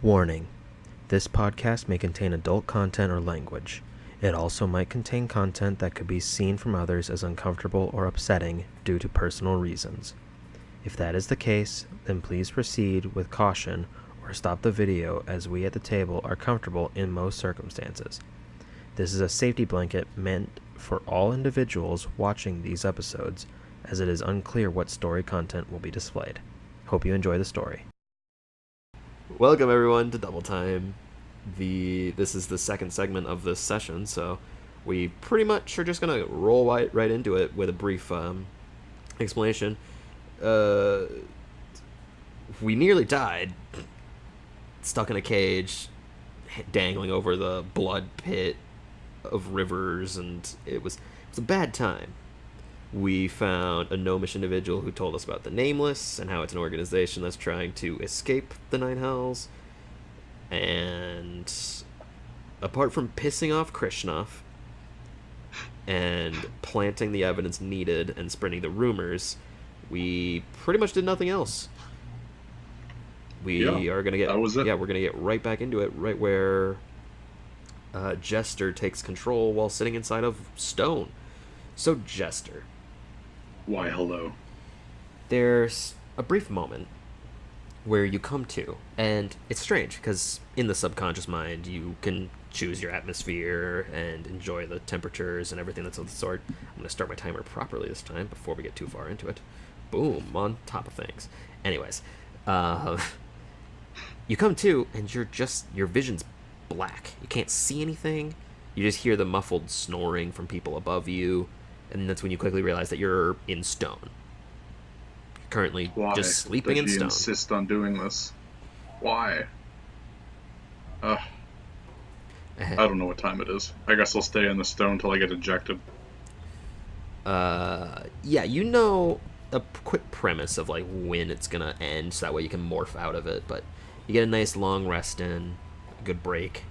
Warning: this podcast may contain adult content or language. It also might contain content that could be seen from others as uncomfortable or upsetting due to personal reasons. If that is the case, then please proceed with caution or stop the video, as we at the table are comfortable in most circumstances. This is a safety blanket meant for all individuals watching these episodes, as it is unclear what story content will be displayed. Hope you enjoy the story. Welcome everyone to DoubleTime. This is the second segment of this session, so we pretty much are just gonna roll right into it with a brief explanation. We nearly died, stuck in a cage, dangling over the blood pit of rivers, and it was a bad time. We found a gnomish individual who told us about the Nameless and how it's an organization that's trying to escape the Nine Hells. And apart from pissing off Krishnov and planting the evidence needed and spreading the rumors, we pretty much did nothing else. We're gonna get right back into it, right where Jester takes control while sitting inside of Stone. So Jester. Why, hello. There's a brief moment where you come to, and it's strange, because in the subconscious mind, you can choose your atmosphere and enjoy the temperatures and everything that's of the sort. I'm going to start my timer properly this time before we get too far into it. Boom, on top of things. Anyways, you come to, and your vision's black. You can't see anything. You just hear the muffled snoring from people above you, and that's when you quickly realize that you're in stone. You're currently just sleeping in stone. Why does he insist on doing this? Why? I don't know what time it is. I guess I'll stay in the stone till I get ejected. Yeah, you know a quick premise of like when it's gonna end, so that way you can morph out of it. But you get a nice long rest in, a good break,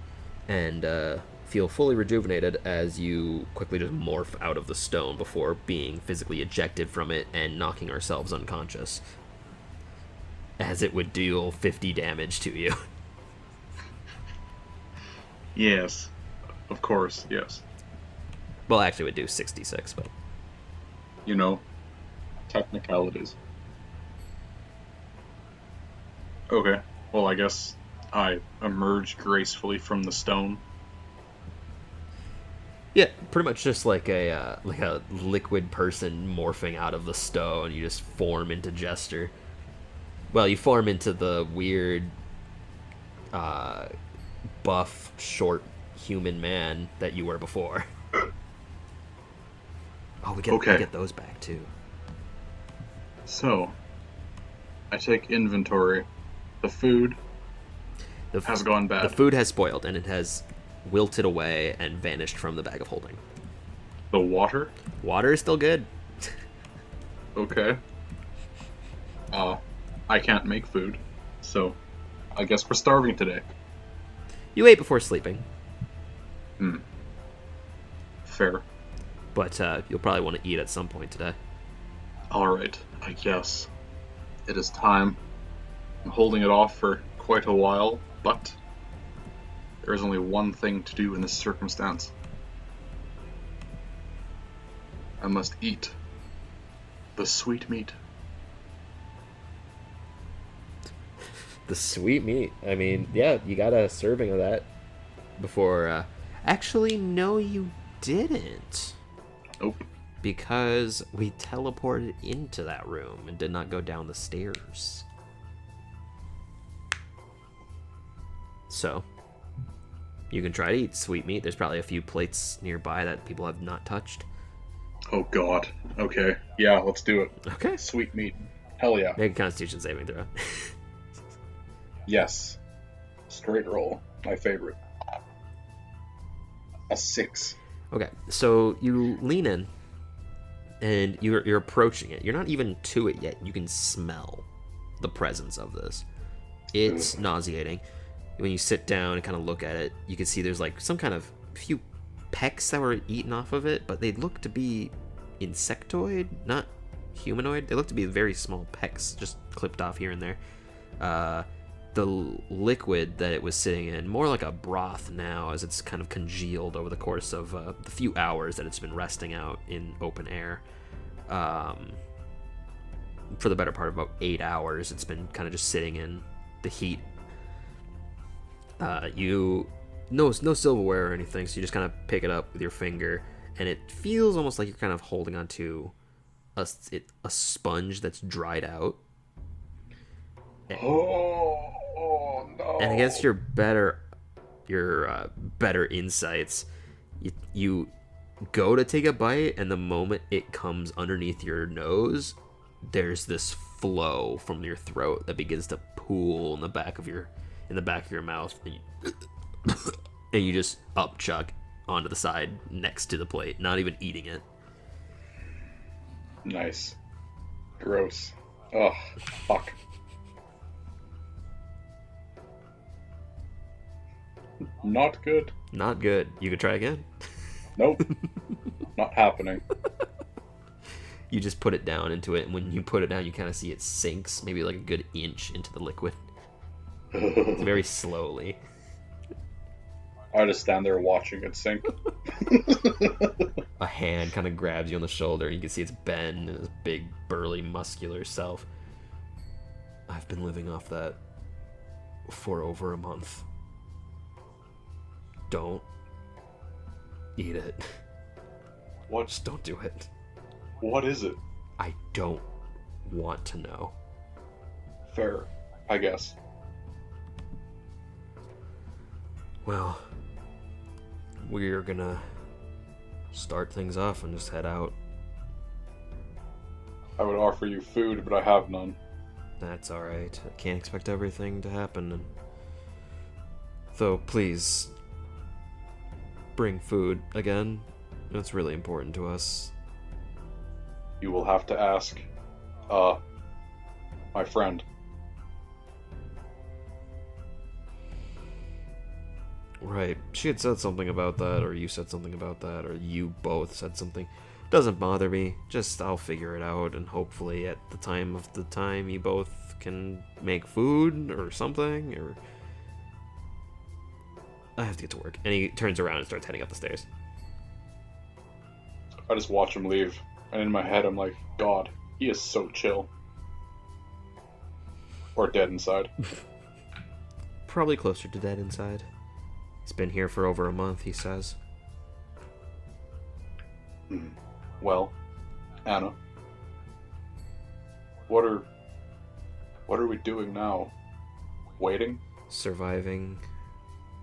and feel fully rejuvenated as you quickly just morph out of the stone before being physically ejected from it and knocking ourselves unconscious, as it would deal 50 damage to you. Yes, of course, yes. Well, actually it would do 66, but... You know, technicalities. Okay, well, I guess I emerge gracefully from the stone. Yeah, pretty much just like a liquid person morphing out of the stone. You just form into Jester. Well, you form into the weird, buff, short human man that you were before. Oh, we get those back too. So, I take inventory. The food has gone bad. The food has spoiled, and it has wilted away and vanished from the bag of holding. The water? Water is still good. Okay. I can't make food, so I guess we're starving today. You ate before sleeping. Fair. But you'll probably want to eat at some point today. Alright, I guess. It is time. I'm holding it off for quite a while, but there is only one thing to do in this circumstance. I must eat the sweet meat. The sweet meat. I mean, yeah, you got a serving of that before... Actually, no, you didn't. Nope. Because we teleported into that room and did not go down the stairs. So... you can try to eat sweet meat. There's probably a few plates nearby that people have not touched. Oh god. Okay. Yeah, let's do it. Okay. Sweet meat. Hell yeah. Make a Constitution saving throw. Yes. Straight roll. My favorite. A 6. Okay, so you lean in, and you're approaching it. You're not even to it yet. You can smell the presence of this. It's nauseating. When you sit down and kind of look at it, you can see there's like some kind of few pecks that were eaten off of it, but they look to be insectoid, not humanoid. They look to be very small pecks, just clipped off here and there. the liquid that it was sitting in, more like a broth now, as it's kind of congealed over the course of the few hours that it's been resting out in open air. For the better part of about 8 hours, it's been kind of just sitting in the heat. No silverware or anything, so you just kind of pick it up with your finger, and it feels almost like you're kind of holding onto a sponge that's dried out. Oh no! And against your better insights, you go to take a bite, and the moment it comes underneath your nose, there's this flow from your throat that begins to pool in the back of your mouth, and you just upchuck onto the side next to the plate, not even eating it. Nice. Gross. Oh, fuck. Not good. Not good. You could try again. Nope. Not happening. You just put it down into it, and when you put it down, you kind of see it sinks maybe like a good inch into the liquid. Very slowly. I just stand there watching it sink. A hand kind of grabs you on the shoulder, and you can see it's Ben and his big, burly, muscular self. I've been living off that for over a month. Don't eat it. What? Just don't do it. What is it? I don't want to know. Fair, I guess. Well, we're gonna start things off and just head out. I would offer you food, but I have none. That's alright. I can't expect everything to happen. Though, please, bring food again. It's really important to us. You will have to ask, my friend. Right. She had said something about that, or you said something about that, or you both said something. Doesn't bother me. Just, I'll figure it out, and hopefully at the time you both can make food or something, or... I have to get to work. And he turns around and starts heading up the stairs. I just watch him leave, and in my head I'm like, God, he is so chill. Or dead inside. Probably closer to dead inside. He's been here for over a month, he says. Well, Anna, what are we doing now? Waiting? Surviving.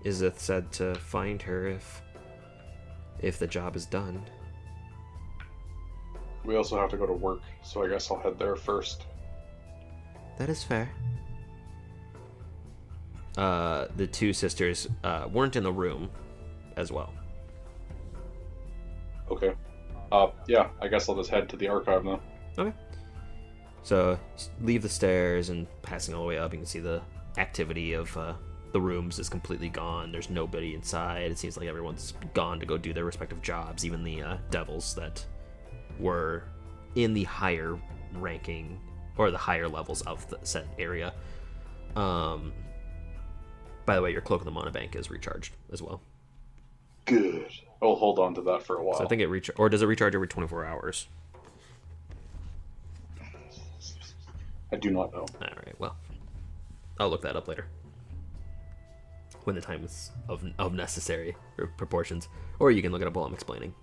Izeth said to find her if the job is done. We also have to go to work, so I guess I'll head there first. That is fair. The two sisters weren't in the room as well. Okay. Yeah, I guess I'll just head to the archive now. Okay. So, leave the stairs, and passing all the way up, you can see the activity of the rooms is completely gone. There's nobody inside. It seems like everyone's gone to go do their respective jobs, even the devils that were in the higher ranking, or the higher levels of the said area. By the way, your Cloak of the Monobank is recharged as well. Good. I'll hold on to that for a while. So I think or does it recharge every 24 hours? I do not know. Alright, well, I'll look that up later, when the time is of necessary proportions. Or you can look it up while I'm explaining.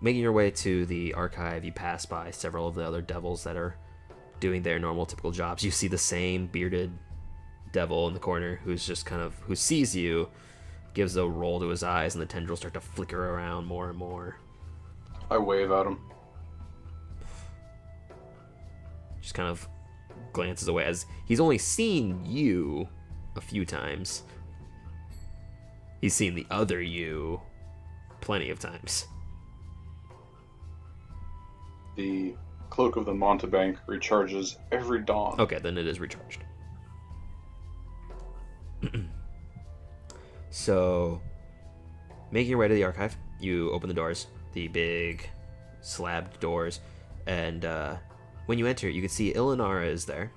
Making your way to the archive, you pass by several of the other devils that are doing their normal, typical jobs. You see the same bearded devil in the corner who sees you, gives a roll to his eyes, and the tendrils start to flicker around more and more. I wave at him. Just kind of glances away, as he's only seen you a few times. He's seen the other you plenty of times. The Cloak of the Mountebank recharges every dawn. Okay, then it is recharged. So, making your way to the archive, you open the doors, the big slabbed doors, and when you enter, you can see Ilinara is there,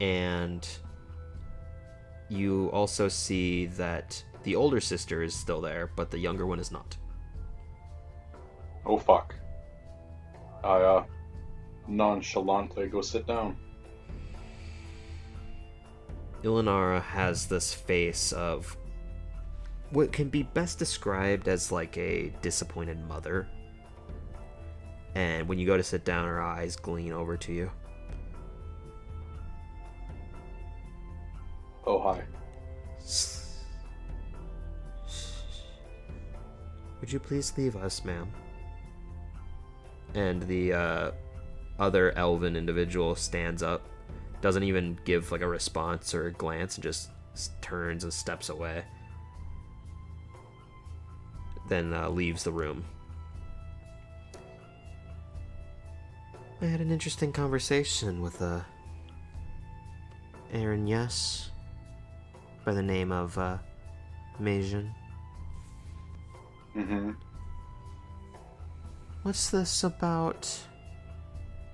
And you also see that the older sister is still there, but the younger one is not. Oh, fuck. I, nonchalantly go sit down. Ilinara has this face of what can be best described as like a disappointed mother. And when you go to sit down, her eyes gleam over to you. Oh, hi. Would you please leave us, ma'am? And the other elven individual stands up, doesn't even give like a response or a glance, and just turns and steps away. Then leaves the room. I had an interesting conversation with Aaron Yes, by the name of Majin. Mm-hmm. What's this about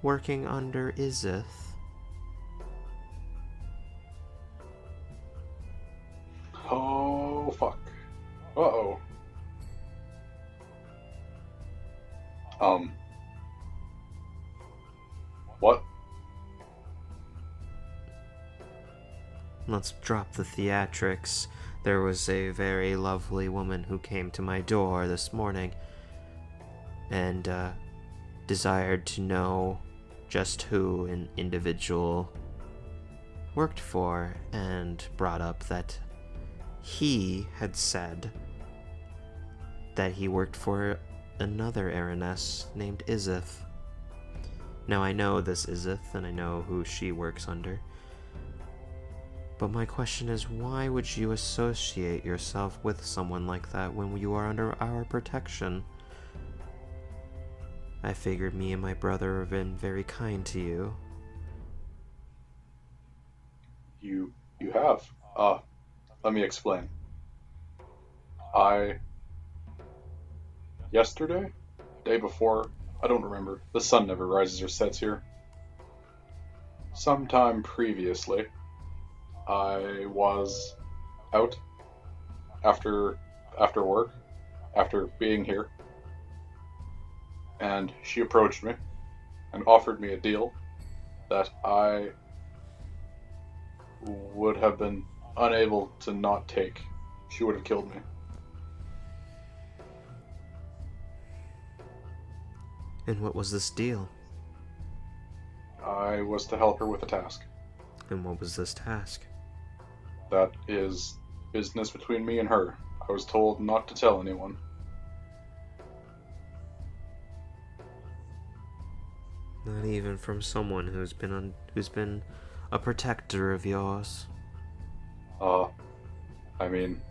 working under Izith? Oh, fuck. Uh-oh. What? Let's drop the theatrics. There was a very lovely woman who came to my door this morning and desired to know just who an individual worked for, and brought up that he had said that he worked for another Araness named Izith. Now I know this Izith, and I know who she works under. But my question is, why would you associate yourself with someone like that when you are under our protection? I figured me and my brother have been very kind to you. You have. Let me explain. Yesterday? Day before? I don't remember. The sun never rises or sets here. Sometime previously, I was out after work, after being here, and she approached me and offered me a deal that I would have been unable to not take. She would have killed me. And what was this deal? I was to help her with a task. And what was this task? That is business between me and her. I was told not to tell anyone. Not even from someone who's been a protector of yours. I mean,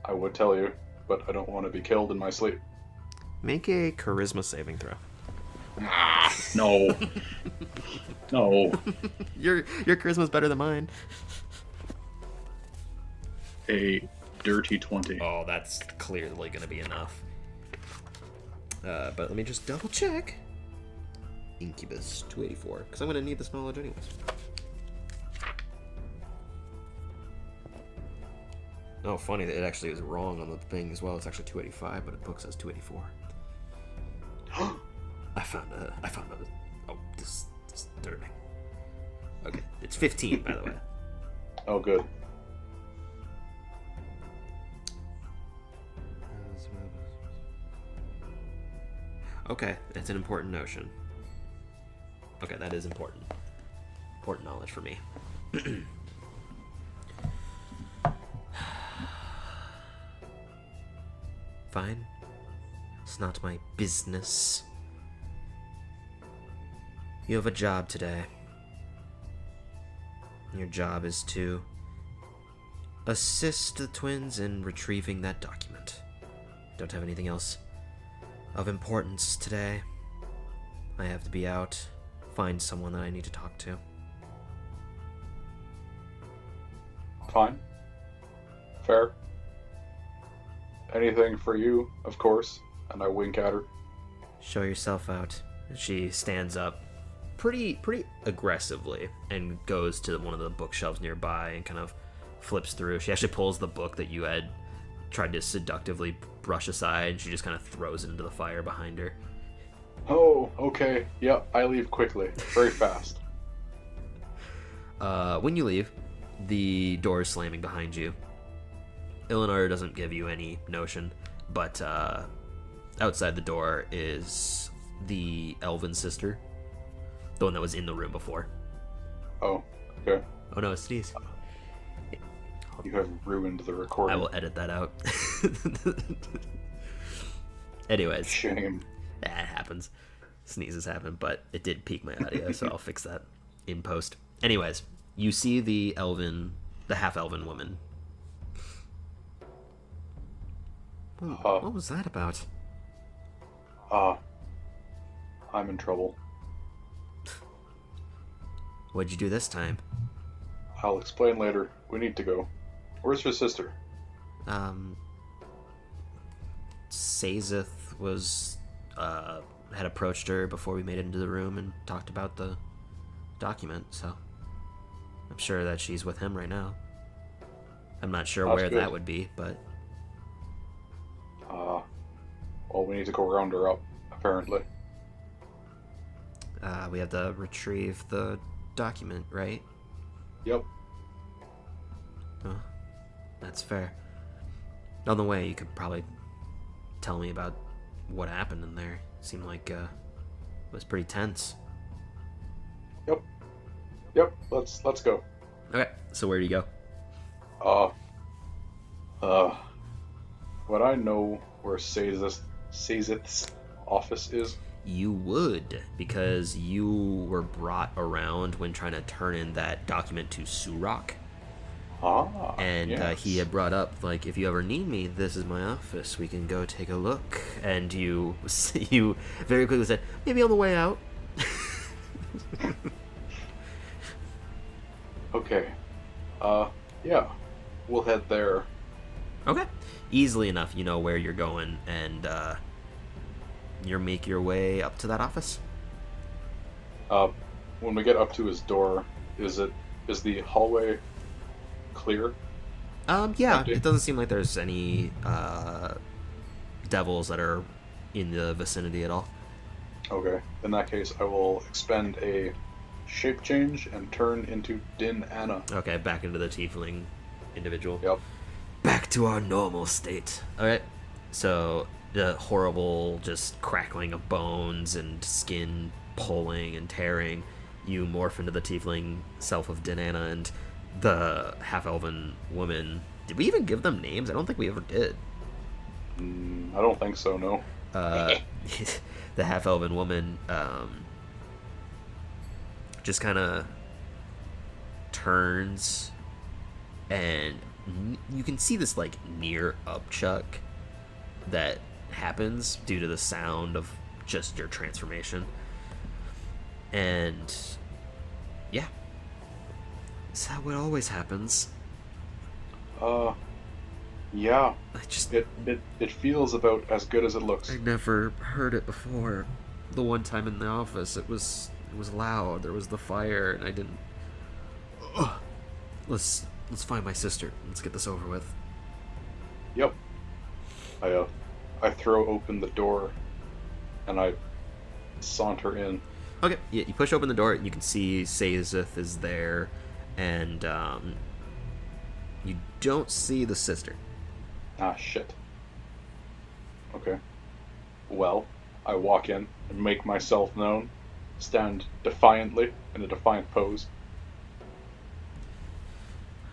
I would tell you, but I don't want to be killed in my sleep. Make a charisma saving throw. No. No. Your charisma's better than mine. A dirty 20. Oh, that's clearly gonna be enough. But let me just double check. Incubus 284, because I'm gonna need this knowledge anyways. Oh, funny that it actually was wrong on the thing as well. It's actually 285, but the book says 284. I found a. Oh, this is disturbing. Okay, it's 15, by the way. Oh, good. Okay, that's an important notion. Okay, that is important. Important knowledge for me. Fine. It's not my business. You have a job today. Your job is to assist the twins in retrieving that document. Don't have anything else of importance today. I have to be out, find someone that I need to talk to. Fine. Fair. Anything for you, of course. And I wink at her. Show yourself out. She stands up, pretty aggressively and goes to one of the bookshelves nearby and kind of flips through. She actually pulls the book that you had tried to seductively brush aside, and she just kind of throws it into the fire behind her. Oh, okay. Yep, I leave quickly. Very fast. When you leave, the door is slamming behind you. Eleanor doesn't give you any notion, but outside the door is the elven sister, the one that was in the room before. Oh, okay. Oh no, it's Sneeze. You have ruined the recording. I will edit that out. Anyways. Shame. That happens. Sneezes happen, but it did peak my audio, so I'll fix that in post. Anyways, you see the half-elven woman. Ooh, what was that about? I'm in trouble. What'd you do this time? I'll explain later. We need to go. Where's your sister? Sazeth was, had approached her before we made it into the room and talked about the document, so I'm sure that she's with him right now. I'm not sure where that would be, but... Well, we need to go round her up, apparently. We have to retrieve the document, right? Yep. Oh, that's fair. On the way, you could probably tell me about what happened in there. Seemed like it was pretty tense. Yep. Let's go. Okay, so where do you go? Would I know where Sazeth's office is? You would, because you were brought around when trying to turn in that document to Surok. And yes. He had brought up, like, if you ever need me, this is my office. We can go take a look. And you very quickly said, maybe on the way out. Okay. Yeah. We'll head there. Okay. Easily enough, you know where you're going, and you make your way up to that office. When we get up to his door, is the hallway clear? Yeah. Empty? It doesn't seem like there's any devils that are in the vicinity at all. Okay. In that case, I will expend a shape change and turn into Din Anna. Okay, back into the tiefling individual. Yep. Back to our normal state. Alright, so the horrible just crackling of bones and skin pulling and tearing, you morph into the tiefling self of Dinana and the half-elven woman. Did we even give them names? I don't think we ever did. I don't think so, no. The half-elven woman just kind of turns, and you can see this like near upchuck that happens due to the sound of just your transformation. And yeah, is that what always happens? Yeah. I just it feels about as good as it looks. I never heard it before. The one time in the office, it was loud. There was the fire, and I didn't. Ugh. Let's find my sister. Let's get this over with. Yep. I throw open the door, and I saunter in. Okay, yeah, you push open the door, and you can see Sazeth is there, and you don't see the sister. Ah, shit. Okay. Well, I walk in and make myself known, stand defiantly in a defiant pose.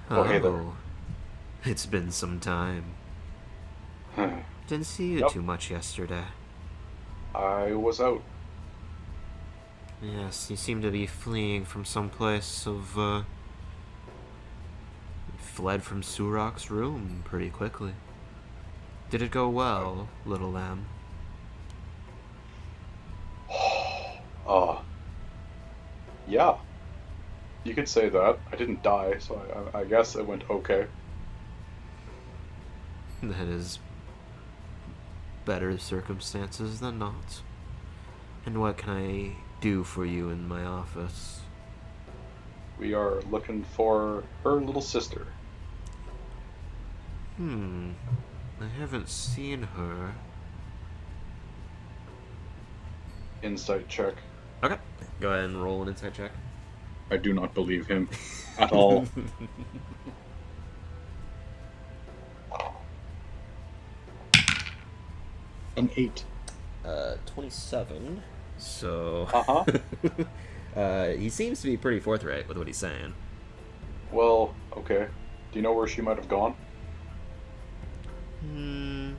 Oh, hey there. It's been some time. Didn't see you too much yesterday. I was out. Yes, you seem to be fleeing from some place of, you fled from Surok's room pretty quickly. Did it go well, little lamb? Yeah. You could say that. I didn't die, so I guess it went okay. That is better circumstances than not. And what can I do for you in my office? We are looking for her little sister. I haven't seen her. Insight check. Okay. Go ahead and roll an insight check. I do not believe him at all. An 8. 27. So... he seems to be pretty forthright with what he's saying. Well, okay. Do you know where she might have gone? I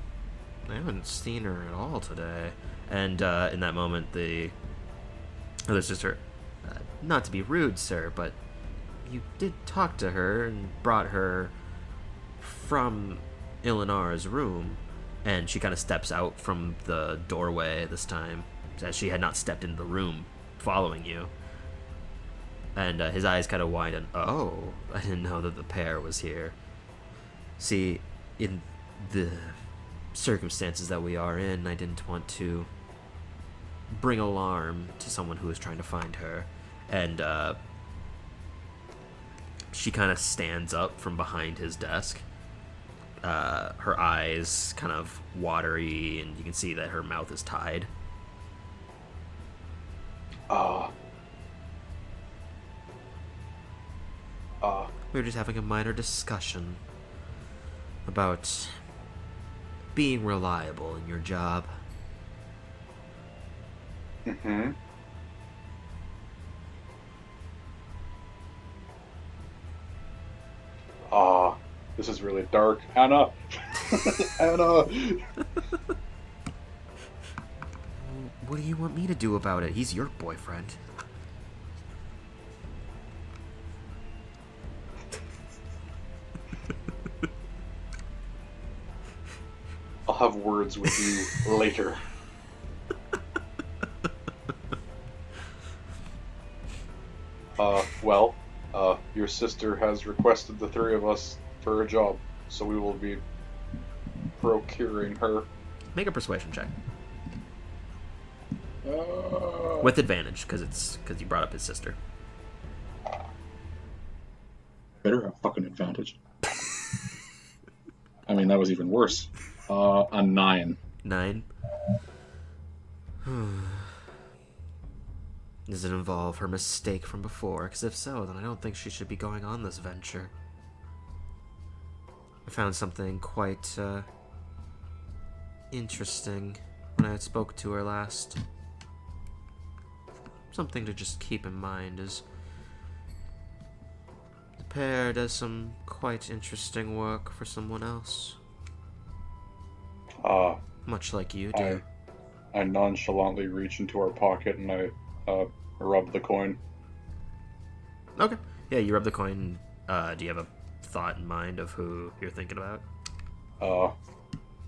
haven't seen her at all today. And in that moment, the other sister, not to be rude, sir, but you did talk to her and brought her from Ilinar's room, and she kind of steps out from the doorway this time, as she had not stepped into the room following you. And his eyes kind of widen. Oh, I didn't know that the pair was here. See, in the circumstances that we are in, I didn't want to bring alarm to someone who was trying to find her. And she kind of stands up from behind his desk. Her eyes kind of watery, and you can see that her mouth is tied. We were just having a minor discussion about being reliable in your job. Mm-hmm. This is really dark. Anna! Anna! What do you want me to do about it? He's your boyfriend. I'll have words with you later. Your sister has requested the three of us for a job, so we will be procuring her. Make a persuasion check. With advantage, because you brought up his sister. Better have fucking advantage. I mean, that was even worse. A 9. 9? Does it involve her mistake from before? Because if so, then I don't think she should be going on this venture. I found something quite interesting when I spoke to her last. Something to just keep in mind is the pair does some quite interesting work for someone else. Much like you do. I nonchalantly reach into our pocket and I rub the coin. Okay. Yeah, you rub the coin. Do you have a thought in mind of who you're thinking about?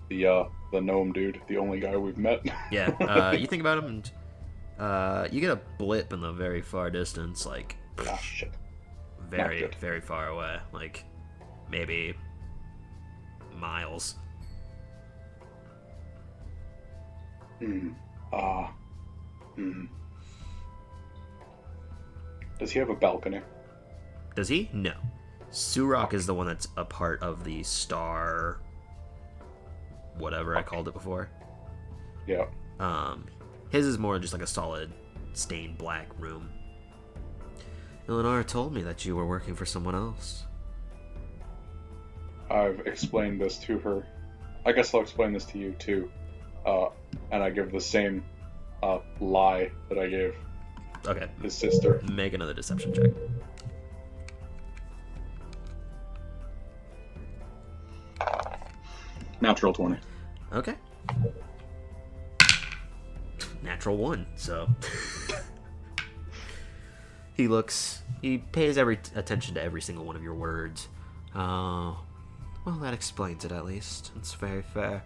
The gnome dude, the only guy we've met. Yeah, you think about him and you get a blip in the very far distance, like Shit. very, very far away, like maybe miles. Does he have a balcony? Does he? No. Surok is the one that's a part of the star whatever I called it before. Yeah. His is more just like a solid stained black room. Ilinar told me that you were working for someone else. I've explained this to her. I guess I'll explain this to you too. And I give the same lie that I gave his sister. Make another deception check. Natural 20. Okay. Natural 1, so... He pays every attention to every single one of your words. Well, that explains it at least. It's very fair.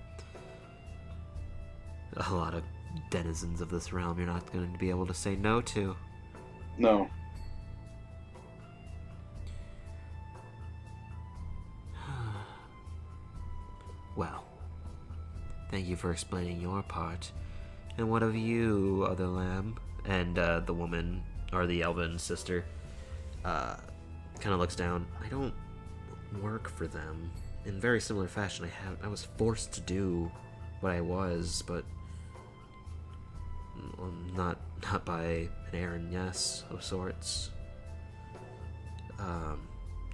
A lot of denizens of this realm you're not going to be able to say no to. No. Well, thank you for explaining your part. And what of you, other lamb? And the woman, or the elven sister, kind of looks down. I don't work for them. In very similar fashion, I was forced to do what I was, but not by an Aaron, yes, of sorts.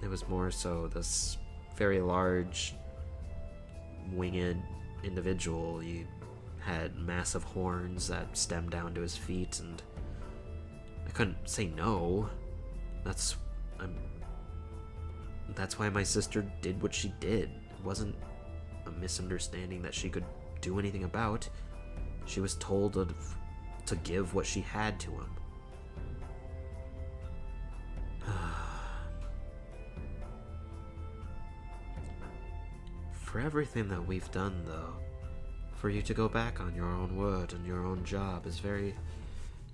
It was more so this very large, winged individual. He had massive horns that stemmed down to his feet, and I couldn't say no. That's why my sister did what she did. It wasn't a misunderstanding that she could do anything about. She was told to give what she had to him. For everything that we've done, though, for you to go back on your own word and your own job is very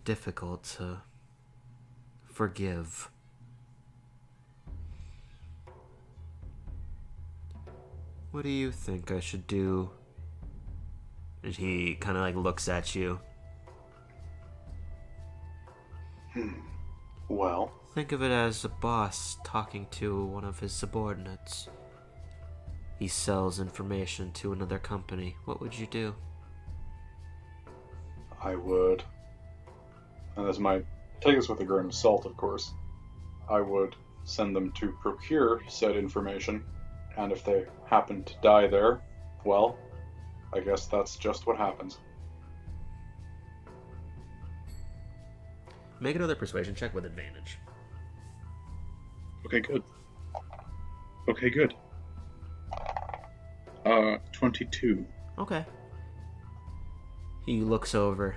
difficult to forgive. What do you think I should do? And he kind of looks at you. Well, Think of it as a boss talking to one of his subordinates. He sells information to another company. What would you do? I would, and this might take us with a grain of salt, of course, I would send them to procure said information, and if they happen to die there, well, I guess that's just what happens. Make another persuasion check with advantage. Okay, good. 22. Okay. He looks over.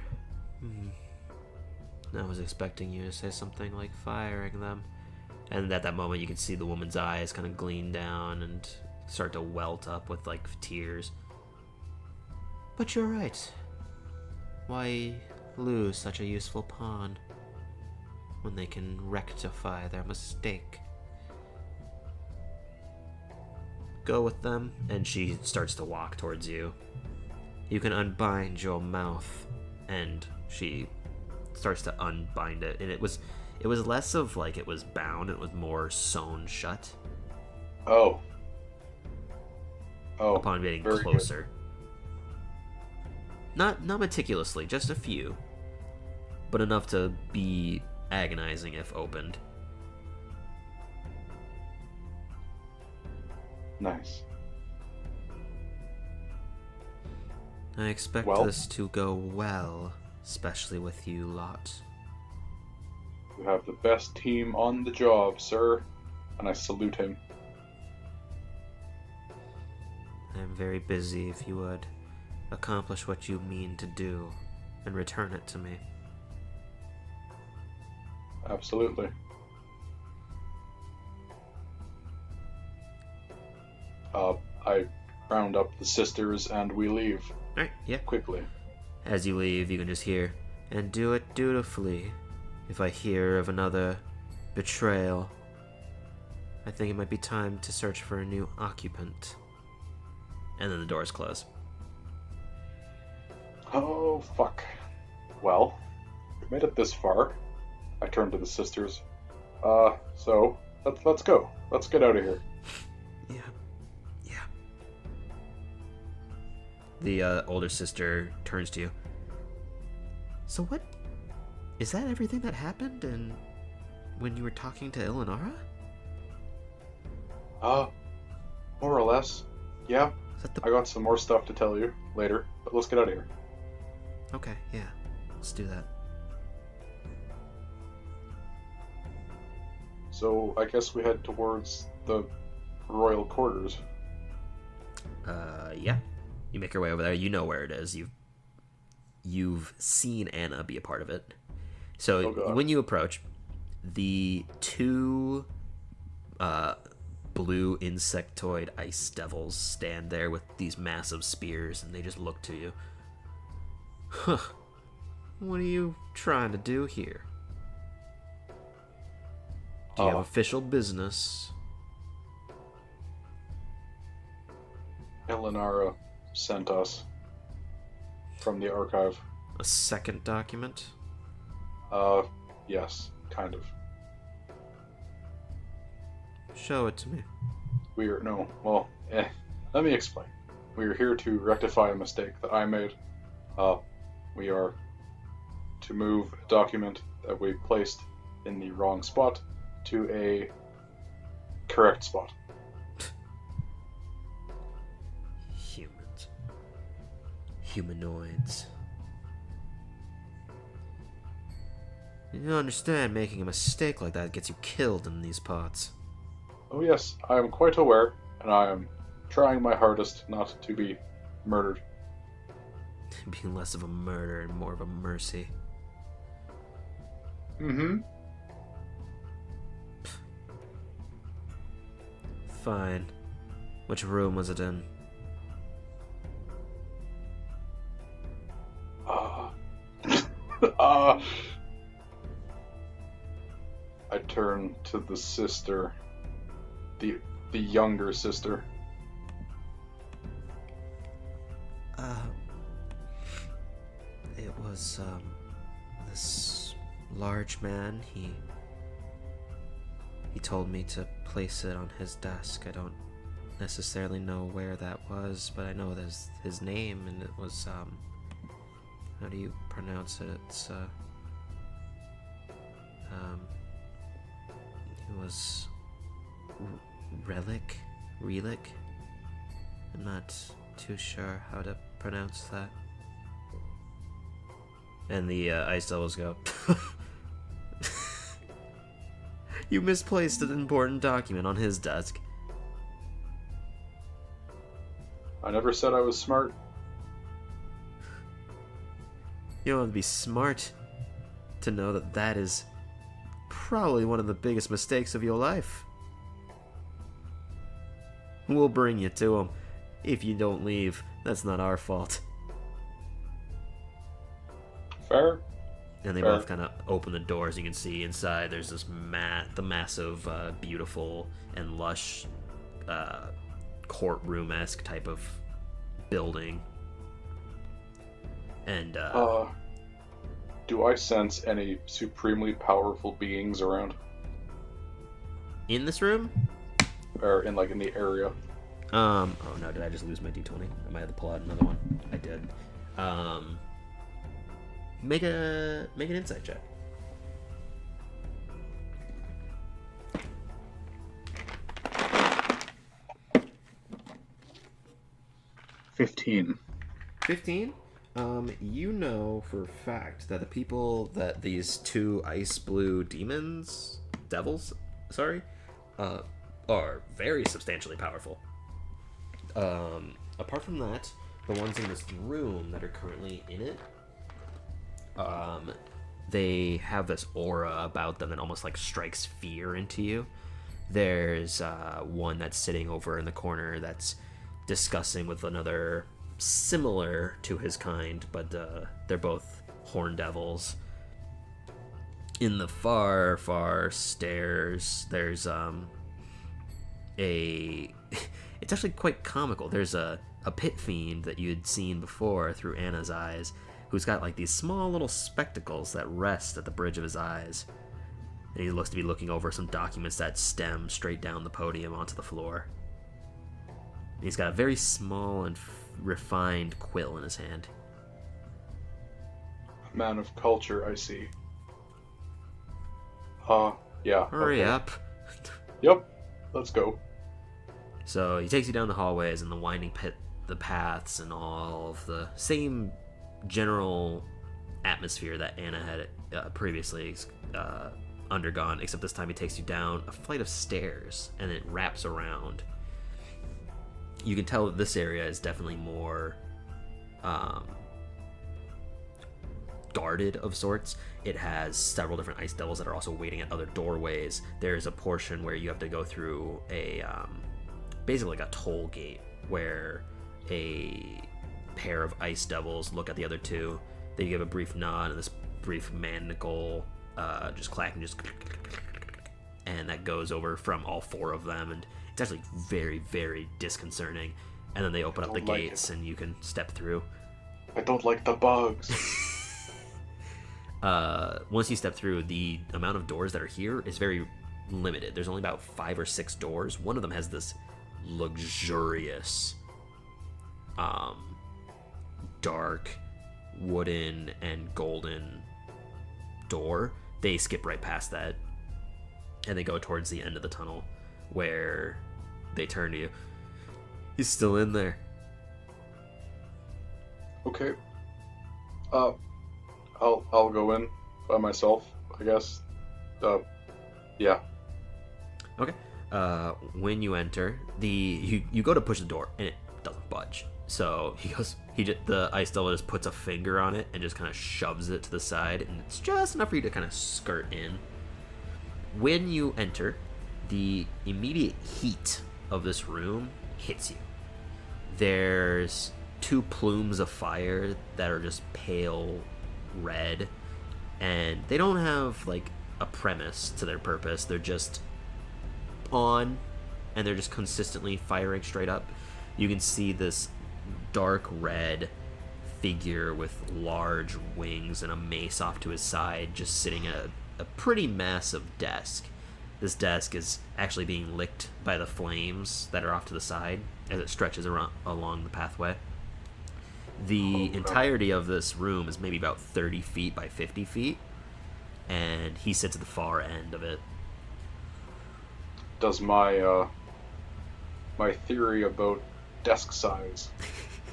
I was expecting you to say something like firing them. And at that moment, you can see the woman's eyes kind of gleam down and start to welt up with, tears. But you're right. Why lose such a useful pawn when they can rectify their mistake? Go with them, and she starts to walk towards you. You can unbind your mouth, and she starts to unbind it, and it was less of it was bound, it was more sewn shut. Oh, Upon getting very closer. Not meticulously, just a few, but enough to be agonizing if opened. Nice. I expect this to go well, especially with you lot. You have the best team on the job, sir, and I salute him. I'm very busy. If you would accomplish what you mean to do and return it to me. Absolutely. I round up the sisters and we leave. Alright, yeah. Quickly. As you leave, you can just hear, and do it dutifully. If I hear of another betrayal, I think it might be time to search for a new occupant. And then the doors close. Oh, fuck. Well, we made it this far. I turn to the sisters. So, let's go. Let's get out of here. Yeah. The older sister turns to you. So what? Is that everything that happened and when you were talking to Eleonora? More or less. Yeah. Is that I got some more stuff to tell you later, but let's get out of here. Okay, yeah. Let's do that. So, I guess we head towards the royal quarters. Yeah. You make your way over there. You know where it is. You've seen Anna be a part of it. So when you approach, the two blue insectoid ice devils stand there with these massive spears, and they just look to you. Huh. What are you trying to do here? Do you have official business? Eleonora sent us from the archive. A second document? Yes, kind of. Show it to me. Let me explain. We are here to rectify a mistake that I made. We are to move a document that we placed in the wrong spot to a correct spot. Humans. Humanoids. You don't understand, making a mistake like that gets you killed in these parts. Oh yes, I am quite aware, and I am trying my hardest not to be murdered. Being less of a murder and more of a mercy. Mm-hmm. Fine. Which room was it in? I turn to the sister, the younger sister. It was, this large man. He told me to place it on his desk. I don't necessarily know where that was, but I know there's his name, and it was, how do you pronounce it? It's, it was Relic? I'm not too sure how to pronounce that. And the ice devils go, you misplaced an important document on his desk. I never said I was smart. You don't have to be smart to know that that is probably one of the biggest mistakes of your life. We'll bring you to him. If you don't leave, that's not our fault. Fair? And they Fair. both kind of open the doors. You can see inside there's this the massive, beautiful and lush courtroom-esque type of building. And do I sense any supremely powerful beings around? in this room? Or in the area? Oh no, did I just lose my d20? I might have to pull out another one. I did. Make an insight check. $15. 15? You know for a fact that the people that these two ice blue devils, are very substantially powerful. Apart from that, the ones in this room that are currently in it, they have this aura about them that almost like strikes fear into you. There's one that's sitting over in the corner that's discussing with another similar to his kind, but they're both horn devils. In the far stairs, there's it's actually quite comical. There's a pit fiend that you had seen before through Anna's eyes, who's got like these small little spectacles that rest at the bridge of his eyes. And he looks to be looking over some documents that stem straight down the podium onto the floor. And he's got a very small and refined quill in his hand. A man of culture, I see. Yeah. Hurry up. Yep, let's go. So he takes you down the hallways and the winding the paths and all of the same general atmosphere that Anna had previously undergone, except this time he takes you down a flight of stairs and it wraps around. You can tell that this area is definitely more guarded of sorts. It has several different ice devils that are also waiting at other doorways. There's a portion where you have to go through a basically like a toll gate where a pair of ice devils look at the other two. They give a brief nod and this brief manacle just clacking, and that goes over from all four of them, and it's actually very, very disconcerting. And then they open up the gates and you can step through. I don't like the bugs. once you step through, the amount of doors that are here is very limited. There's only about 5 or 6 doors. One of them has this luxurious, dark, wooden and golden door. They skip right past that, and they go towards the end of the tunnel, where they turn to you. He's still in there. Okay. I'll go in by myself, I guess. Yeah. Okay. When you enter, you go to push the door and it doesn't budge. So the ice devil just puts a finger on it and just kind of shoves it to the side, and it's just enough for you to kind of skirt in. When you enter, the immediate heat of this room hits you. There's 2 plumes of fire that are just pale red, and they don't have like a premise to their purpose. They're just on, and they're just consistently firing straight up. You can see this dark red figure with large wings and a mace off to his side, just sitting at a pretty massive desk. This desk is actually being licked by the flames that are off to the side as it stretches along the pathway. The entirety of this room is maybe about 30 feet by 50 feet, and he sits at the far end of it. Does my theory about desk size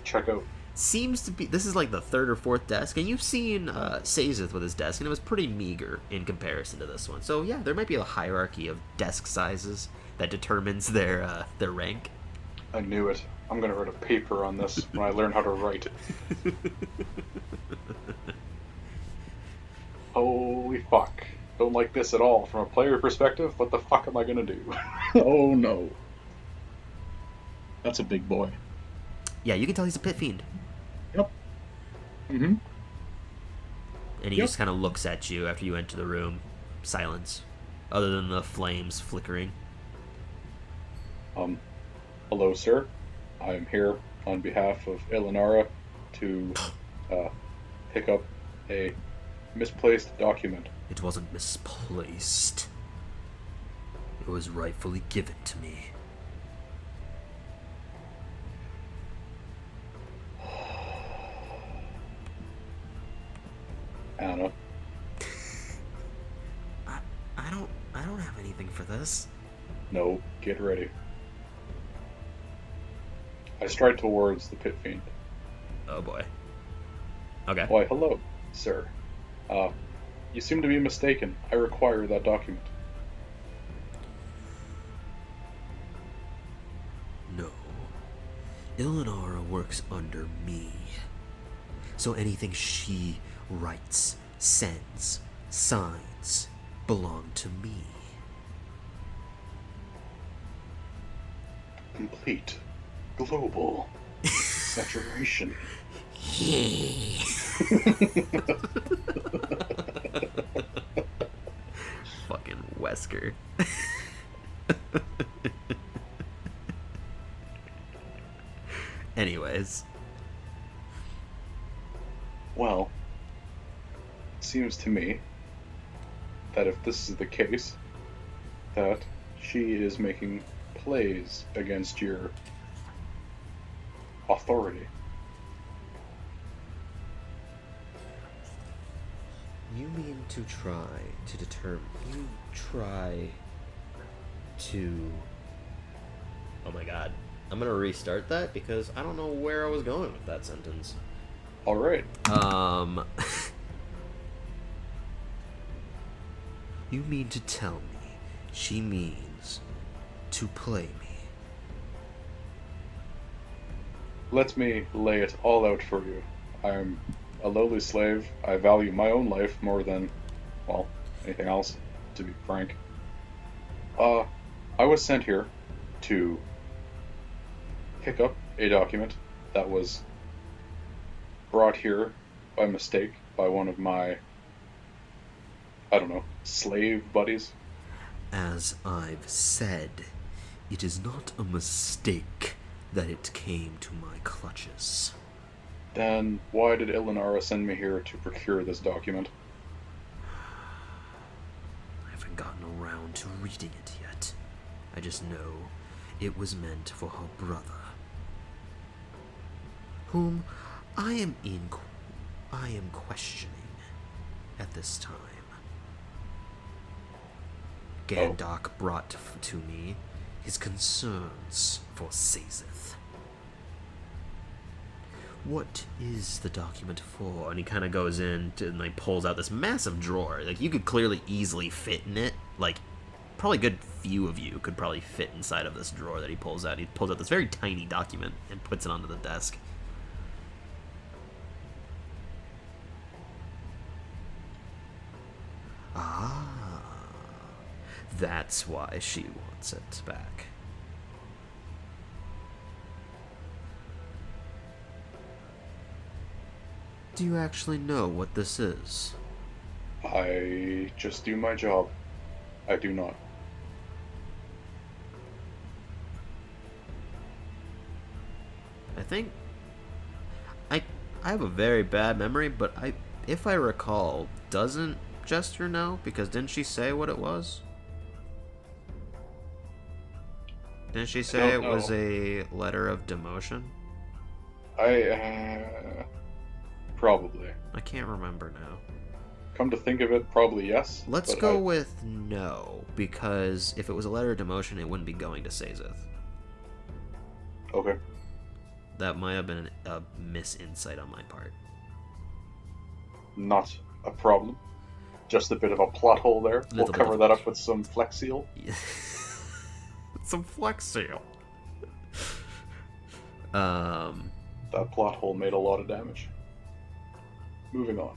check out? Seems to be, this is like the 3rd or 4th desk, and you've seen Sazeth with his desk, and it was pretty meager in comparison to this one. So yeah, there might be a hierarchy of desk sizes that determines their rank. I knew it. I'm gonna write a paper on this when I learn how to write. Holy fuck. Don't like this at all. From a player perspective, what the fuck am I gonna do? Oh no. That's a big boy. Yeah, you can tell he's a pit fiend. Yep. Mm-hmm. And he just kind of looks at you after you enter the room. Silence. Other than the flames flickering. Hello, sir. I am here on behalf of Eleonora to pick up a misplaced document. It wasn't misplaced. It was rightfully given to me. Anna. I don't have anything for this. No, get ready. I stride towards the pit fiend. Oh boy. Okay. Why, hello, sir. You seem to be mistaken. I require that document. No. Eleonora works under me. So anything she writes, sends, signs, belong to me. Complete. Global. Saturation. Fucking Wesker. Anyways. Well, it seems to me that if this is the case, that she is making plays against your authority. You mean to try to determine... You try to... Oh my god. I'm gonna restart that because I don't know where I was going with that sentence. Alright. You mean to tell me she means to play me? Let me lay it all out for you. I'm a lowly slave. I value my own life more than, well, anything else, to be frank. I was sent here to pick up a document that was brought here by mistake by one of my, I don't know, slave buddies. As I've said, it is not a mistake that it came to my clutches. Then why did Eleonora send me here to procure this document? haven't gotten around to reading it yet. I just know it was meant for her brother, whom I am questioning at this time. Gandalf brought to me his concerns for Sazeth. What is the document for? And he kind of goes in and like pulls out this massive drawer. Like, you could clearly easily fit in it. Like, probably a good few of you could probably fit inside of this drawer that he pulls out. He pulls out this very tiny document and puts it onto the desk. Ah, that's why she wants it back. Do you actually know what this is? I just do my job. I do not. I think I have a very bad memory, but if I recall, doesn't Jester know? Because didn't she say what it was? Didn't she say it was a letter of demotion? Probably. I can't remember now. Come to think of it, probably yes. Let's go with no, because if it was a letter of demotion, it wouldn't be going to Sazeth. Okay. That might have been a misinsight on my part. Not a problem. Just a bit of a plot hole there. We'll cover that up with some Flex Seal. Some Flex Seal. That plot hole made a lot of damage. Moving on.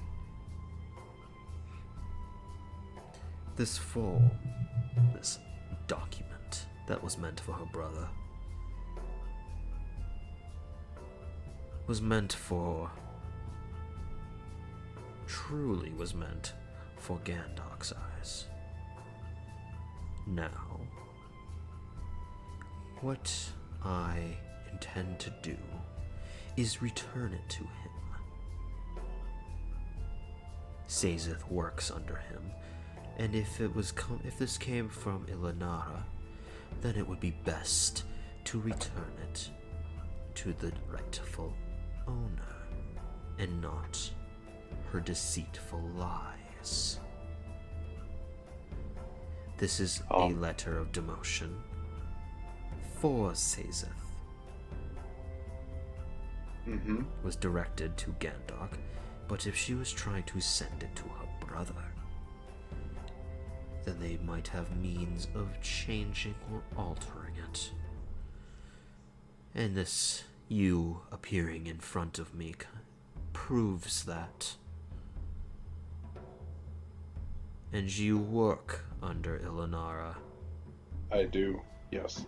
This document that was meant for her brother truly was meant for Gandalf's eyes. Now, what I intend to do is return it to him. Sazeth works under him, and if this came from Ilanara, then it would be best to return it to the rightful owner, and not her deceitful lies. This is a letter of demotion for Sazeth. Was directed to Gandalf, but if she was trying to send it to her brother, then they might have means of changing or altering it. And this, you appearing in front of me, proves that. And you work under Ilanara. I do, yes.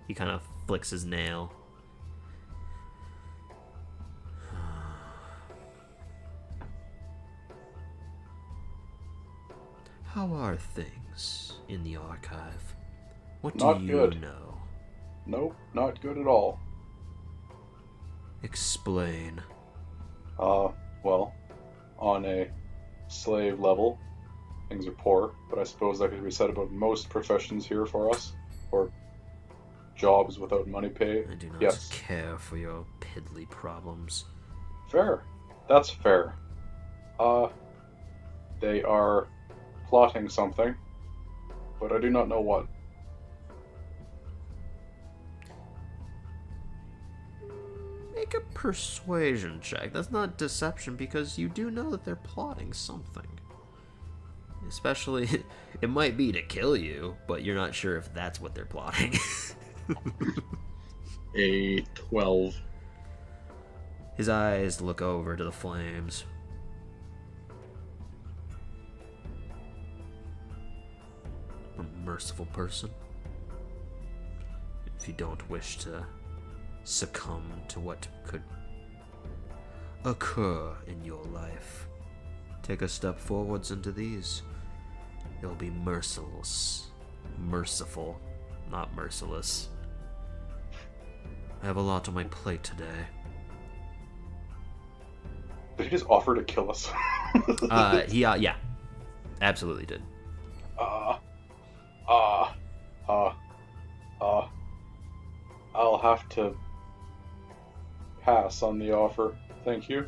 He kind of flicks his nail. How are things in the archive? What do you know? Nope, not good at all. Explain. Well, on a slave level, things are poor, but I suppose that could be said about most professions here for us, or jobs without money pay. I do not care for your piddly problems. Fair. That's fair. They are plotting something, but I do not know what. Make a persuasion check. That's not deception, because you do know that they're plotting something. Especially, it might be to kill you, but you're not sure if that's what they're plotting. A 12. His eyes look over to the flames. A merciful person. If you don't wish to succumb to what could occur in your life, take a step forwards into these. It'll be merciless. Merciful, not merciless. I have a lot on my plate today. Did he just offer to kill us? Yeah. absolutely did. I'll have to pass on the offer. Thank you.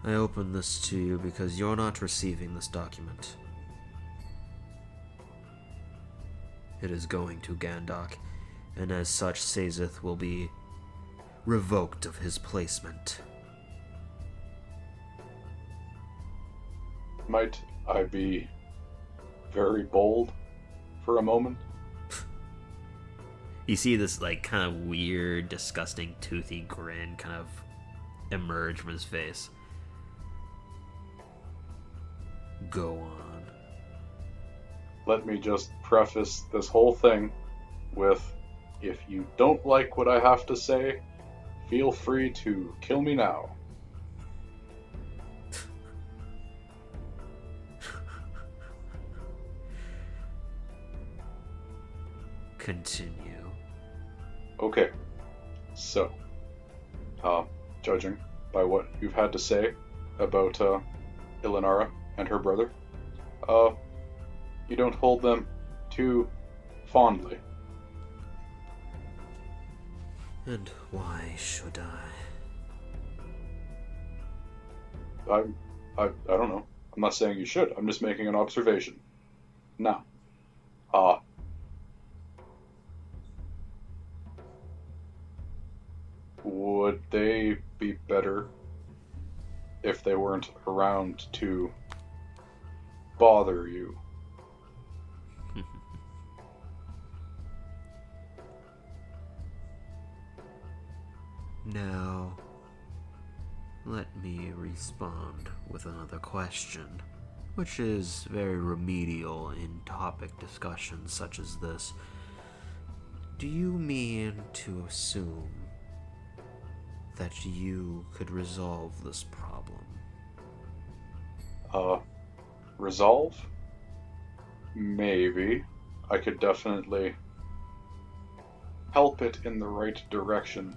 I open this to you because you're not receiving this document. It is going to Gandok, and as such, Sazeth will be revoked of his placement. Might I be very bold for a moment? You see this, like, kind of weird, disgusting, toothy grin kind of emerge from his face. Go on. Let me just preface this whole thing with, if you don't like what I have to say, feel free to kill me now. Continue. Okay, so, judging by what you've had to say about Ilinara and her brother, you don't hold them too fondly. And why should I don't know. I'm not saying you should. I'm just making an observation. Now, would they be better if they weren't around to bother you? Now, let me respond with another question, which is very remedial in topic discussions such as this. Do you mean to assume that you could resolve this problem? Resolve? Maybe. I could definitely help it in the right direction.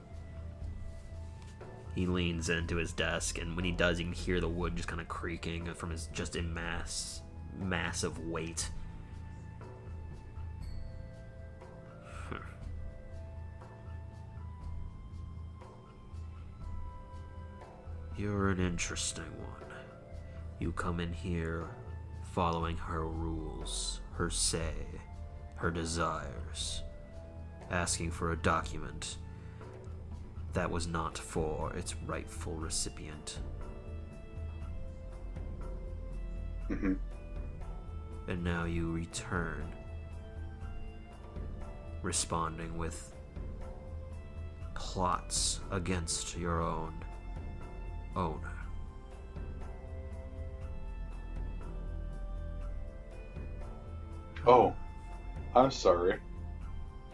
He leans into his desk, and when he does, you can hear the wood just kind of creaking from his just massive weight. You're an interesting one. You come in here following her rules, her say, her desires, asking for a document that was not for its rightful recipient. Mm-hmm. And now you return, responding with plots against your own owner. Oh, I'm sorry.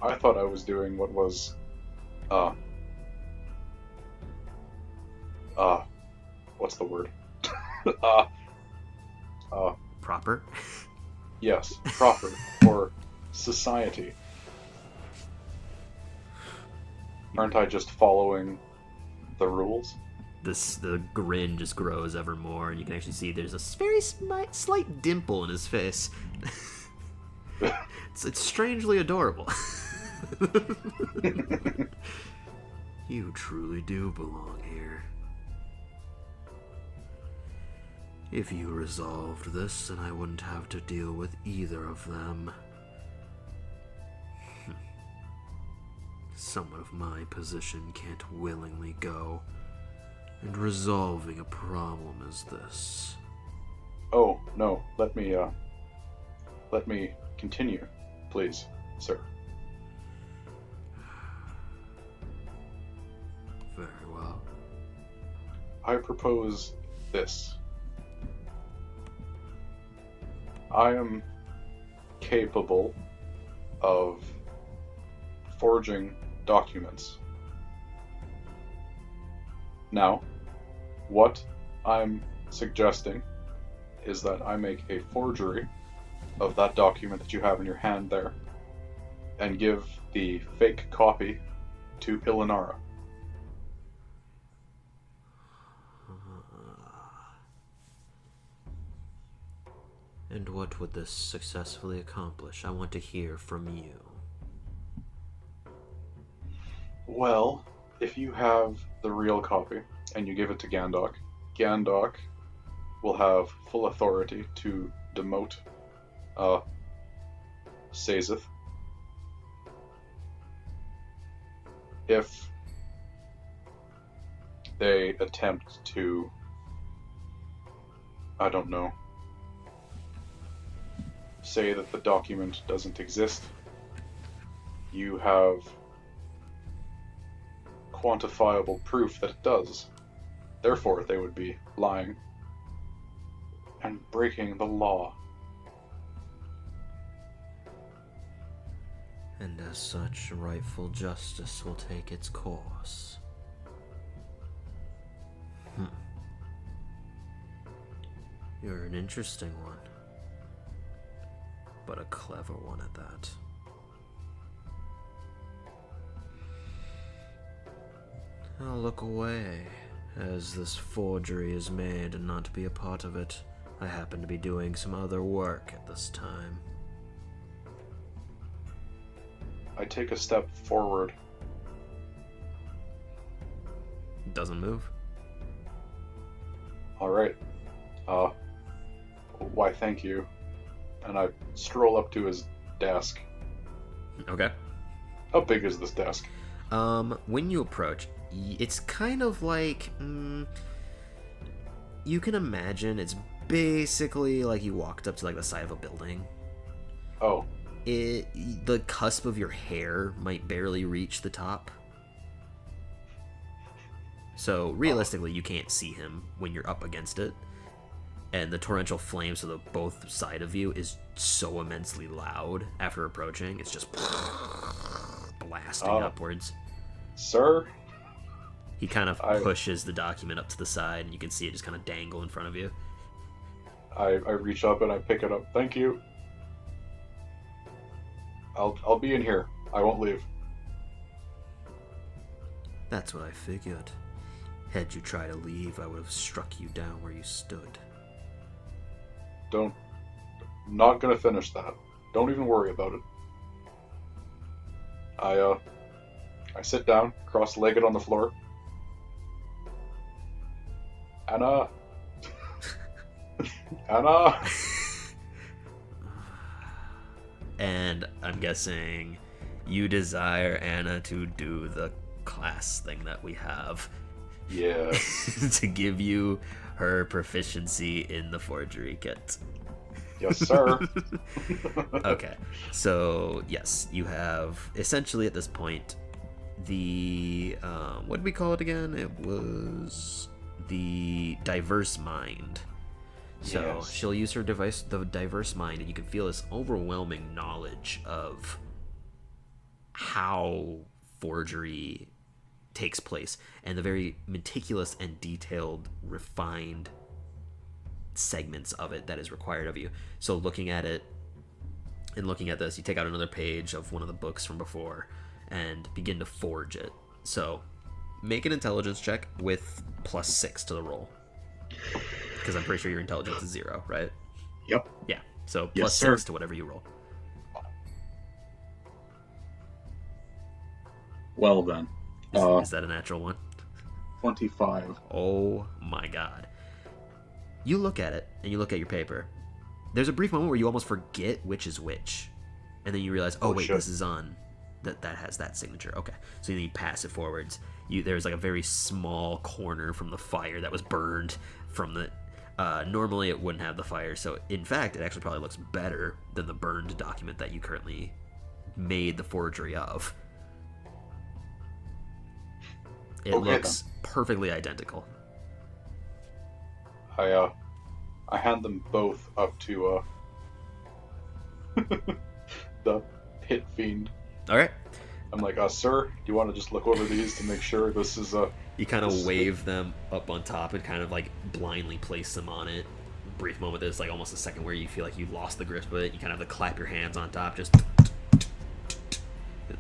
I thought I was doing what was, what's the word? Proper? Yes, proper for society. Aren't I just following the rules? The grin just grows ever more, and you can actually see there's a very slight dimple in his face. It's strangely adorable. You truly do belong here. If you resolved this, then I wouldn't have to deal with either of them. Someone of my position can't willingly go, and resolving a problem is this. Oh, no, let me continue, please, sir. Very well. I propose this. I am capable of forging documents. Now, what I'm suggesting is that I make a forgery of that document that you have in your hand there, and give the fake copy to Ilinara. And what would this successfully accomplish? I want to hear from you. Well, if you have the real copy and you give it to Gandok, Gandok will have full authority to demote Sazeth. If they attempt to, I don't know, say that the document doesn't exist, you have quantifiable proof that it does. Therefore, they would be lying and breaking the law. And as such, rightful justice will take its course. You're an interesting one. But a clever one at that. I'll look away as this forgery is made and not be a part of it. I happen to be doing some other work at this time. I take a step forward. Doesn't move. Alright. Why thank you. And I stroll up to his desk. Okay. How big is this desk? When you approach, it's kind of like, you can imagine it's basically like you walked up to like the side of a building. Oh. The cusp of your hair might barely reach the top. So realistically, you can't see him when you're up against it. And the torrential flames to the both side of you is so immensely loud after approaching. It's just blasting upwards. Sir? He kind of pushes the document up to the side, and you can see it just kind of dangle in front of you. I reach up and I pick it up. Thank you. I'll be in here. I won't leave. That's what I figured. Had you tried to leave, I would have struck you down where you stood. Not gonna finish that. Don't even worry about it. I sit down, cross-legged on the floor. Anna! Anna! And I'm guessing you desire Anna to do the class thing that we have. Yeah. To give you her proficiency in the forgery kit. Yes, sir. Okay, so yes, you have essentially at this point the what did we call it again? It was the diverse mind. So yes. She'll use her the diverse mind, and you can feel this overwhelming knowledge of how forgery takes place and the very meticulous and detailed, refined segments of it that is required of you. So looking at it and looking at this, you take out another page of one of the books from before and begin to forge it. So make an intelligence check with +6 to the roll, because I'm pretty sure your intelligence is 0, right? Yep. Yeah, so Yes, +6 sir. to whatever you roll. Well then. Is that a natural one? 25. Oh my god. You look at it, and you look at your paper. There's a brief moment where you almost forget which is which. And then you realize, oh wait, shit. this is on. That has that signature. Okay. So then you pass it forwards. There's like a very small corner from the fire that was burned from the... normally it wouldn't have the fire, so in fact, it actually probably looks better than the burned document that you currently made the forgery of. It Okay, looks perfectly identical. I hand them both up to the pit fiend. All right. I'm like, sir, do you want to just look over these to make sure this is You kind this of is wave them up on top and kind of like blindly place them on it. Brief moment, there's like almost a second where you feel like you lost the grip of it. You kind of have to clap your hands on top, just it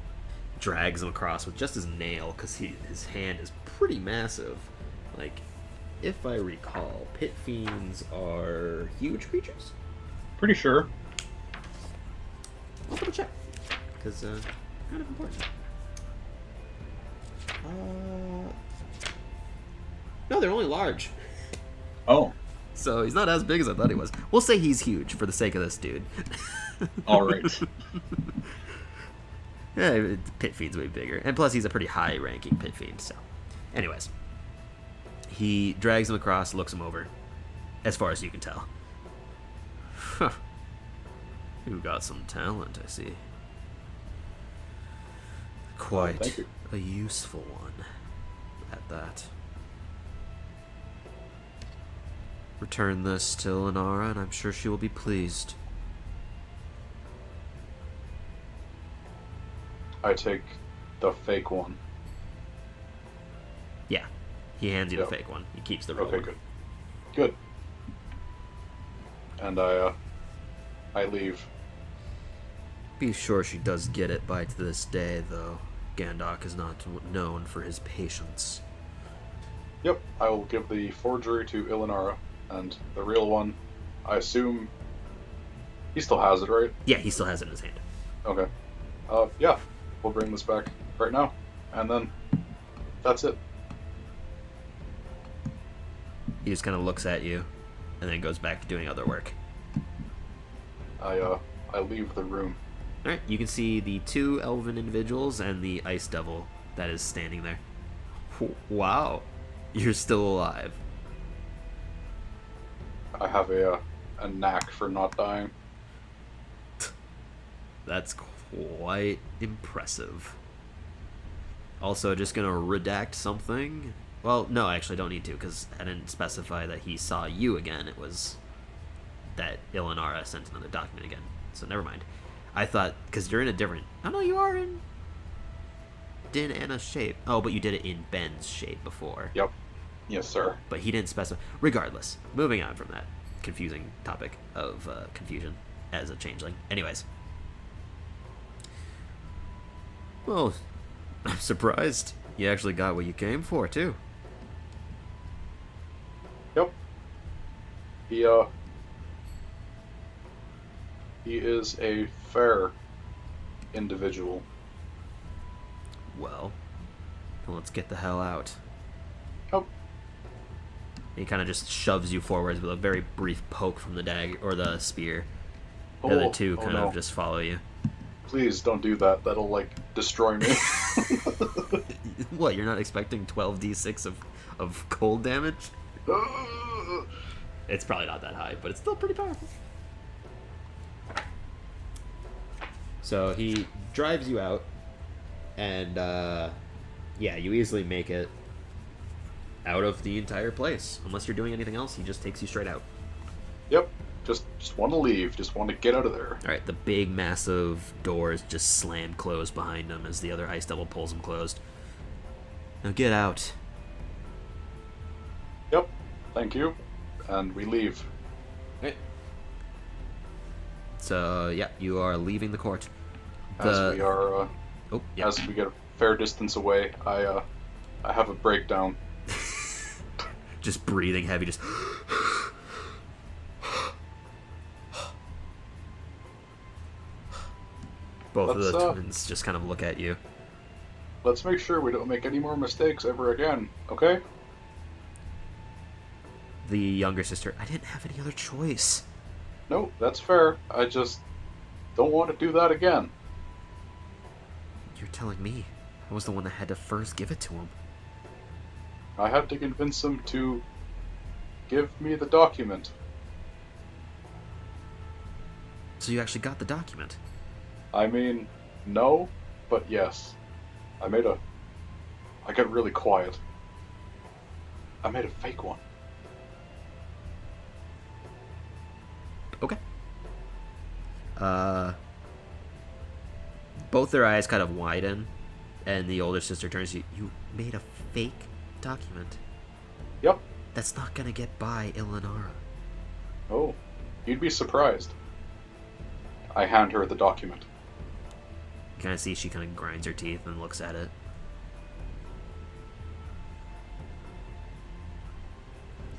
drags him across with just his nail, because his hand is pretty massive. Like, if I recall, pit fiends are huge creatures. Pretty sure. I'll double check. Because, kind of important. No, they're only large. Oh, So he's not as big as I thought he was. We'll say he's huge for the sake of this dude. all right. Yeah, Pit Fiend's way bigger. And plus, he's a pretty high-ranking Pit Fiend, so... Anyways. He drags him across, looks him over. As far as you can tell. Huh. You got some talent, I see. Quite thank you. a useful one. At that. Return this to Linara, and I'm sure she will be pleased. I take the fake one. Yeah. He hands you Yep. the fake one. He keeps the real Okay, one. good. Good. And I leave. Be sure she does get it by this day, though. Gandok is not known for his patience. Yep, I will give the forgery to Ilinara, and the real one, I assume he still has it, right? Yeah, he still has it in his hand. Okay. Yeah, we'll bring this back right now, and then that's it. He just kind of looks at you, and then goes back to doing other work. I leave the room. Alright, you can see the two elven individuals and the ice devil that is standing there. Wow, you're still alive. I have a knack for not dying. That's quite impressive. Also, just gonna redact something. Well, no, I actually don't need to, because I didn't specify that he saw you again. It was that Ilinara sent another document again. So never mind. I thought, because you're in a different... Oh, no, you are in Din Anna's shape. Oh, but you did it in Ben's shape before. Yep. Yes, sir. But he didn't specify. Regardless, moving on from that confusing topic of confusion as a changeling. Anyways. Well, I'm surprised you actually got what you came for, too. Yep. He is a fair individual. Well, let's get the hell out. Yep. He kind of just shoves you forwards with a very brief poke from the dagger or the spear. The other two kind of just follow you. Please don't do that. That'll, like, destroy me. What, you're not expecting 12d6 of cold damage? It's probably not that high, but it's still pretty powerful. So he drives you out, and yeah, you easily make it out of the entire place. Unless you're doing anything else, he just takes you straight out. Yep. Just want to leave. Just want to get out of there. All right, the big, massive doors just slam closed behind him as the other ice devil pulls them closed. Now get out. Yep. Thank you. And we leave. Okay. So yeah, you are leaving the court. As we are, Oh, yeah. as we get a fair distance away, I have a breakdown. Just breathing heavy, just. Both of Let's, the twins just kind of look at you. Let's make sure we don't make any more mistakes ever again, okay? The younger sister, I didn't have any other choice. No, that's fair. I just don't want to do that again. You're telling me I was the one that had to first give it to him. I had to convince him to give me the document. So you actually got the document? I mean, no, but yes. I got really quiet. I made a fake one. Okay. Both their eyes kind of widen, and the older sister turns to you. You made a fake document? Yep. That's not gonna get by Ilinara. Oh, you'd be surprised. I hand her the document. You kind of see she kind of grinds her teeth and looks at it.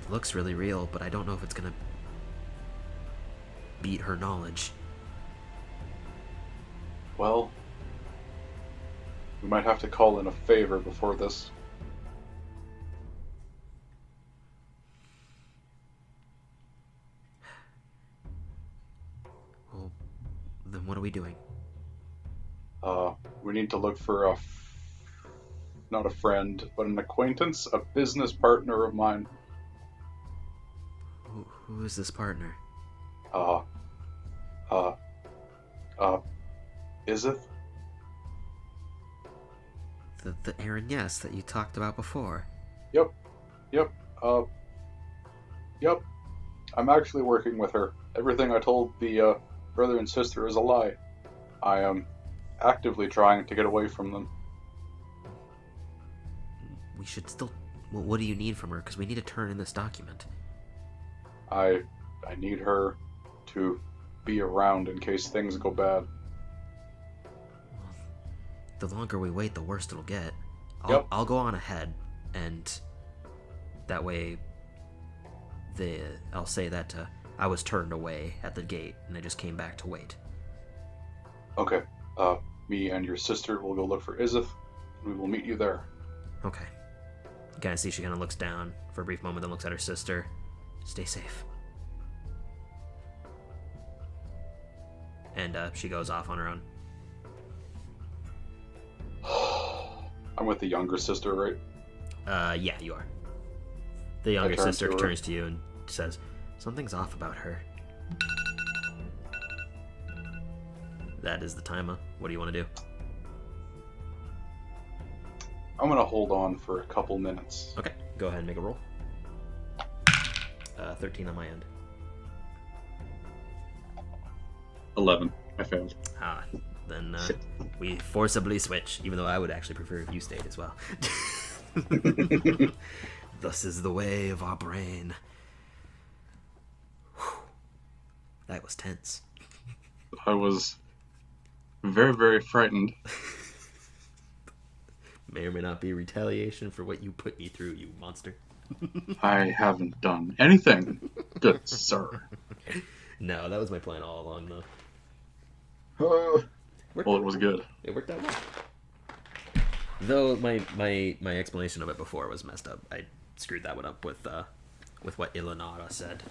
It looks really real, but I don't know if it's gonna beat her knowledge. Well, we might have to call in a favor before this. Well, then what are we doing? We need to look for not a friend, but an acquaintance, a business partner of mine. Who is this partner? Isith? The Aaron Yes that you talked about before. Yep. I'm actually working with her. Everything I told the brother and sister is a lie. I am actively trying to get away from them. We should still... Well, what do you need from her? Because we need to turn in this document. I need her to be around in case things go bad. Well, the longer we wait, the worse it'll get. I'll go on ahead, and that way I'll say that I was turned away at the gate, and I just came back to wait. Okay. Me and your sister will go look for Isith. We will meet you there. Okay. You kind of see she kind of looks down for a brief moment, then looks at her sister. Stay safe. And she goes off on her own. I'm with the younger sister, right? Yeah, you are. The younger sister turns to you and says, "Something's off about her." That is the timer. What do you want to do? I'm gonna hold on for a couple minutes. Okay, go ahead and make a roll. 13 on my end. 11. I failed. Then we forcibly switch, even though I would actually prefer if you stayed as well. Thus is the way of our brain. Whew. That was tense. I was very, very frightened. May or may not be retaliation for what you put me through, you monster. I haven't done anything. Good sir. No, that was my plan all along, though. Well, it was good. It worked out well. Though my explanation of it before was messed up. I screwed that one up with what Ilanara said.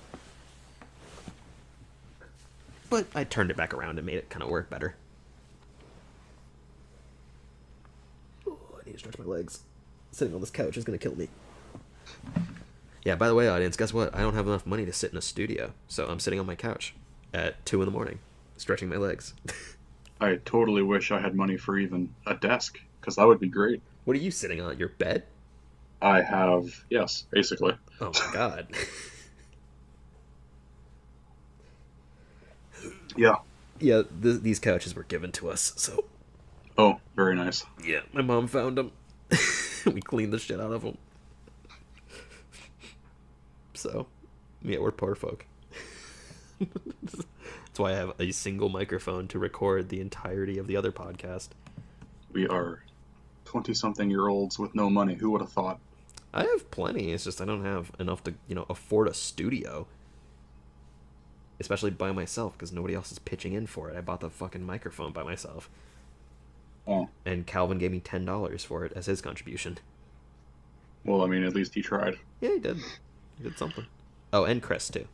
But I turned it back around and made it kind of work better. Oh, I need to stretch my legs. Sitting on this couch is going to kill me. Yeah, by the way, audience, guess what? I don't have enough money to sit in a studio, so I'm sitting on my couch at 2 a.m, stretching my legs. I totally wish I had money for even a desk, because that would be great. What are you sitting on? Your bed? I have, yes, basically. Oh my god. Yeah. Yeah, these couches were given to us, so... Oh, very nice. Yeah, my mom found them. We cleaned the shit out of them. So, yeah, we're poor folk. That's why I have a single microphone to record the entirety of the other podcast. We are 20-something-year-olds with no money. Who would have thought? I have plenty. It's just I don't have enough to, afford a studio. Especially by myself, because nobody else is pitching in for it. I bought the fucking microphone by myself. Oh. And Calvin gave me $10 for it as his contribution. Well, I mean, at least he tried. Yeah, he did. He did something. Oh, and Chris, too.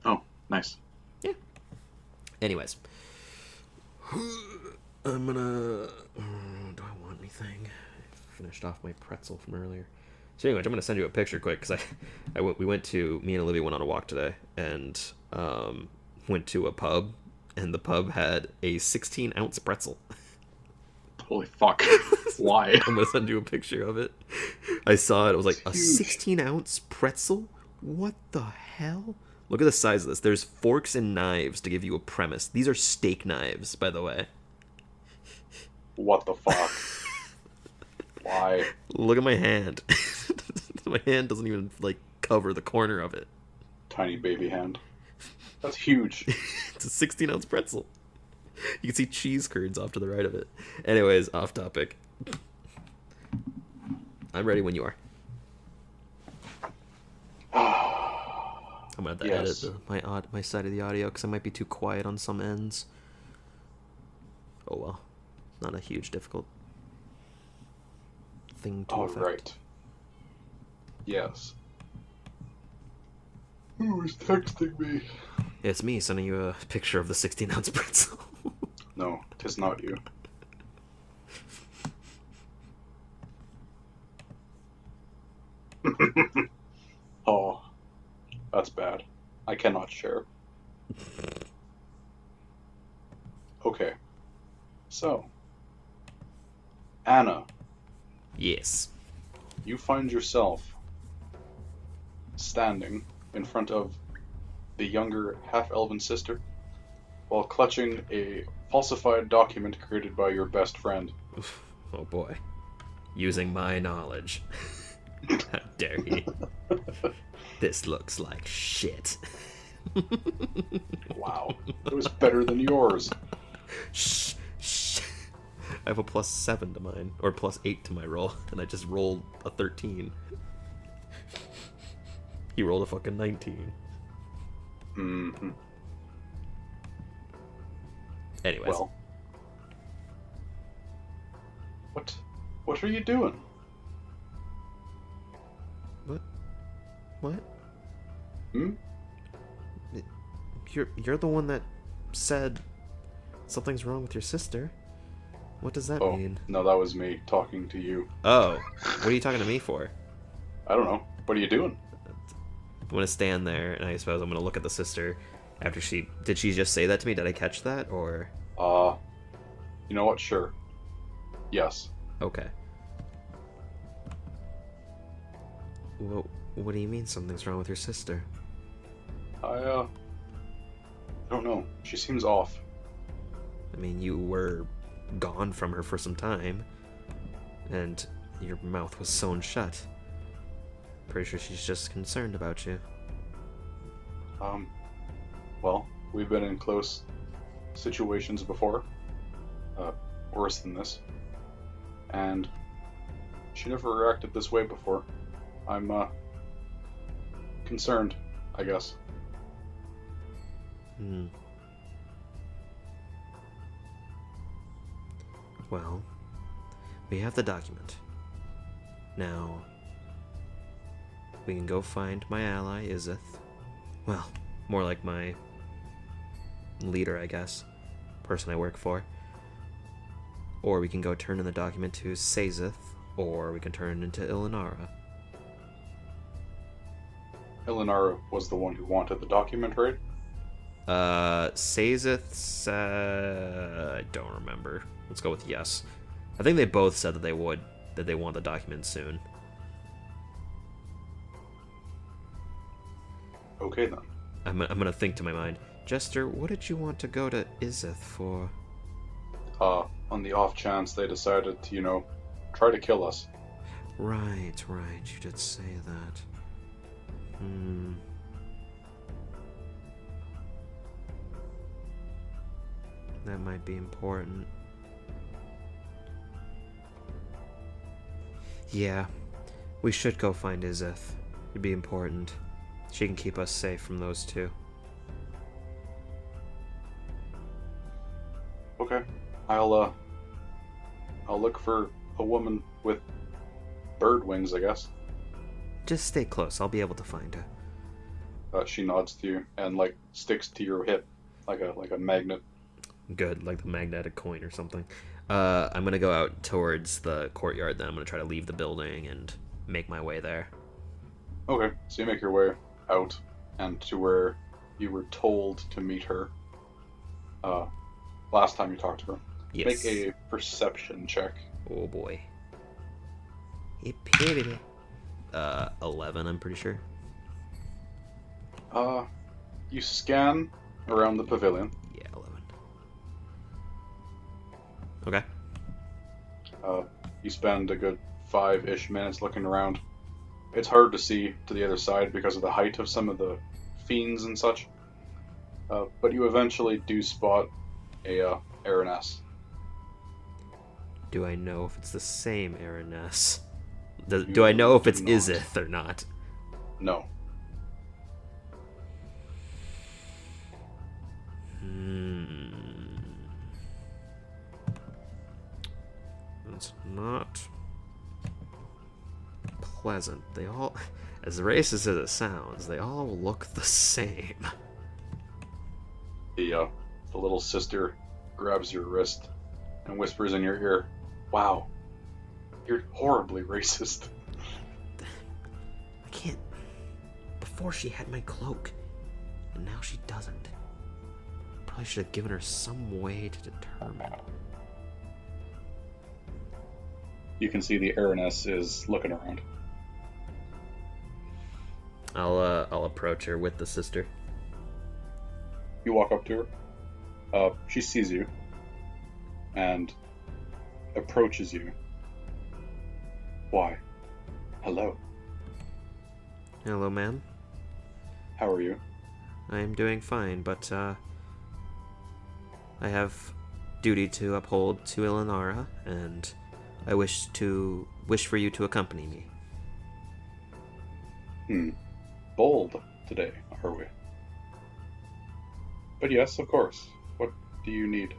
Oh, nice. Yeah. Anyways. I'm gonna... do I want anything? I finished off my pretzel from earlier. So anyways, I'm gonna send you a picture quick, because me and Olivia went on a walk today, and went to a pub, and the pub had a 16-ounce pretzel. Holy fuck. Why? I'm gonna send you a picture of it. I saw it, it was like, a 16-ounce pretzel? What the hell? Look at the size of this. There's forks and knives to give you a premise. These are steak knives, by the way. What the fuck? Why? Look at my hand. My hand doesn't even, cover the corner of it. Tiny baby hand. That's huge. It's a 16-ounce pretzel. You can see cheese curds off to the right of it. Anyways, off topic. I'm ready when you are. I'm going to Yes. edit my side of the audio because I might be too quiet on some ends. Oh well. Not a huge difficult thing to affect. Right. Yes. Who is texting me? It's me sending you a picture of the 16-ounce pretzel. No, 'tis not you. Oh, that's bad. I cannot share. Okay. So, Anna, Yes. you find yourself standing in front of the younger half-elven sister while clutching a falsified document created by your best friend. Oh boy. Using my knowledge. How dare he? This looks like shit. Wow, it was better than yours. Shh. I have a +7 to mine, or +8 to my roll, and I just rolled a 13. He rolled a fucking 19. Mm-hmm. Anyways. Well, what are you doing? What? Hmm? You're the one that said something's wrong with your sister. What does that Oh, mean? no, that was me talking to you. Oh, what are you talking to me for? I don't know. What are you doing? I'm gonna stand there, and I suppose I'm gonna look at the sister after she... Did she just say that to me? Did I catch that, or... You know what? Sure. Yes. Okay. Well, what do you mean something's wrong with your sister? I don't know. She seems off. I mean, you were gone from her for some time, and your mouth was sewn shut. Pretty sure she's just concerned about you. Well, we've been in close situations before. Worse than this. And she never reacted this way before. I'm, concerned, I guess. Well, we have the document. Now, we can go find my ally, Izith. Well, more like my leader, I guess. Person I work for. Or we can go turn in the document to Sazith, or we can turn it into Ilinara. Ilinara was the one who wanted the document, right? Sazith's, I don't remember. Let's go with yes. I think they both said that they want the document soon. Okay then. I'm gonna think to my mind, Jester, what did you want to go to Izith for? On the off chance they decided to, try to kill us. Right, you did say that. That might be important. Yeah, we should go find Izith. It'd be important. She can keep us safe from those two. Okay. I'll look for a woman with bird wings, I guess. Just stay close. I'll be able to find her. She nods to you and sticks to your hip like a magnet. Good, like the magnetic coin or something. I'm gonna go out towards the courtyard. Then I'm gonna try to leave the building and make my way there. Okay, so you make your way out and to where you were told to meet her. Last time you talked to her. Yes. Make a perception check. Oh boy. 11, I'm pretty sure. You scan around the pavilion. Yeah, 11. Okay. You spend a good 5-ish minutes looking around. It's hard to see to the other side because of the height of some of the fiends and such. But you eventually do spot a Araness. Do I know if it's the same Araness? Do I know if it's do not. Izith or not? No. It's not pleasant. They all, as racist as it sounds, they all look the same. The little sister grabs your wrist and whispers in your ear, "Wow, you're horribly racist." I can't. Before she had my cloak, and now she doesn't. Probably should have given her some way to determine. You can see the Araness is looking around. I'll approach her with the sister. You walk up to her. She sees you and approaches you. Why? Hello. Hello, ma'am. How are you? I am doing fine, but I have duty to uphold to Ilinara, and I wish for you to accompany me. Bold today, are we? But yes, of course. What do you need?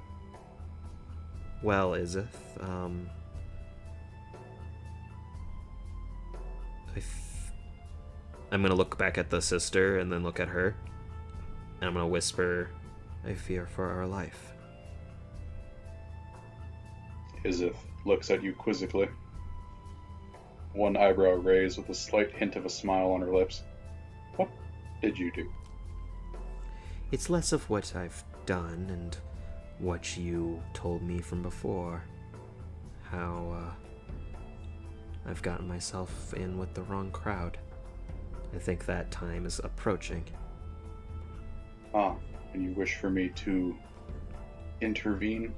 Well, Izith, I'm gonna look back at the sister and then look at her, and I'm gonna whisper, "I fear for our life." Izith looks at you quizzically. One eyebrow raised with a slight hint of a smile on her lips. What did you do? It's less of what I've done and what you told me from before. How, I've gotten myself in with the wrong crowd. I think that time is approaching. And you wish for me to intervene?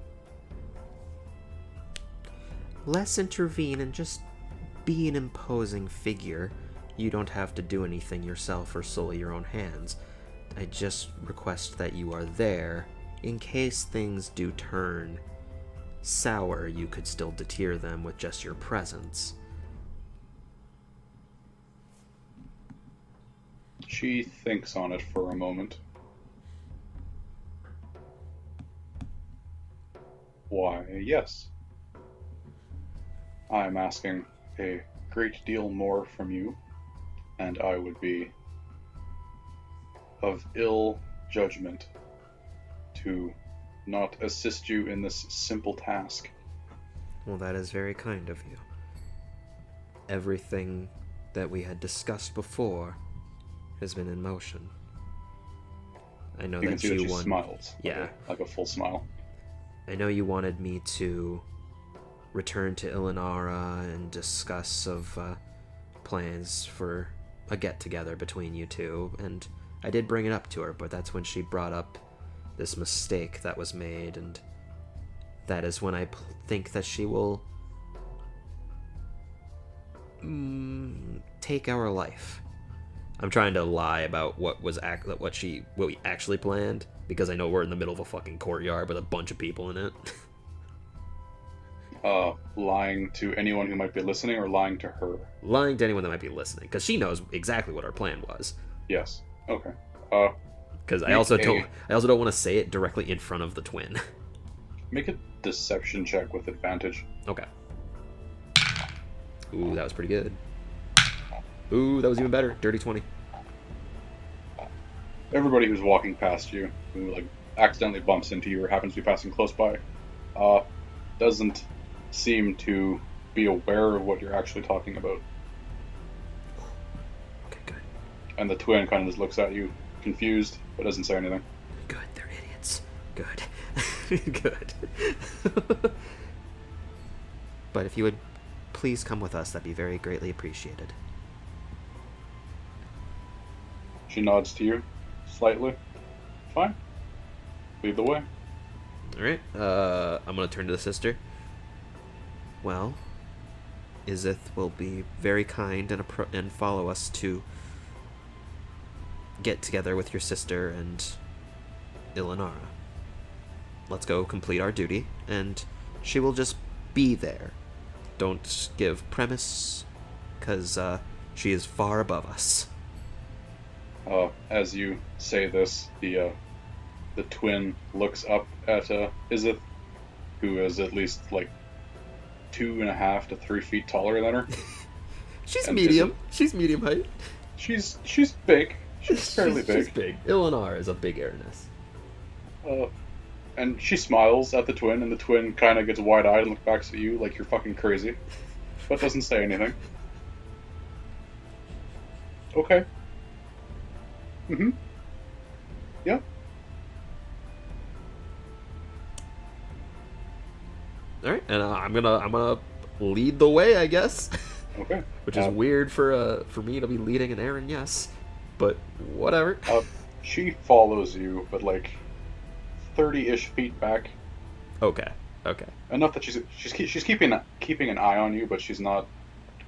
Less intervene and just be an imposing figure. You don't have to do anything yourself or sully your own hands. I just request that you are there in case things do turn sour. You could still deter them with just your presence. She thinks on it for a moment. Why, yes. I'm asking a great deal more from you, and I would be of ill judgment to not assist you in this simple task. Well, that is very kind of you. Everything that we had discussed before has been in motion. I know You can that see that you she want. smiles. Yeah. Like a full smile. I know you wanted me to return to Ilinara and discuss of plans for a get-together between you two, and I did bring it up to her, but that's when she brought up this mistake that was made, and that is when I think that she will take our life. I'm trying to lie about what we actually planned, because I know we're in the middle of a fucking courtyard with a bunch of people in it. Lying to anyone who might be listening, or lying to her? Lying to anyone that might be listening, because she knows exactly what our plan was. Yes. Okay. Because I also don't want to say it directly in front of the twin. Make a deception check with advantage. Okay. Ooh, that was pretty good. Ooh, that was even better. Dirty 20. Everybody who's walking past you, who accidentally bumps into you or happens to be passing close by, doesn't seem to be aware of what you're actually talking about. Okay, good. And the twin kind of just looks at you, confused, but doesn't say anything. Good, they're idiots. Good. Good. But if you would please come with us, that'd be very greatly appreciated. She nods to you, slightly. Fine. Lead the way. Alright, I'm gonna turn to the sister. Well, Izith will be very kind and follow us to get together with your sister and Ilinara. Let's go complete our duty, and she will just be there. Don't give premise, because she is far above us. As you say this, the the twin looks up at Izith, who is at least like 2.5 to 3 feet taller than her. She's And medium. She's medium height. She's big. She's fairly big. She's big. Ilinar is a big airness. And she smiles at the twin, and the twin kind of gets wide-eyed and looks back at you like you're fucking crazy, but doesn't say anything. Okay. Mm-hmm. Yeah. All right, and I'm gonna lead the way, I guess. Okay. Which is weird for me to be leading an errand, yes, but whatever. She follows you, but like 30-ish feet back. Okay. Enough that she's keeping an eye on you, but she's not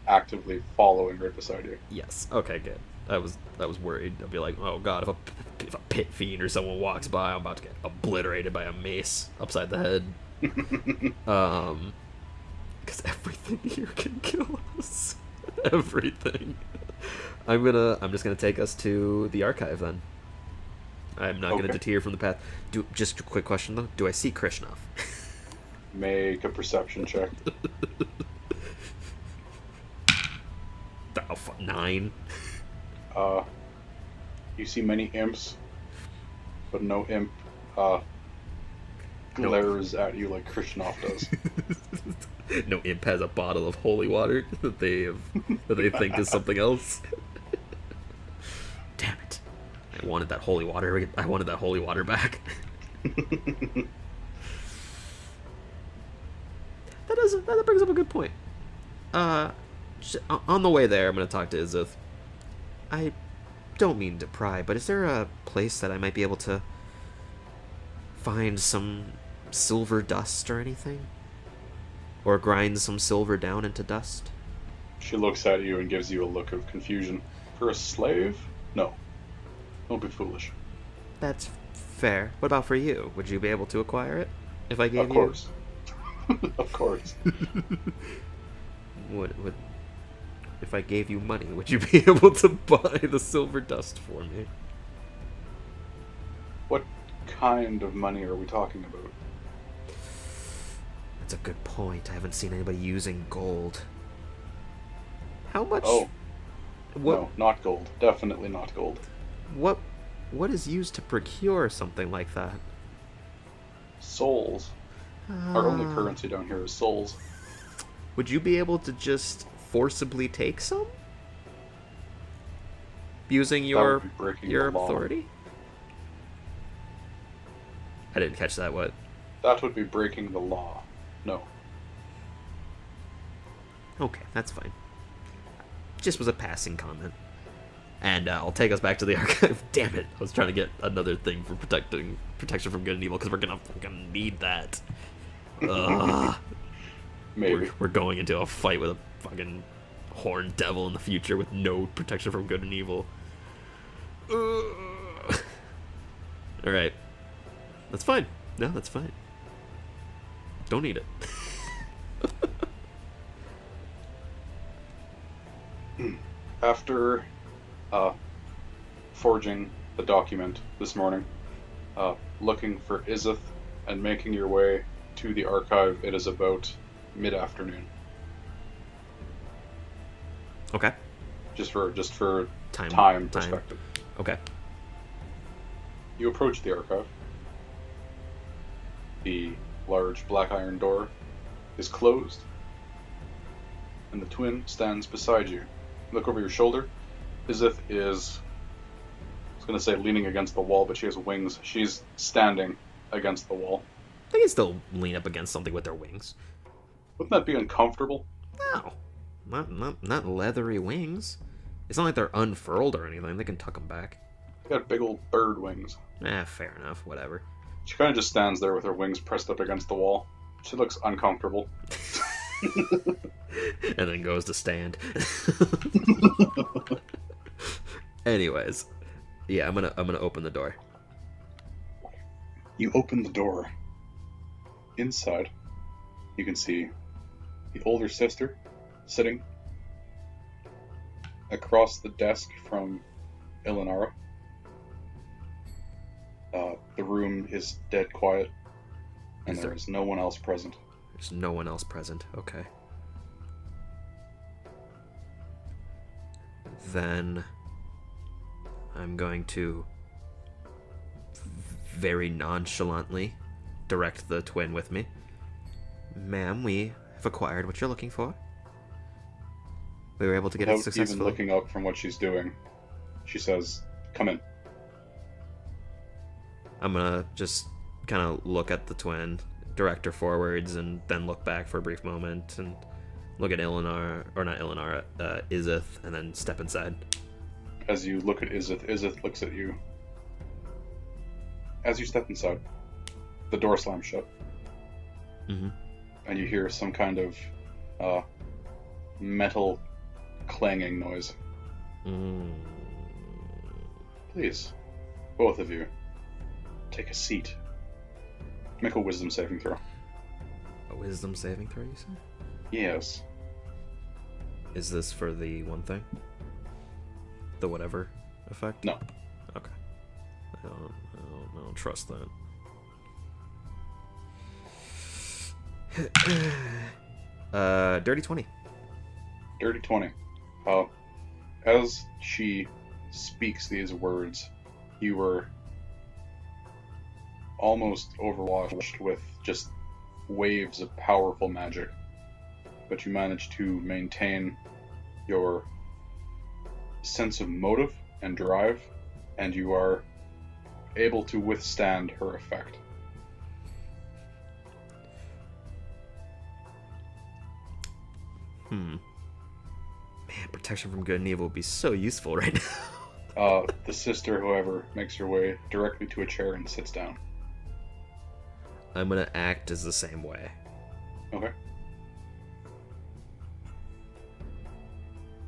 actively following right beside you. Yes. Okay. Good. I was worried. I'd be like, oh god, if a pit fiend or someone walks by, I'm about to get obliterated by a mace upside the head. Because everything here can kill us. Everything. I'm just gonna take us to the archive then. I'm not gonna deter from the path. Just a quick question though. Do I see Krishnov? Make a perception check. 9. You see many imps, but no imp glares at you like Krishnov does. No imp has a bottle of holy water that they think is something else. Damn it! I wanted that holy water. I wanted that holy water back. That brings up a good point. On the way there, I'm going to talk to Izith. I don't mean to pry, but is there a place that I might be able to find some silver dust or anything? Or grind some silver down into dust? She looks at you and gives you a look of confusion. For a slave? No. Don't be foolish. That's fair. What about for you? Would you be able to acquire it if I gave you? Of course. Of course. Would if I gave you money, would you be able to buy the silver dust for me? What kind of money are we talking about? That's a good point. I haven't seen anybody using gold. How much? Oh. What? No, not gold. Definitely not gold. What is used to procure something like that? Souls. Our only currency down here is souls. Would you be able to just forcibly take some? Using your authority? I didn't catch that, what? That would be breaking the law. No. Okay, that's fine. Just was a passing comment. And I'll take us back to the archive. Damn it, I was trying to get another thing for protection from good and evil, because we're gonna need that. Maybe. We're going into a fight with a fucking horned devil in the future with no protection from good and evil. Alright. That's fine. No, that's fine. Don't need it. After forging the document this morning, looking for Izith, and making your way to the archive, it is about mid-afternoon. Okay. Just for time perspective. Okay. You approach the archive. The large black iron door is closed, and the twin stands beside you. Look over your shoulder. Izith is, I was going to say leaning against the wall, but she has wings. She's standing against the wall. They can still lean up against something with their wings. Wouldn't that be uncomfortable? No. Not leathery wings. It's not like they're unfurled or anything. They can tuck them back. They got big old bird wings. Fair enough. Whatever. She kind of just stands there with her wings pressed up against the wall. She looks uncomfortable. And then goes to stand. Anyways, yeah, I'm gonna open the door. You open the door. Inside, you can see the older sister sitting across the desk from Ilinara. The room is dead quiet, and Is there there- is no one else present. There's no one else present. Okay. Then I'm going to very nonchalantly direct the twin with me. Ma'am, we have acquired what you're looking for. We were able to get it Without even successfully. looking up from what she's doing, she says, "Come in." I'm gonna just kind of look at the twin, direct her forwards, and then look back for a brief moment and look at Ilinar, or not Ilinar, Izith, and then step inside. As you look at Izith, Izith looks at you. As you step inside, the door slams shut, Mm-hmm. and you hear some kind of metal clanging noise. Please, both of you, take a seat. Make a wisdom saving throw. A wisdom saving throw, you said? Yes. Is this for the one thing? The whatever effect? No. Okay. I don't trust that. Dirty 20. Dirty 20. As she speaks these words, you were almost overwashed with just waves of powerful magic, but you managed to maintain your sense of motive and drive, and you are able to withstand her effect. Man, protection from good and evil would be so useful right now. The sister, however, makes her way directly to a chair and sits down. I'm gonna act as the same way. Okay.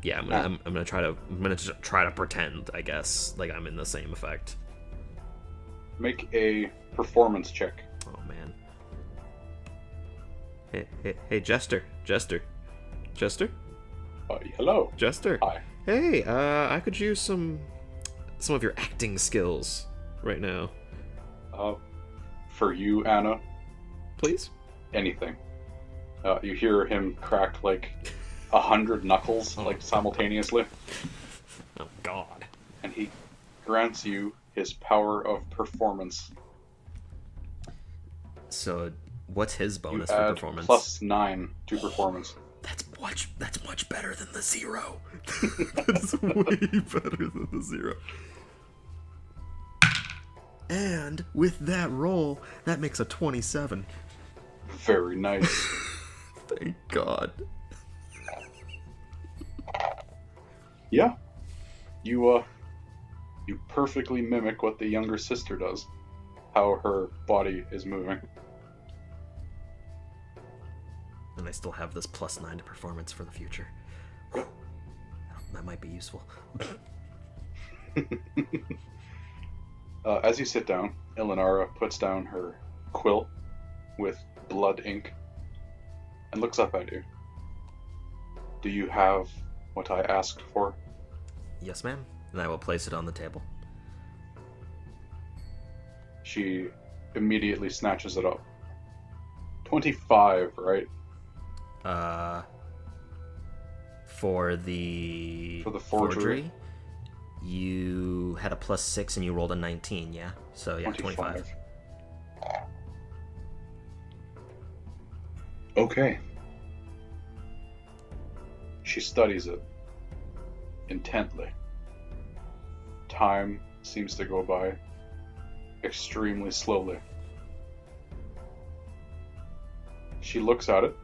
Yeah, I'm gonna try to pretend, I guess, like I'm in the same effect. Make a performance check. Oh man. Hey, Jester. Hello. Jester. Hi. Hey, I could use some of your acting skills right now. For you, Anna, Please? anything. You hear him crack like 100 knuckles, like simultaneously, Oh god. and he grants you his power of performance. So, what's his You bonus for add performance? +9 to performance. That's much better than the 0. That's way better than the 0. And with that roll, that makes a 27. Very nice. Thank God. Yeah. You perfectly mimic what the younger sister does. How her body is moving. And I still have this +9 to performance for the future. That might be useful. As you sit down, Ilinara puts down her quill with blood ink and looks up at you. Do you have what I asked for? Yes, ma'am. And I will place it on the table. She immediately snatches it up. 25, right? For the forgery? you had a +6 and you rolled a 19, yeah? So yeah, 25. Okay. She studies it intently. Time seems to go by extremely slowly. She looks at it,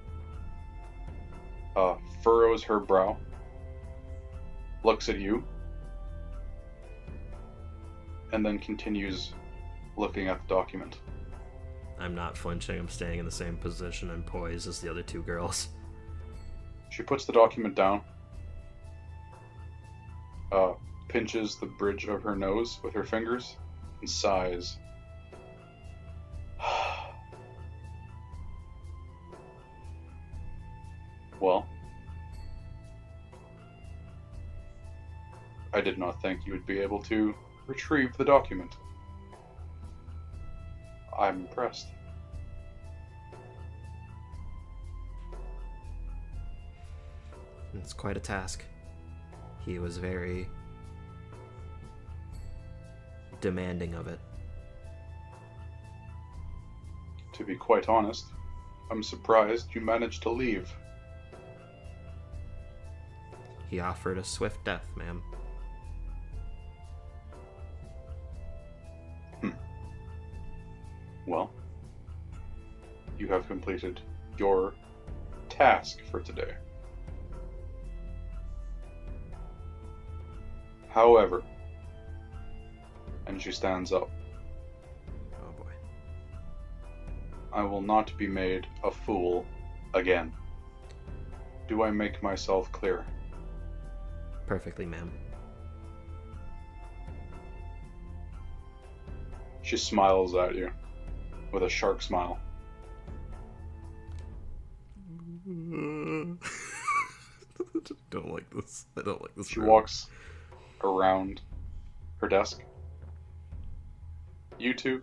furrows her brow, looks at you, and then continues looking at the document. I'm not flinching. I'm staying in the same position and poise as the other two girls. She puts the document down, pinches the bridge of her nose with her fingers, and sighs. Well, I did not think you would be able to retrieve the document. I'm impressed. It's quite a task. He was very demanding of it. To be quite honest, I'm surprised you managed to leave. He offered a swift death, ma'am. Well, you have completed your task for today. However, and she stands up, Oh boy. I will not be made a fool again. Do I make myself clear? Perfectly, ma'am. She smiles at you with a shark smile. Don't like this. I don't like this. She walks around her desk. You two,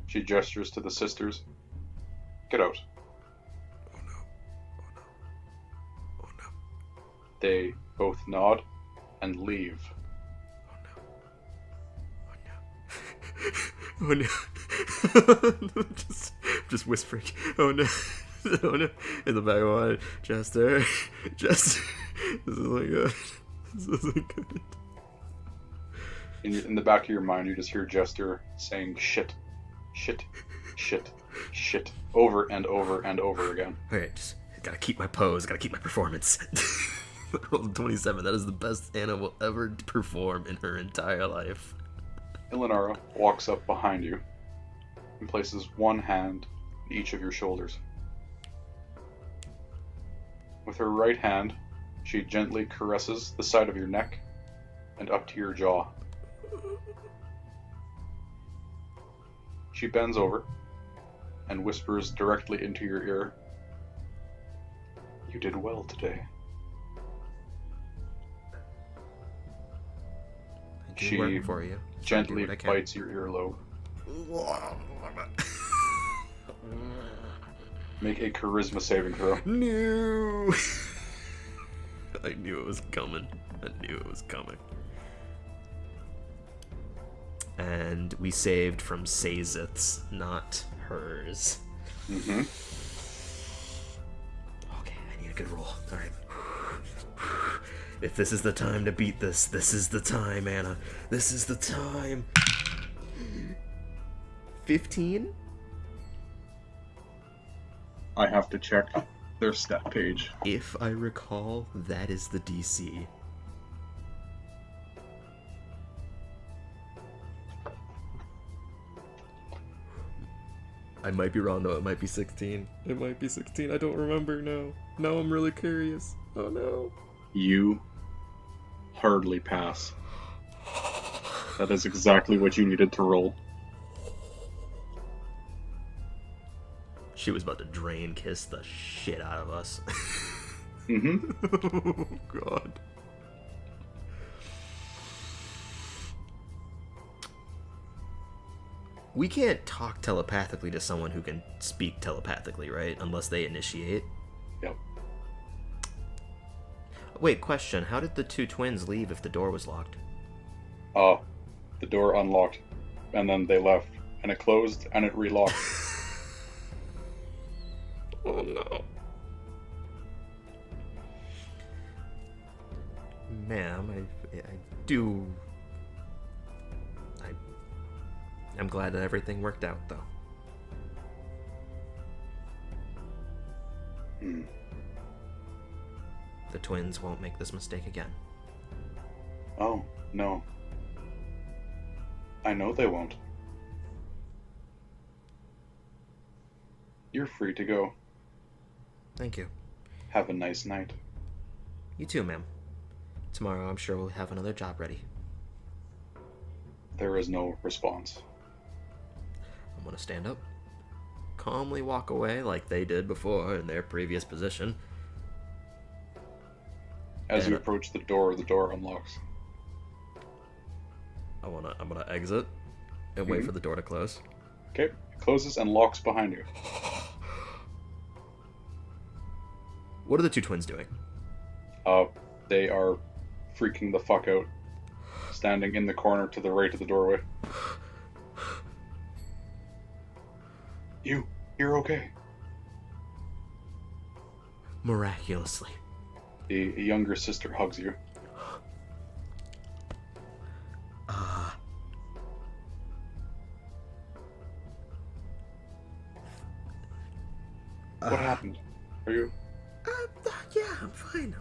she gestures to the sisters. Get out. Oh no. Oh no. Oh no. They both nod and leave. Oh no. Oh no. just whispering. Oh no. Oh no. In the back of my mind, Jester. This isn't good. This isn't good. In the back of your mind, you just hear Jester saying shit, shit, shit, shit, over and over and over again. Alright, just gotta keep my pose, gotta keep my performance. Roll 27, that is the best Anna will ever perform in her entire life. Ilinara walks up behind you and places one hand on each of your shoulders. With her right hand, she gently caresses the side of your neck and up to your jaw. She bends over and whispers directly into your ear, "You did well today." I do She work for you. So gently I do what I can. bites your earlobe. Make a charisma saving throw. No! I knew it was coming. And we saved from Sazith's, not hers. Mm-hmm. Okay, I need a good roll. Alright. If this is the time to beat this, this is the time, Anna. This is the time. 15? I have to check their stat page. If I recall, that is the DC. I might be wrong though, it might be 16. It might be 16, I don't remember now. Now I'm really curious. Oh no. You hardly pass. That is exactly what you needed to roll. She was about to drain kiss the shit out of us. Mm-hmm. Oh god. We can't talk telepathically to someone who can speak telepathically, right? Unless they initiate. Yep. Wait, question. How did the two twins leave if the door was locked? The door unlocked, and then they left, and it closed, and it relocked. Oh no. Ma'am, I'm glad that everything worked out, though. Hmm. The twins won't make this mistake again. Oh, no. I know they won't. You're free to go. Thank you. Have a nice night. You too, ma'am. Tomorrow, I'm sure we'll have another job ready. There is no response. I'm gonna stand up, calmly walk away like they did before in their previous position. As you approach the door unlocks. I'm gonna exit and wait for the door to close. Okay, it closes and locks behind you. What are the two twins doing? They are freaking the fuck out, standing in the corner to the right of the doorway. You're okay. Miraculously. The younger sister hugs you. What happened? Are you... Yeah, I'm fine.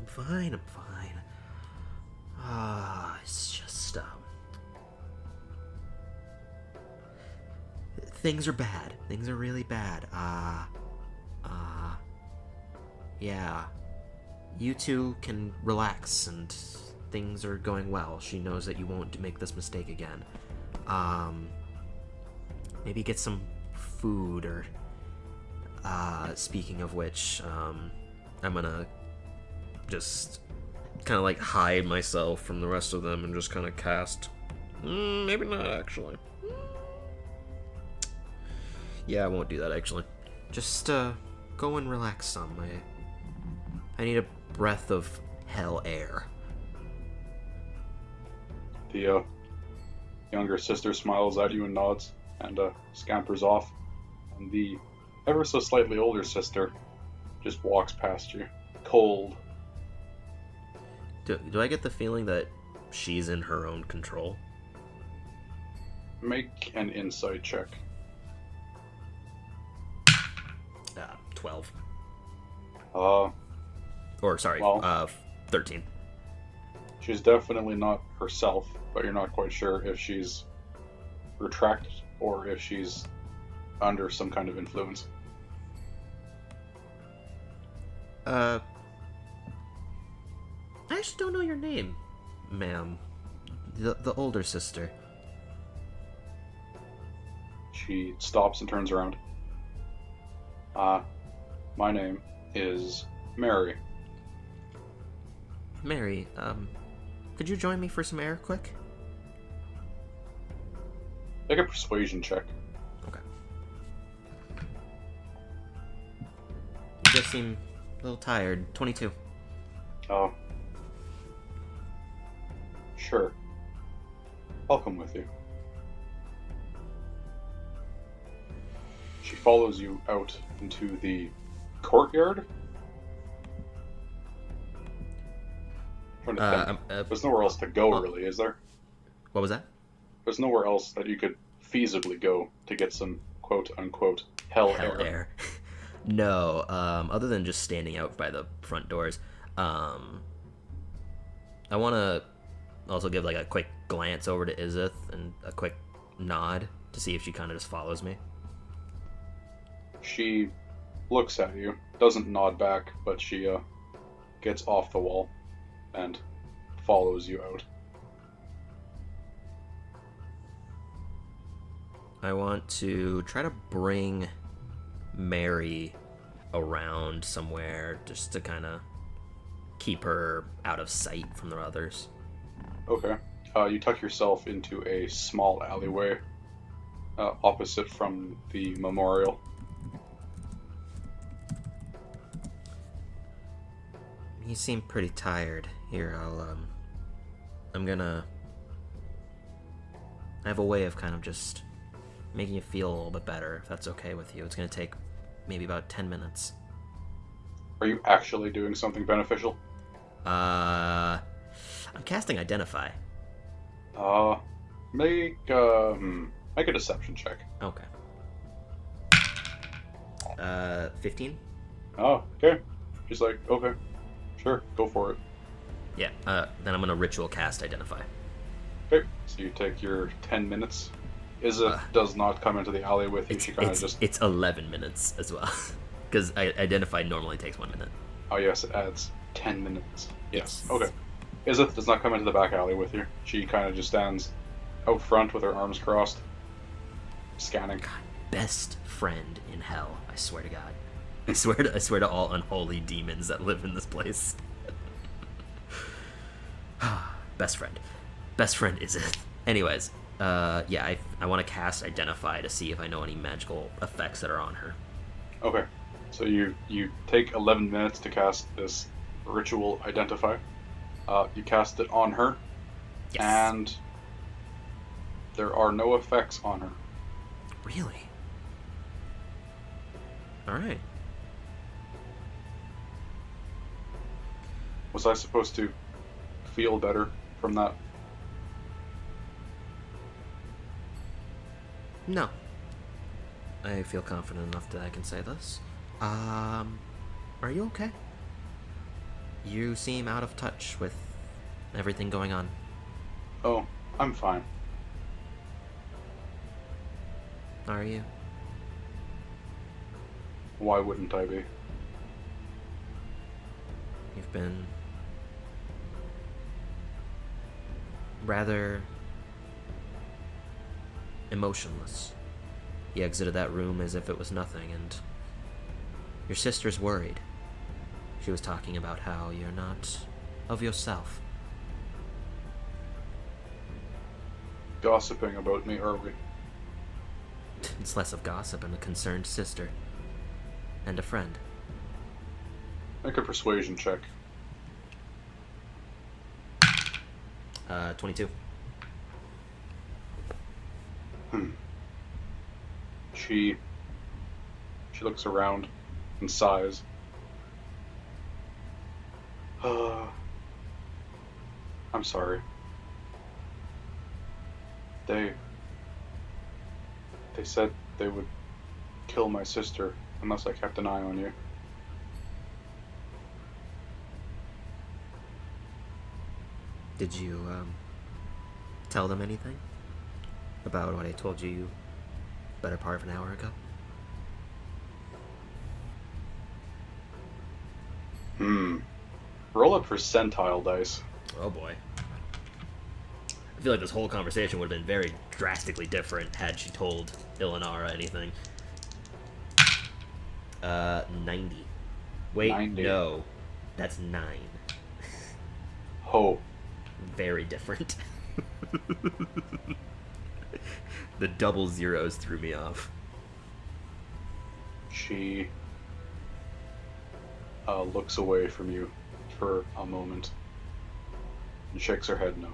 It's just, things are bad. Things are really bad. Yeah. You two can relax and things are going well. She knows that you won't make this mistake again. Maybe get some food or, speaking of which, I'm gonna just kind of like hide myself from the rest of them and just kind of cast. Maybe not actually. Yeah, I won't do that actually. Just go and relax some. I need a breath of hell air. The younger sister smiles at you and nods and scampers off. And the ever so slightly older sister just walks past you, cold. Do I get the feeling that she's in her own control? Make an insight check. 12. Well, 13. She's definitely not herself, but you're not quite sure if she's retracted or if she's under some kind of influence. I actually don't know your name, ma'am. The older sister. She stops and turns around. My name is Mary. Mary, could you join me for some air quick? Make a persuasion check. Okay. You just seem a little tired. 22. Oh. Sure. I'll come with you. She follows you out into the courtyard. Trying to think. There's nowhere else to go, really, is there? What was that? There's nowhere else that you could feasibly go to get some quote-unquote hell air. No, other than just standing out by the front doors. I want to also give like a quick glance over to Izith and a quick nod to see if she kind of just follows me. She looks at you, doesn't nod back, but she gets off the wall and follows you out. I want to try to bring Mary around somewhere just to kind of keep her out of sight from the others. Okay. You tuck yourself into a small alleyway opposite from the memorial. You seem pretty tired. Here, I have a way of kind of just making you feel a little bit better, if that's okay with you. It's gonna take maybe about 10 minutes. Are you actually doing something beneficial? I'm casting Identify. Make a deception check. Okay. 15? Oh, okay. She's like, okay, sure, go for it. Yeah, then I'm gonna ritual cast Identify. Okay, so you take your 10 minutes. Izith does not come into the alley with you. She kind of just... It's 11 minutes as well. Because Identify normally takes 1 minute. Oh yes, it adds 10 minutes. Yes, okay. Izith does not come into the back alley with you. She kind of just stands out front with her arms crossed, scanning. God, best friend in hell, I swear to God. I swear to all unholy demons that live in this place. Best friend is it. Anyways, Yeah, I want to cast Identify to see if I know any magical effects that are on her. Okay. So you take 11 minutes to cast this ritual Identify. You cast it on her, Yes. and there are no effects on her. Really? Alright. Was I supposed to feel better from that? No. I feel confident enough that I can say this. Are you okay? You seem out of touch with everything going on. Oh, I'm fine. Are you? Why wouldn't I be? You've been rather emotionless. You exited that room as if it was nothing, and your sister's worried. She was talking about how you're not of yourself. Gossiping about me, are we? It's less of gossip and a concerned sister. And a friend. Make a persuasion check. 22. She looks around and sighs. I'm sorry. They said they would kill my sister unless I kept an eye on you. Did you, tell them anything? About what I told you better part of an hour ago? Roll a percentile dice. Oh boy. I feel like this whole conversation would have been very drastically different had she told Ilanara anything. 90. Wait, 90. no. That's 9. Oh. Very different. The double zeros threw me off. She looks away from you for a moment and shakes her head no.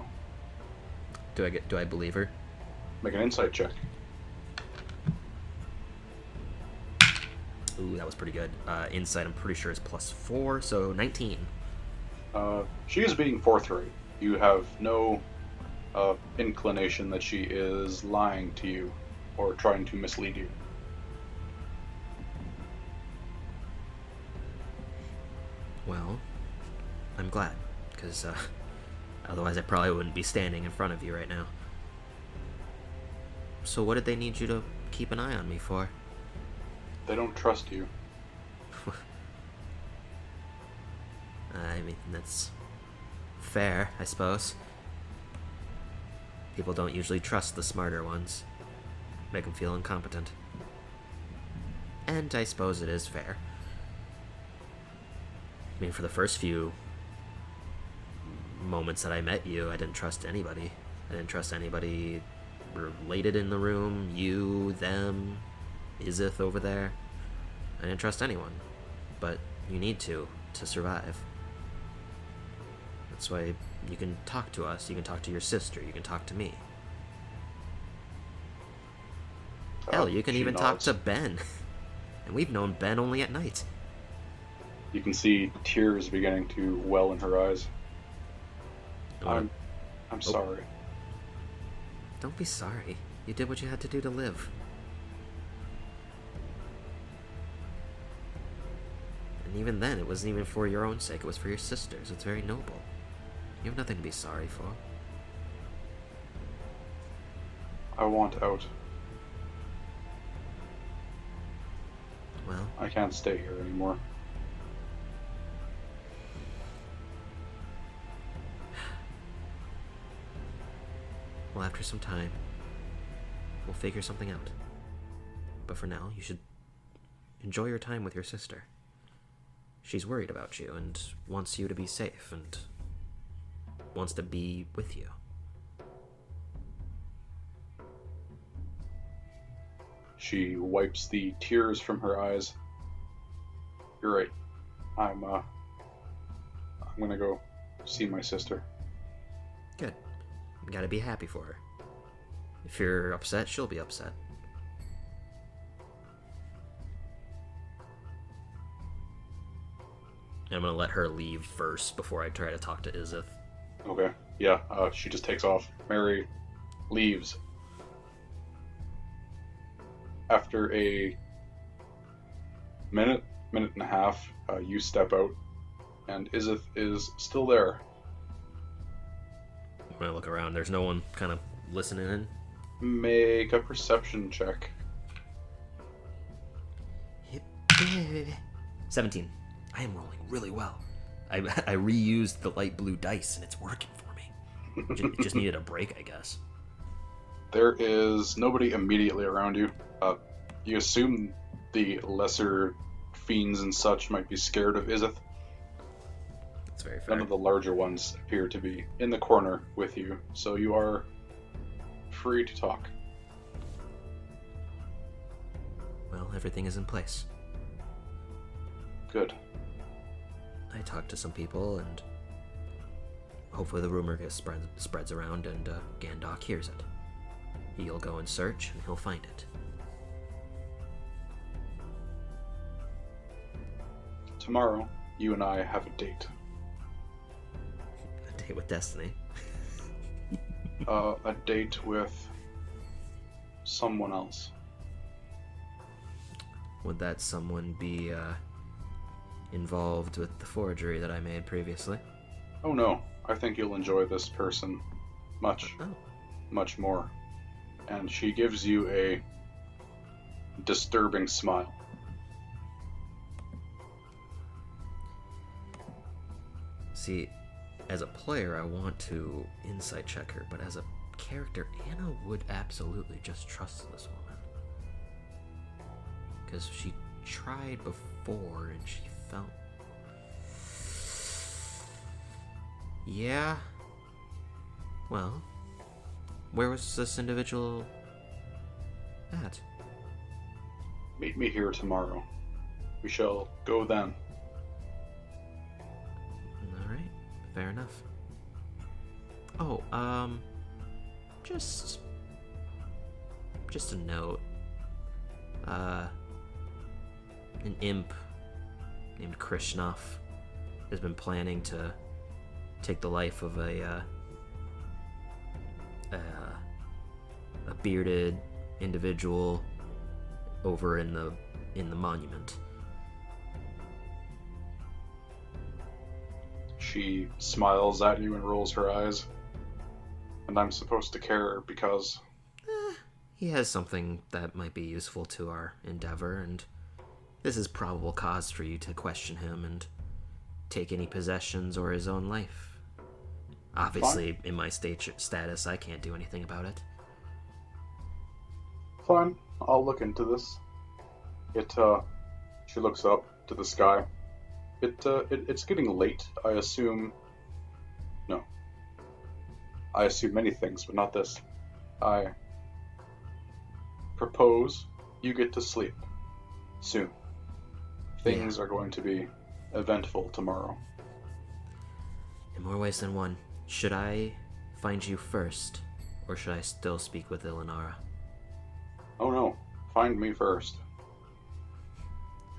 Do I believe her? Make an insight check. Ooh, that was pretty good. Insight, I'm pretty sure is +4, so 19. She is being forthright. You have no inclination that she is lying to you or trying to mislead you. Well, I'm glad, because otherwise I probably wouldn't be standing in front of you right now. So what did they need you to keep an eye on me for? They don't trust you. I mean, that's fair, I suppose. People don't usually trust the smarter ones. Make them feel incompetent. And I suppose it is fair. I mean, for the first few moments that I met you, I didn't trust anybody. I didn't trust anybody related in the room. You, them, Izith over there. I didn't trust anyone. But you need to survive. That's why you can talk to us, you can talk to your sister, you can talk to me. Hell, you can even talk to Ben. And we've known Ben only at night. You can see tears beginning to well in her eyes. I'm sorry. Don't be sorry. You did what you had to do to live. And even then, it wasn't even for your own sake, it was for your sister's. It's very noble. You have nothing to be sorry for. I want out. Well, I can't stay here anymore. well, after some time, we'll figure something out. But for now, you should enjoy your time with your sister. She's worried about you and wants you to be safe and wants to be with you. She wipes the tears from her eyes. You're right. I'm gonna go see my sister. Good. You gotta be happy for her. If you're upset, she'll be upset. I'm gonna let her leave first before I try to talk to Izith. Okay. Yeah, she just takes off. Mary leaves. After a minute and a half, you step out, and Izith is still there. When I look around, there's no one kind of listening in. Make a perception check. 17. I am rolling really well. I reused the light blue dice, and it's working for me. It just needed a break, I guess. There is nobody immediately around you. You assume the lesser fiends and such might be scared of Izith. That's very fair. None of the larger ones appear to be in the corner with you, so you are free to talk. Well, everything is in place. Good. I talked to some people, and hopefully the rumor spreads around, and Gandalf hears it. He'll go and search, and he'll find it. Tomorrow, you and I have a date. A date with Destiny. A date with someone else. Would that someone be involved with the forgery that I made previously? Oh no, I think you'll enjoy this person much more. And she gives you a disturbing smile. See, as a player, I want to insight check her, but as a character, Anna would absolutely just trust this woman. Because she tried before, and she felt... Yeah? Well, where was this individual at? Meet me here tomorrow. We shall go then. Alright, fair enough. Oh, just a note. An imp named Krishnov has been planning to take the life of a bearded individual over in the monument. She smiles at you and rolls her eyes. And I'm supposed to care because... He has something that might be useful to our endeavor, and this is probable cause for you to question him and take any possessions or his own life. Obviously, Fine. in my status, I can't do anything about it. Fine, I'll look into this. She looks up to the sky. It's getting late, I assume... No. I assume many things, but not this. I propose you get to sleep soon. Things are going to be eventful tomorrow. In more ways than one. Should I find you first, or should I still speak with Ilinara? Oh no, find me first.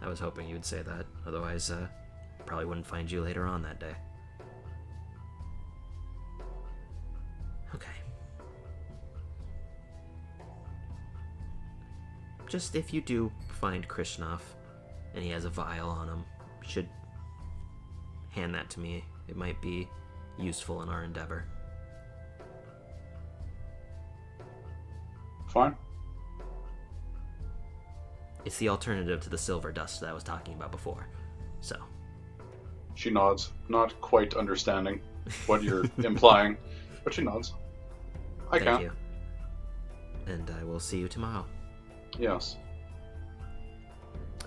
I was hoping you'd say that, otherwise, probably wouldn't find you later on that day. Okay. Just if you do find Krishnov, and he has a vial on him, you should hand that to me. It might be useful in our endeavor. Fine. It's the alternative to the silver dust that I was talking about before, so. She nods, not quite understanding what you're implying, but she nods. Thank you. And I will see you tomorrow. Yes.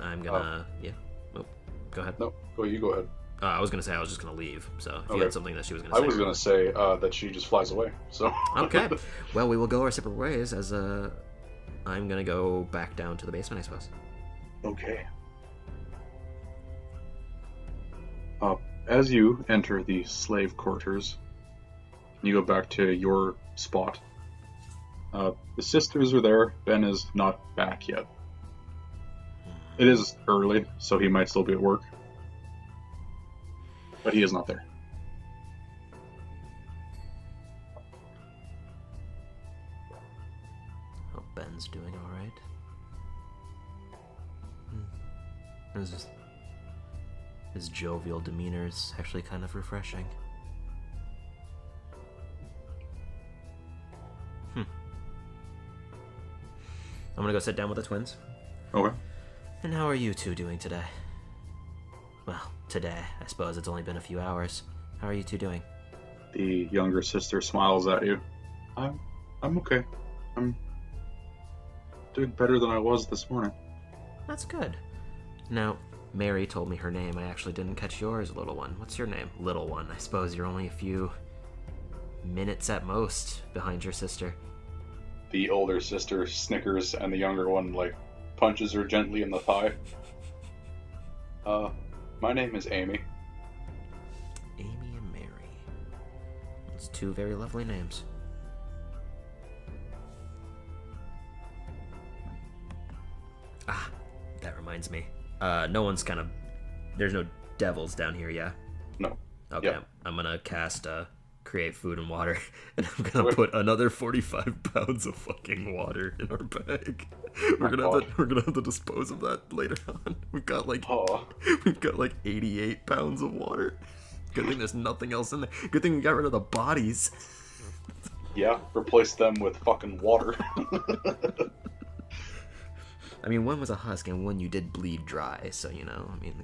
I'm gonna... yeah. Oh, go ahead. No, you go ahead. I was gonna say I was just gonna leave, so if you Okay. had something that she was gonna say. I was gonna say that she just flies away, so... Okay. Well, we will go our separate ways as I'm gonna go back down to the basement, I suppose. Okay. As you enter the slave quarters, you go back to your spot. The sisters are there. Ben is not back yet. It is early, so he might still be at work. But he is not there. Hope Ben's doing alright. His jovial demeanor is actually kind of refreshing. I'm gonna go sit down with the twins. Okay. And how are you two doing today? Well, today. I suppose it's only been a few hours. How are you two doing? The younger sister smiles at you. I'm okay. I'm doing better than I was this morning. That's good. Now, Mary told me her name. I actually didn't catch yours, little one. What's your name? Little one. I suppose you're only a few minutes at most behind your sister. The older sister snickers, and the younger one, punches her gently in the thigh. My name is Amy. Amy and Mary. That's two very lovely names. Ah, that reminds me. There's no devils down here, yeah? No. Okay, Yep. I'm gonna cast create food and water, and I'm gonna put another 45 pounds of fucking water in our bag. We're gonna have to dispose of that later on. We've got 88 pounds of water. Good thing there's nothing else in there. Good thing we got rid of the bodies. Yeah, replace them with fucking water. I mean, one was a husk and one you did bleed dry, so the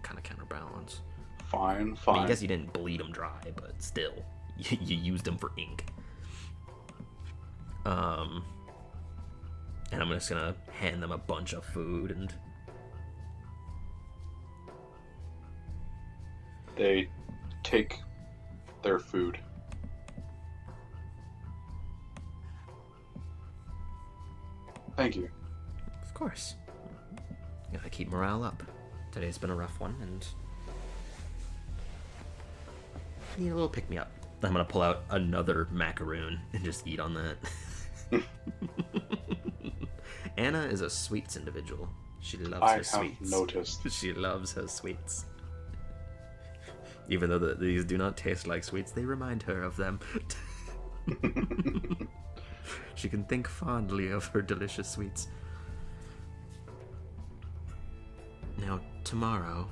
kind of counterbalance. Fine. I mean, I guess you didn't bleed them dry, but still, you used them for ink. And I'm just gonna hand them a bunch of food, and They take their food. Thank you. of course, gotta keep morale up. Today's been a rough one, and need a little pick-me-up. I'm gonna pull out another macaroon and just eat on that. Anna is a sweets individual. She loves her sweets. I have noticed. She loves her sweets. Even though these do not taste like sweets, they remind her of them. She can think fondly of her delicious sweets. Now, tomorrow,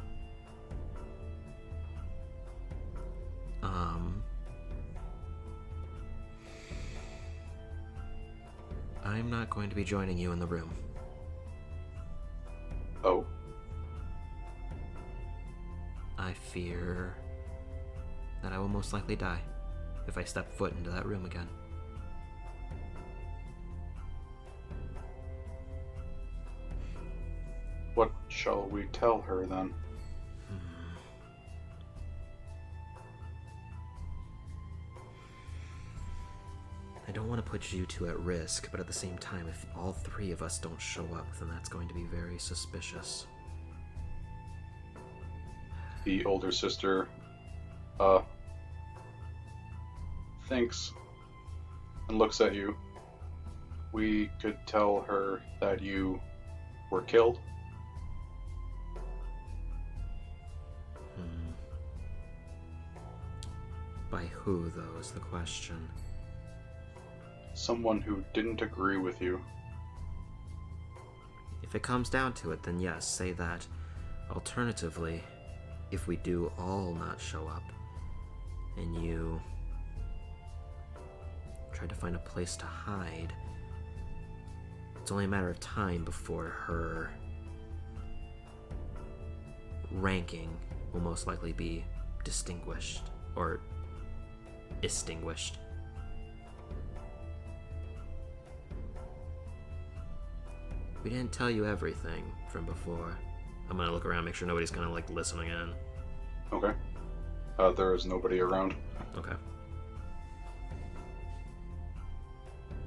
I'm not going to be joining you in the room. Oh. I fear that I will most likely die if I step foot into that room again. What shall we tell her then? I don't want to put you two at risk, but at the same time, if all three of us don't show up, then that's going to be very suspicious. The older sister, thinks and looks at you. We could tell her that you were killed. By who, though, is the question. Someone who didn't agree with you. If it comes down to it, then yes, say that. Alternatively, if we do all not show up, and you try to find a place to hide, it's only a matter of time before her ranking will most likely be distinguished, or extinguished. We didn't tell you everything from before. I'm gonna look around, make sure nobody's kind of like listening in. Okay. There is nobody around. Okay.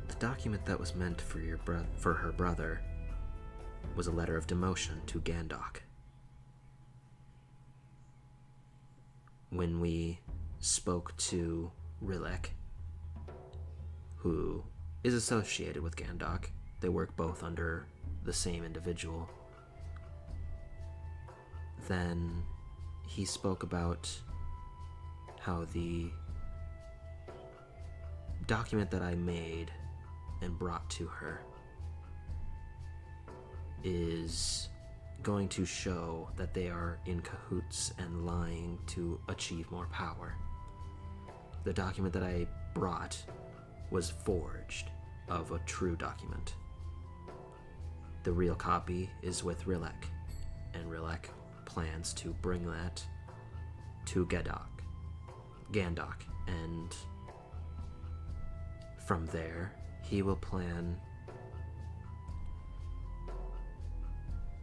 The document that was meant for for her brother was a letter of demotion to Gandok. When we spoke to Rilek, who is associated with Gandok, they work both under the same individual, then he spoke about how the document that I made and brought to her is going to show that they are in cahoots and lying to achieve more power. The document that I brought was forged of a true document. The real copy is with Rilek, and Rilek plans to bring that to Gandok, and from there, he will plan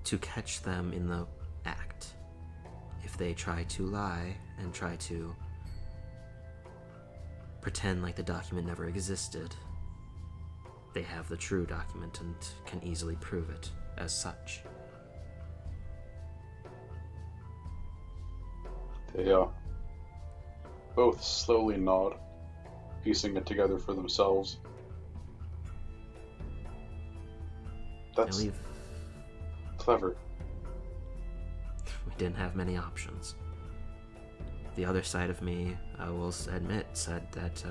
to catch them in the act. If they try to lie and try to pretend like the document never existed, they have the true document and can easily prove it as such. They both slowly nod, piecing it together for themselves. That's clever. We didn't have many options. The other side of me, I will admit, said that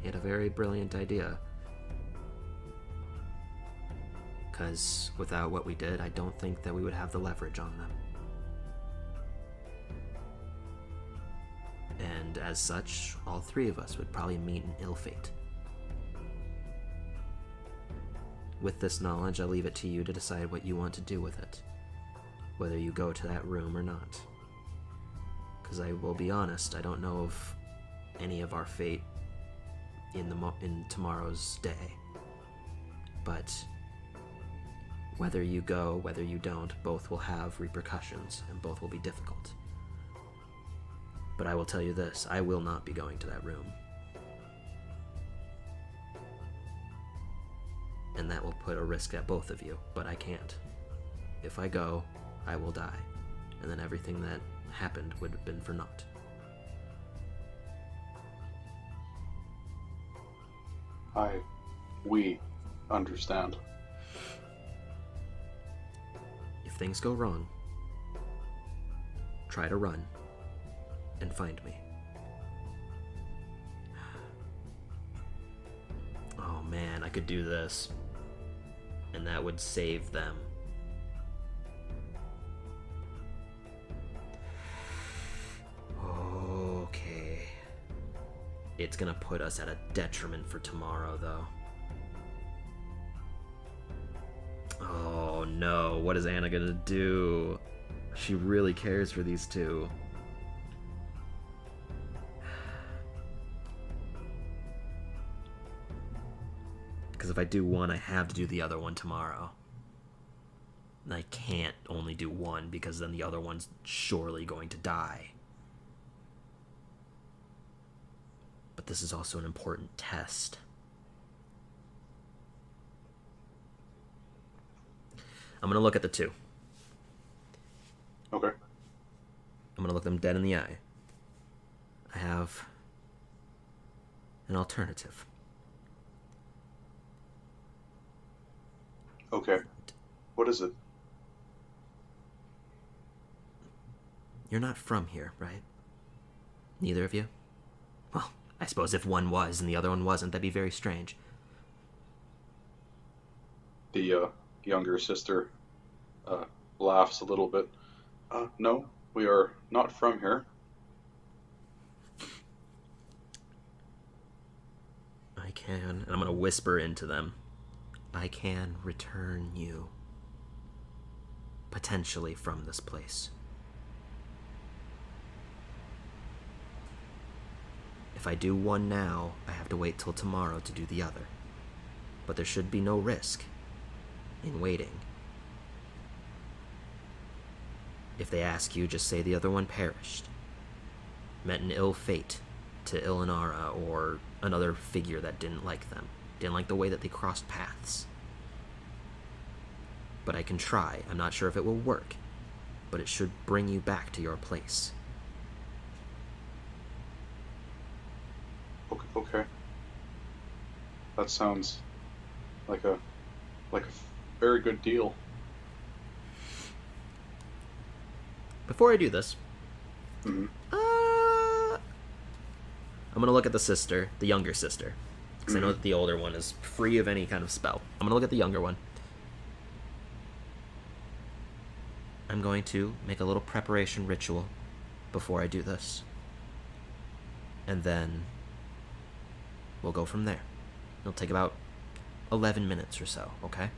he had a very brilliant idea. Because without what we did, I don't think that we would have the leverage on them. And as such, all three of us would probably meet an ill fate. With this knowledge, I leave it to you to decide what you want to do with it. Whether you go to that room or not. Because I will be honest, I don't know of any of our fate in tomorrow's day. But whether you go, whether you don't, both will have repercussions, and both will be difficult. But I will tell you this, I will not be going to that room. And that will put a risk at both of you, but I can't. If I go, I will die, and then everything that happened would have been for naught. We understand. If things go wrong, try to run and find me. Oh man, I could do this. And that would save them. Okay. It's gonna put us at a detriment for tomorrow, though. Oh no, what is Anna gonna do? She really cares for these two. Because if I do one, I have to do the other one tomorrow. And I can't only do one because then the other one's surely going to die. But this is also an important test. I'm going to look at the two. Okay. I'm going to look them dead in the eye. I have an alternative. Okay. What is it? You're not from here, right? Neither of you? Well, I suppose if one was and the other one wasn't, that'd be very strange. The younger sister laughs a little bit. No, we are not from here. I can, and I'm going to whisper into them, I can return you. Potentially from this place. If I do one now, I have to wait till tomorrow to do the other. But there should be no risk in waiting. If they ask you, just say the other one perished. Met an ill fate to Ilinara or another figure that didn't like them. Didn't like the way that they crossed paths. But I can try. I'm not sure if it will work, but it should bring you back to your place. Okay. That sounds like a very good deal. Before I do this, Mm-hmm. I'm going to look at the sister, the younger sister, because I know that the older one is free of any kind of spell. I'm going to look at the younger one. I'm going to make a little preparation ritual before I do this. And then we'll go from there. It'll take about 11 minutes or so, okay?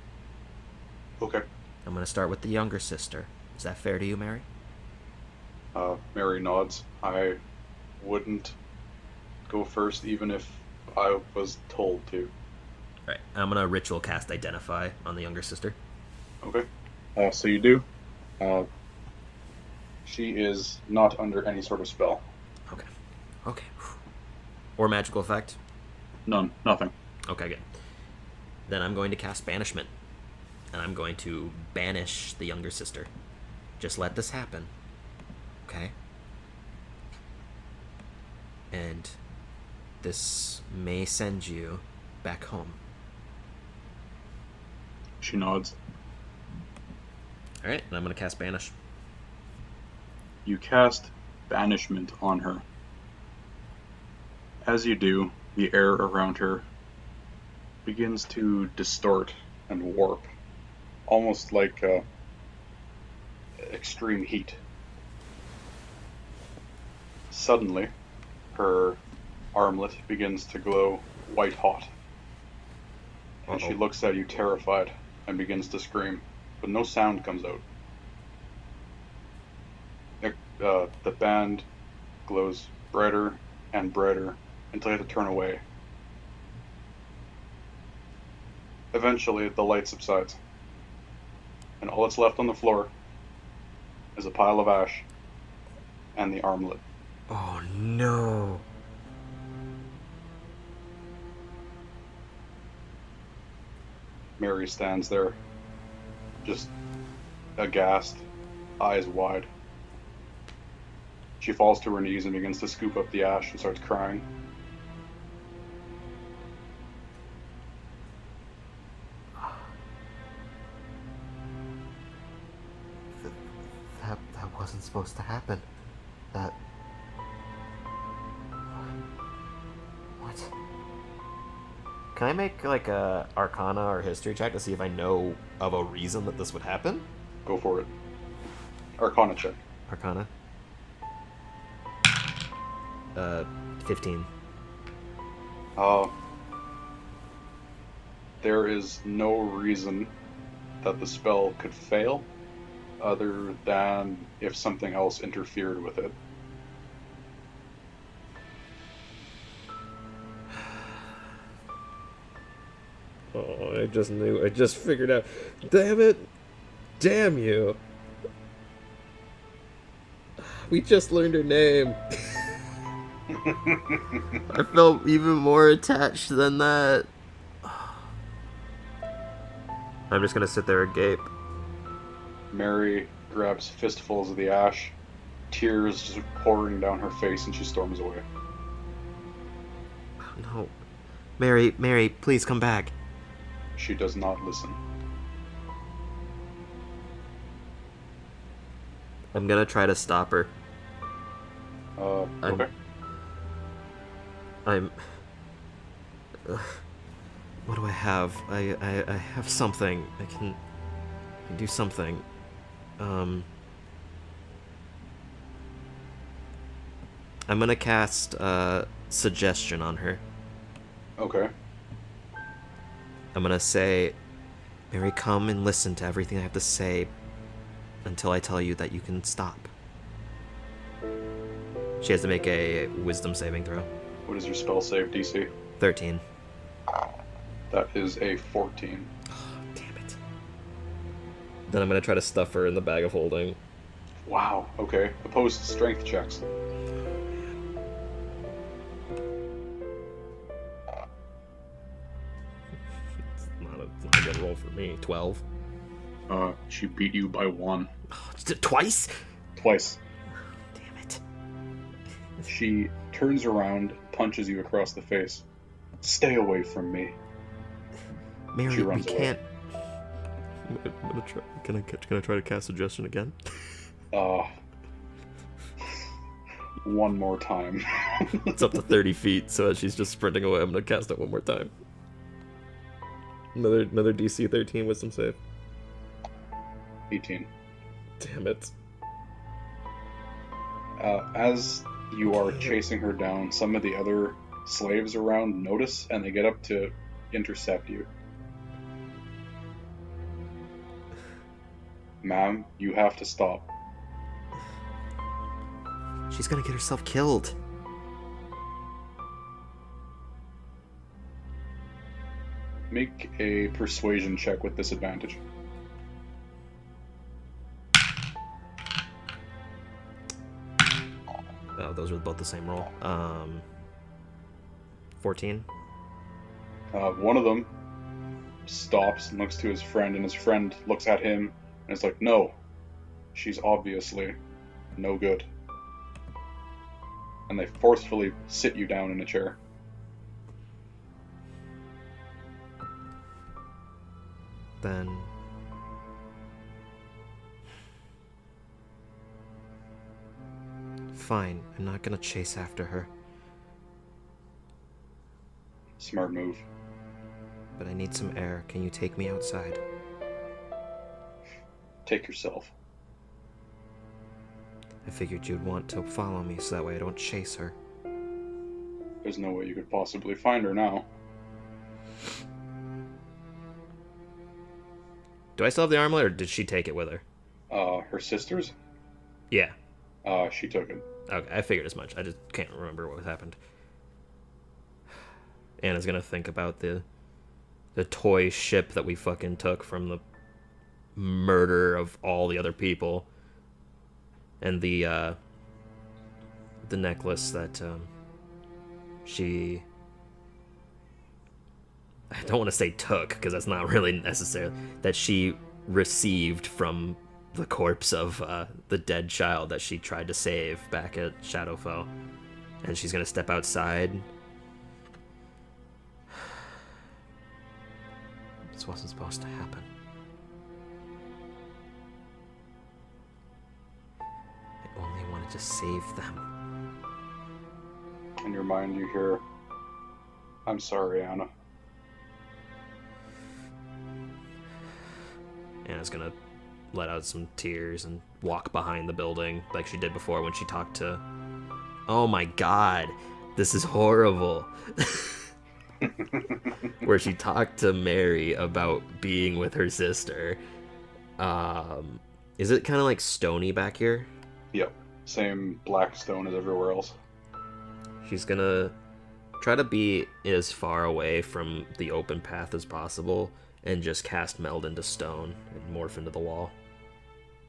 Okay. I'm going to start with the younger sister. Is that fair to you, Mary? Mary nods. I wouldn't go first even if I was told to. Alright, I'm going to ritual cast Identify on the younger sister. Okay. So you do. She is not under any sort of spell. Okay. Or magical effect? None. Nothing. Okay, good. Then I'm going to cast Banishment. And I'm going to banish the younger sister. Just let this happen. Okay? And this may send you back home. She nods. Alright, and I'm going to cast Banish. You cast Banishment on her. As you do, the air around her begins to distort and warp, almost like extreme heat. Suddenly, her armlet begins to glow white hot, and she looks at you terrified and begins to scream, but no sound comes out. The band glows brighter and brighter until you have to turn away. Eventually, the light subsides, and all that's left on the floor is a pile of ash and the armlet. Oh no. Mary stands there, just aghast, eyes wide. She falls to her knees and begins to scoop up the ash and starts crying. That wasn't supposed to happen. That... What? Can I make like a Arcana or History check to see if I know of a reason that this would happen? Go for it. Arcana check. Arcana. 15. There is no reason that the spell could fail other than if something else interfered with it. Oh, I just knew. I just figured out. Damn it. Damn you. We just learned her name. I felt even more attached than that. I'm just gonna sit there and gape. Mary grabs fistfuls of the ash, tears just pouring down her face, and she storms away. No. Mary, please come back. She does not listen. I'm gonna try to stop her. Okay. What do I have? I have something. I can do something. I'm gonna cast Suggestion on her. Okay. I'm gonna say, Mary, come and listen to everything I have to say until I tell you that you can stop. She has to make a wisdom saving throw. What is your spell save DC? 13. That is a 14. Damn it. Then I'm gonna try to stuff her in the bag of holding. Wow, okay. Opposed strength checks. roll for me. 12. She beat you by 1. Oh, twice? Twice. Damn it. She turns around, punches you across the face. Stay away from me. Mary, She we runs away. can't. I'm gonna try. Can I try to cast suggestion again? One more time. It's up to 30 feet, so as she's just sprinting away, I'm gonna cast it one more time. Another DC 13 wisdom save. 18. Damn it. As you are chasing her down, some of the other slaves around notice, and they get up to intercept you. Ma'am, you have to stop. She's gonna get herself killed. Make a persuasion check with disadvantage. Oh, those were both the same roll. 14. One of them stops and looks to his friend, and his friend looks at him and is like, no, she's obviously no good. And they forcefully sit you down in a chair. Then... Fine, I'm not gonna chase after her. Smart move. But I need some air. Can you take me outside? Take yourself. I figured you'd want to follow me so that way I don't chase her. There's no way you could possibly find her now. Do I still have the armlet, or did she take it with her? Her sisters? Yeah. She took it. Okay, I figured as much. I just can't remember what happened. Anna's gonna think about the toy ship that we fucking took from the murder of all the other people, and the necklace that she... I don't want to say took, because that's not really necessary. That she received from the corpse of the dead child that she tried to save back at Shadowfell. And she's gonna step outside. This wasn't supposed to happen. I only wanted to save them. In your mind, you hear, I'm sorry, Anna. Anna's gonna let out some tears and walk behind the building like she did before when she talked to... Oh my god, this is horrible. Where she talked to Mary about being with her sister. Is it kind of like stony back here? Yep. Same black stone as everywhere else. She's gonna try to be as far away from the open path as possible and just cast Meld into stone and morph into the wall.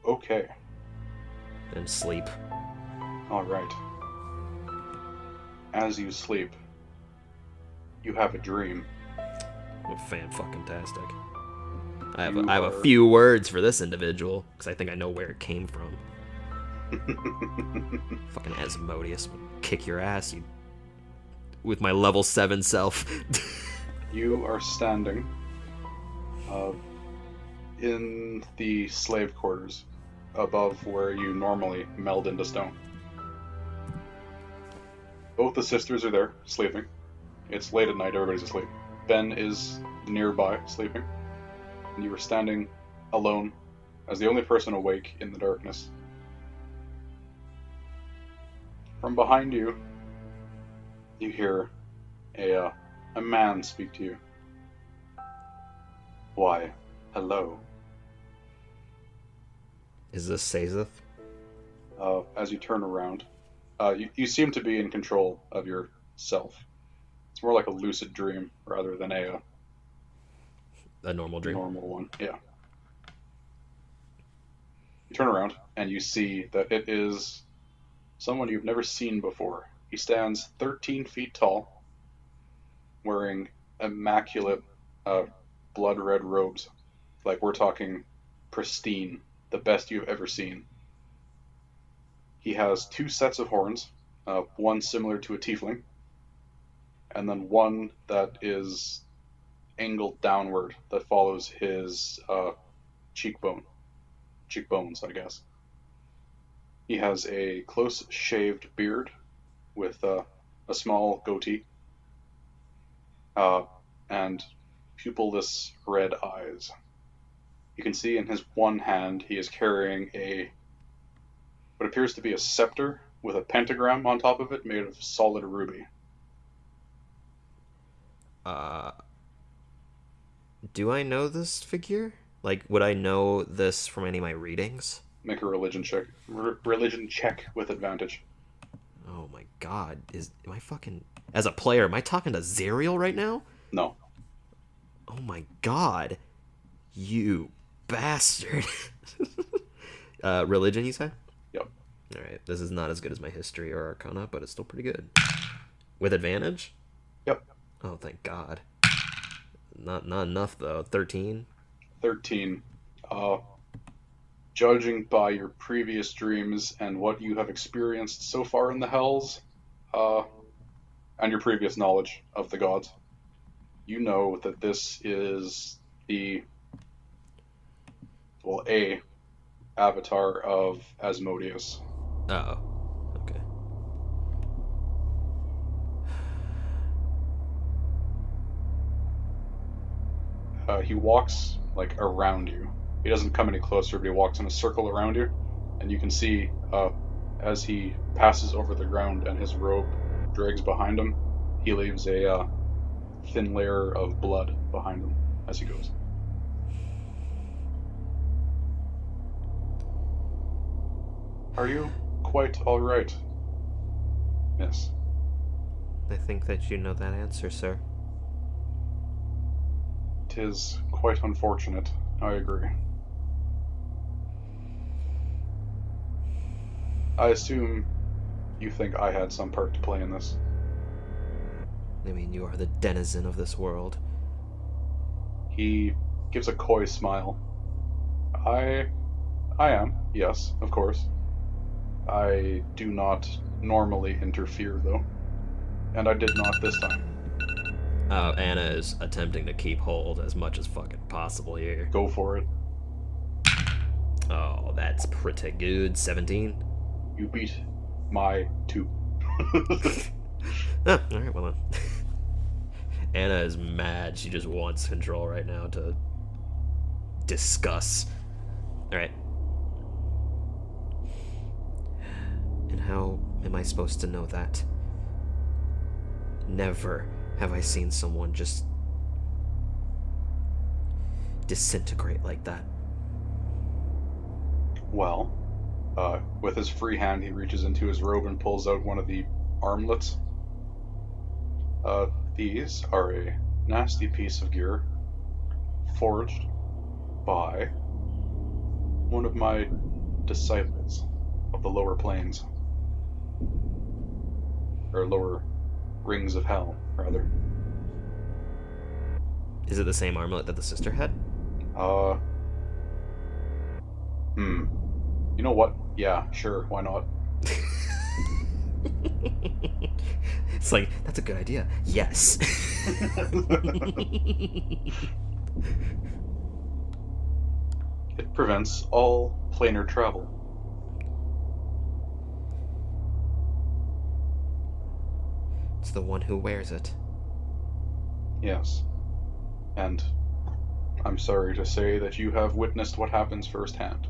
Okay. And sleep. Alright. As you sleep, you have a dream. Fan-fucking-tastic. I have a few words for this individual, because I think I know where it came from. Fucking Asmodeus would kick your ass, you... with my level 7 self. You are standing in the slave quarters above where you normally meld into stone. Both the sisters are there, sleeping. It's late at night, everybody's asleep. Ben is nearby, sleeping. And you are standing alone as the only person awake in the darkness. From behind you, you hear a man speak to you. Why, hello. Is this Sazeth? As you turn around, you seem to be in control of yourself. It's more like a lucid dream rather than a normal dream. Normal one, yeah. You turn around and you see that it is someone you've never seen before. He stands 13 feet tall, wearing immaculate blood red robes. Like, we're talking pristine, the best you've ever seen. He has 2 sets of horns, one similar to a tiefling, and then one that is angled downward that follows his cheekbones, I guess. He has a close-shaved beard with a small goatee, and pupilless red eyes. You can see in his one hand he is carrying what appears to be a scepter with a pentagram on top of it made of solid ruby. Do I know this figure? Like, would I know this from any of my readings? Make a religion check. Religion check with advantage. Oh my god. Am I fucking... As a player, am I talking to Zerial right now? No. Oh my god. You bastard. Religion, you say? Yep. Alright, this is not as good as my history or arcana, but it's still pretty good. With advantage? Yep. Oh, thank god. Not enough, though. 13? 13. Judging by your previous dreams and what you have experienced so far in the Hells, and your previous knowledge of the gods, you know that this is a avatar of Asmodeus. Oh, okay. He walks, like, around you. He doesn't come any closer, but he walks in a circle around you, and you can see, as he passes over the ground and his robe drags behind him, he leaves a thin layer of blood behind him as he goes. Are you quite all right? Yes. I think that you know that answer, sir. 'Tis quite unfortunate, I agree. I assume you think I had some part to play in this. I mean, you are the denizen of this world. He gives a coy smile. I am, yes, of course. I do not normally interfere, though. And I did not this time. Anna is attempting to keep hold as much as fucking possible here. Go for it. Oh, that's pretty good. 17? You beat my 2. Alright, well then. Anna is mad. She just wants control right now to discuss. Alright. And how am I supposed to know that? Never have I seen someone just disintegrate like that. Well, with his free hand, he reaches into his robe and pulls out one of the armlets. These are a nasty piece of gear forged by one of my disciples of the lower planes. Or lower rings of hell, rather. Is it the same armlet that the sister had? You know what? Yeah, sure, why not? It's like, that's a good idea. Yes. It prevents all planar travel. It's the one who wears it. Yes. And I'm sorry to say that you have witnessed what happens firsthand.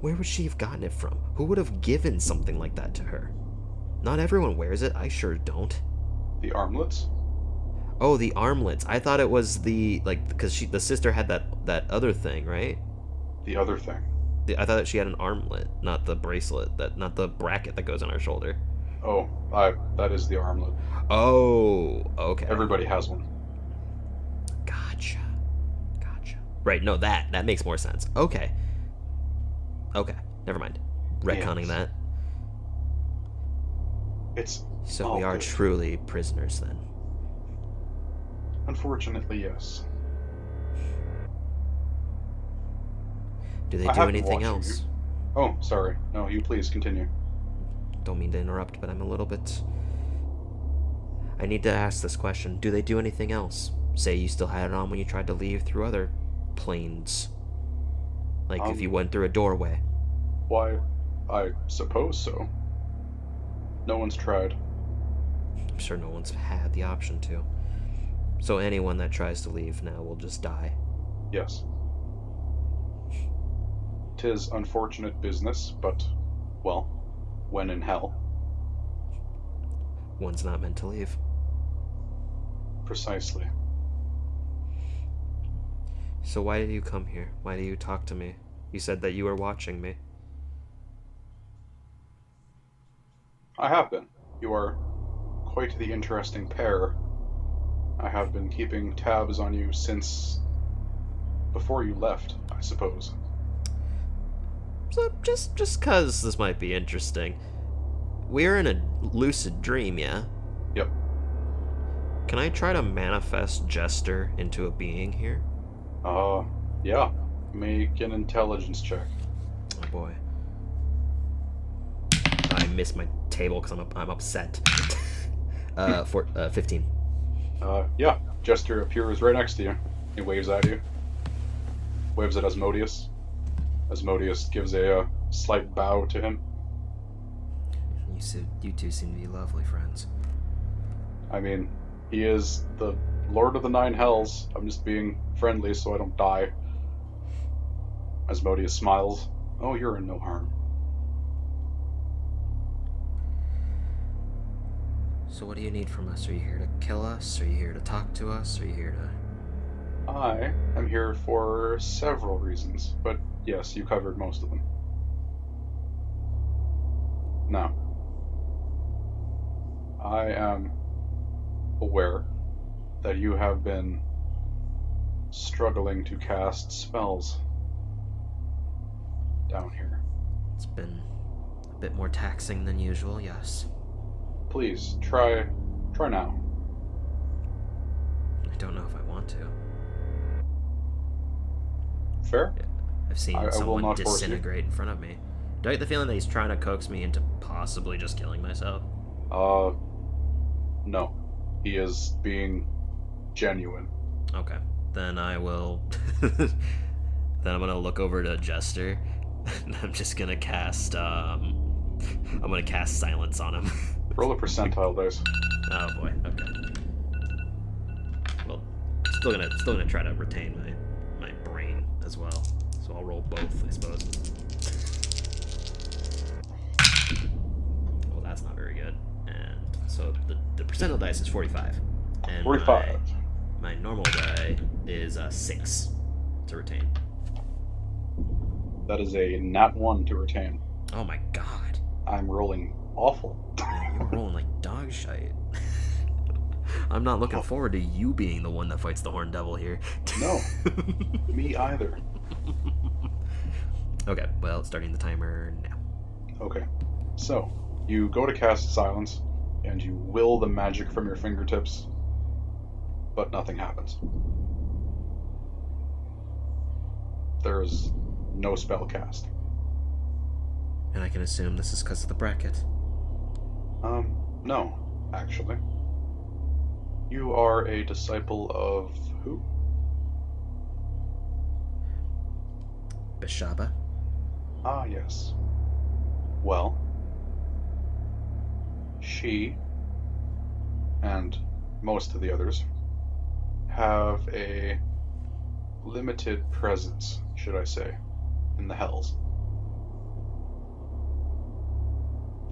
Where would she have gotten it from? Who would have given something like that to her? Not everyone wears it. I sure don't. The armlets? Oh, the armlets. I thought it was the, like, because the sister had that other thing, right? The other thing. I thought that she had an armlet, not the bracelet, not the bracket that goes on her shoulder. Oh, that is the armlet. Oh, okay. Everybody has one. Gotcha. Right, no, that makes more sense. Okay, never mind. Retconning Yes. that. It's So all we are good. truly prisoners then. Unfortunately, yes. Do they I do have been anything watching else? you. Oh, sorry. No, you please continue. Don't mean to interrupt, but I'm a little bit... I need to ask this question. Do they do anything else? Say you still had it on when you tried to leave through other planes. Like if you went through a doorway. Why, I suppose so. No one's tried. I'm sure no one's had the option to. So anyone that tries to leave now will just die. Yes. 'Tis unfortunate business, but, well, when in hell. One's not meant to leave. Precisely. So why did you come here? Why did you talk to me? You said that you were watching me. I have been. You are quite the interesting pair. I have been keeping tabs on you since before you left, I suppose. So just cause this might be interesting. We're in a lucid dream, yeah? Yep. Can I try to manifest Jester into a being here? Yeah. Make an intelligence check. Oh boy. I missed my table because I'm upset. 15. Yeah. Jester appears right next to you. He waves at you. Waves at Asmodeus. Asmodeus gives a slight bow to him. You two seem to be lovely friends. I mean, he is the Lord of the Nine Hells. I'm just being friendly so I don't die. Asmodeus smiles. Oh, you're in no harm. So what do you need from us? Are you here to kill us? Are you here to talk to us? Are you here to... I am here for several reasons, but yes, you covered most of them. Now, I am aware that you have been struggling to cast spells down here. It's been a bit more taxing than usual, yes. Please, try now. I don't know if I want to. Fair? I've seen I will someone not force you. disintegrate in front of me. Do I get the feeling that he's trying to coax me into possibly just killing myself? No. He is being genuine. Okay. Then I will... then I'm gonna look over to Jester, and I'm just gonna cast, I'm gonna cast Silence on him. Roll a percentile dice. Oh boy, okay. Well, still gonna try to retain my brain as well. So I'll roll both, I suppose. Well, that's not very good. And so the percentile dice is 45. And 45. My normal die is 6 to retain. That is a nat 1 to retain. Oh my god. I'm rolling awful. Man, you're rolling like dog shite. I'm not looking forward to you being the one that fights the Horned Devil here. No. Me either. Okay, well, starting the timer now. Okay. So, you go to cast Silence, and you will the magic from your fingertips, but nothing happens. There is no spell cast. And I can assume this is because of the bracket. No, actually. You are a disciple of who? Bishaba? Ah, yes. Well, she and most of the others have a limited presence, should I say, in the Hells.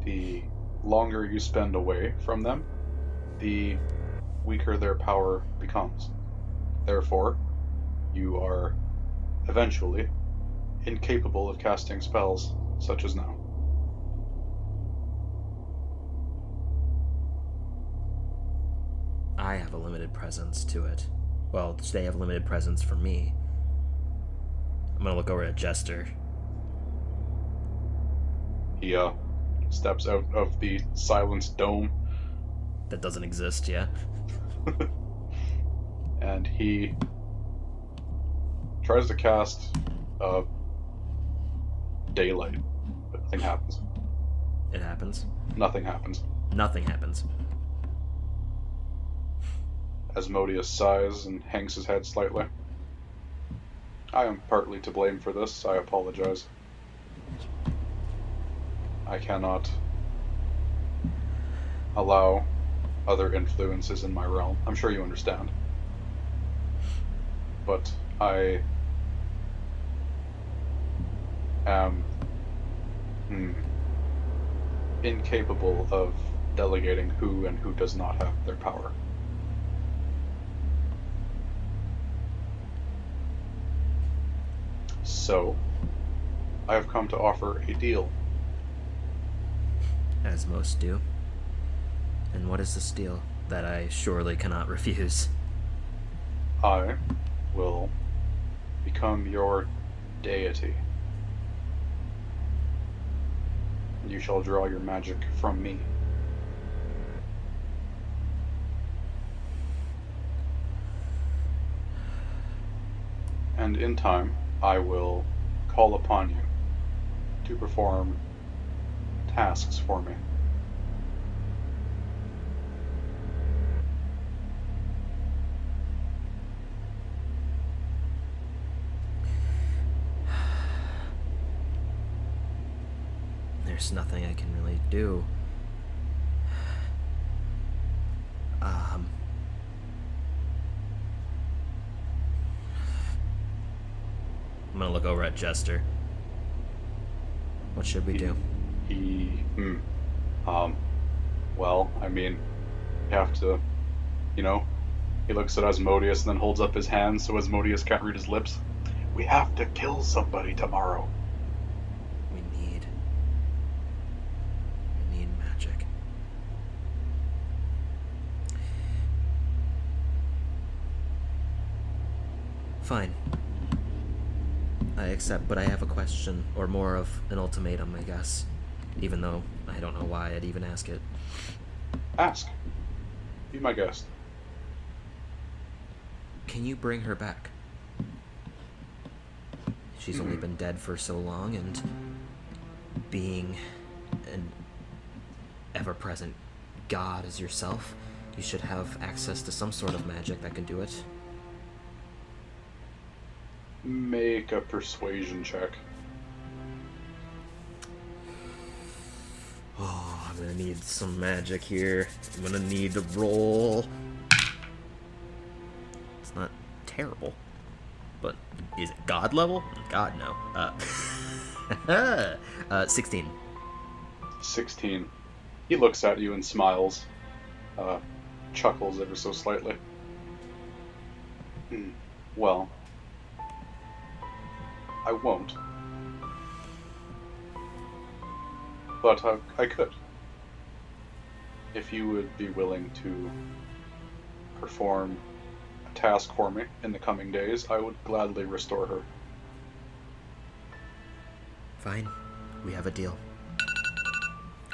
The longer you spend away from them, the weaker their power becomes. Therefore, you are eventually incapable of casting spells such as now. I have a limited presence to it. Well, they have limited presence for me. I'm gonna look over at Jester. He steps out of the silenced dome. That doesn't exist, yeah. And he tries to cast daylight, but nothing happens. It happens. Nothing happens. Nothing happens. Asmodeus sighs and hangs his head slightly. I am partly to blame for this. I apologize. I cannot allow other influences in my realm. I'm sure you understand. But I am incapable of delegating who and who does not have their power. So, I have come to offer a deal. As most do. And what is this deal that I surely cannot refuse? I will become your deity. You shall draw your magic from me. And in time, I will call upon you to perform tasks for me. There's nothing I can really do. I'm gonna look over at Jester. What should we do? Well, I mean, you have to, he looks at Asmodeus and then holds up his hands so Asmodeus can't read his lips. We have to kill somebody tomorrow. We need magic. Fine. I accept, but I have a question, or more of an ultimatum, I guess. Even though I don't know why I'd even ask it. Ask. Be my guest. Can you bring her back? She's only been dead for so long, and being an ever-present god as yourself, you should have access to some sort of magic that can do it. Make a persuasion check. Oh, I'm gonna need some magic here. I'm gonna need to roll. It's not terrible, but is it god level? God, no. 16. 16. He looks at you and smiles, chuckles ever so slightly. Well, I won't. But I could. If you would be willing to perform a task for me in the coming days, I would gladly restore her. Fine. We have a deal.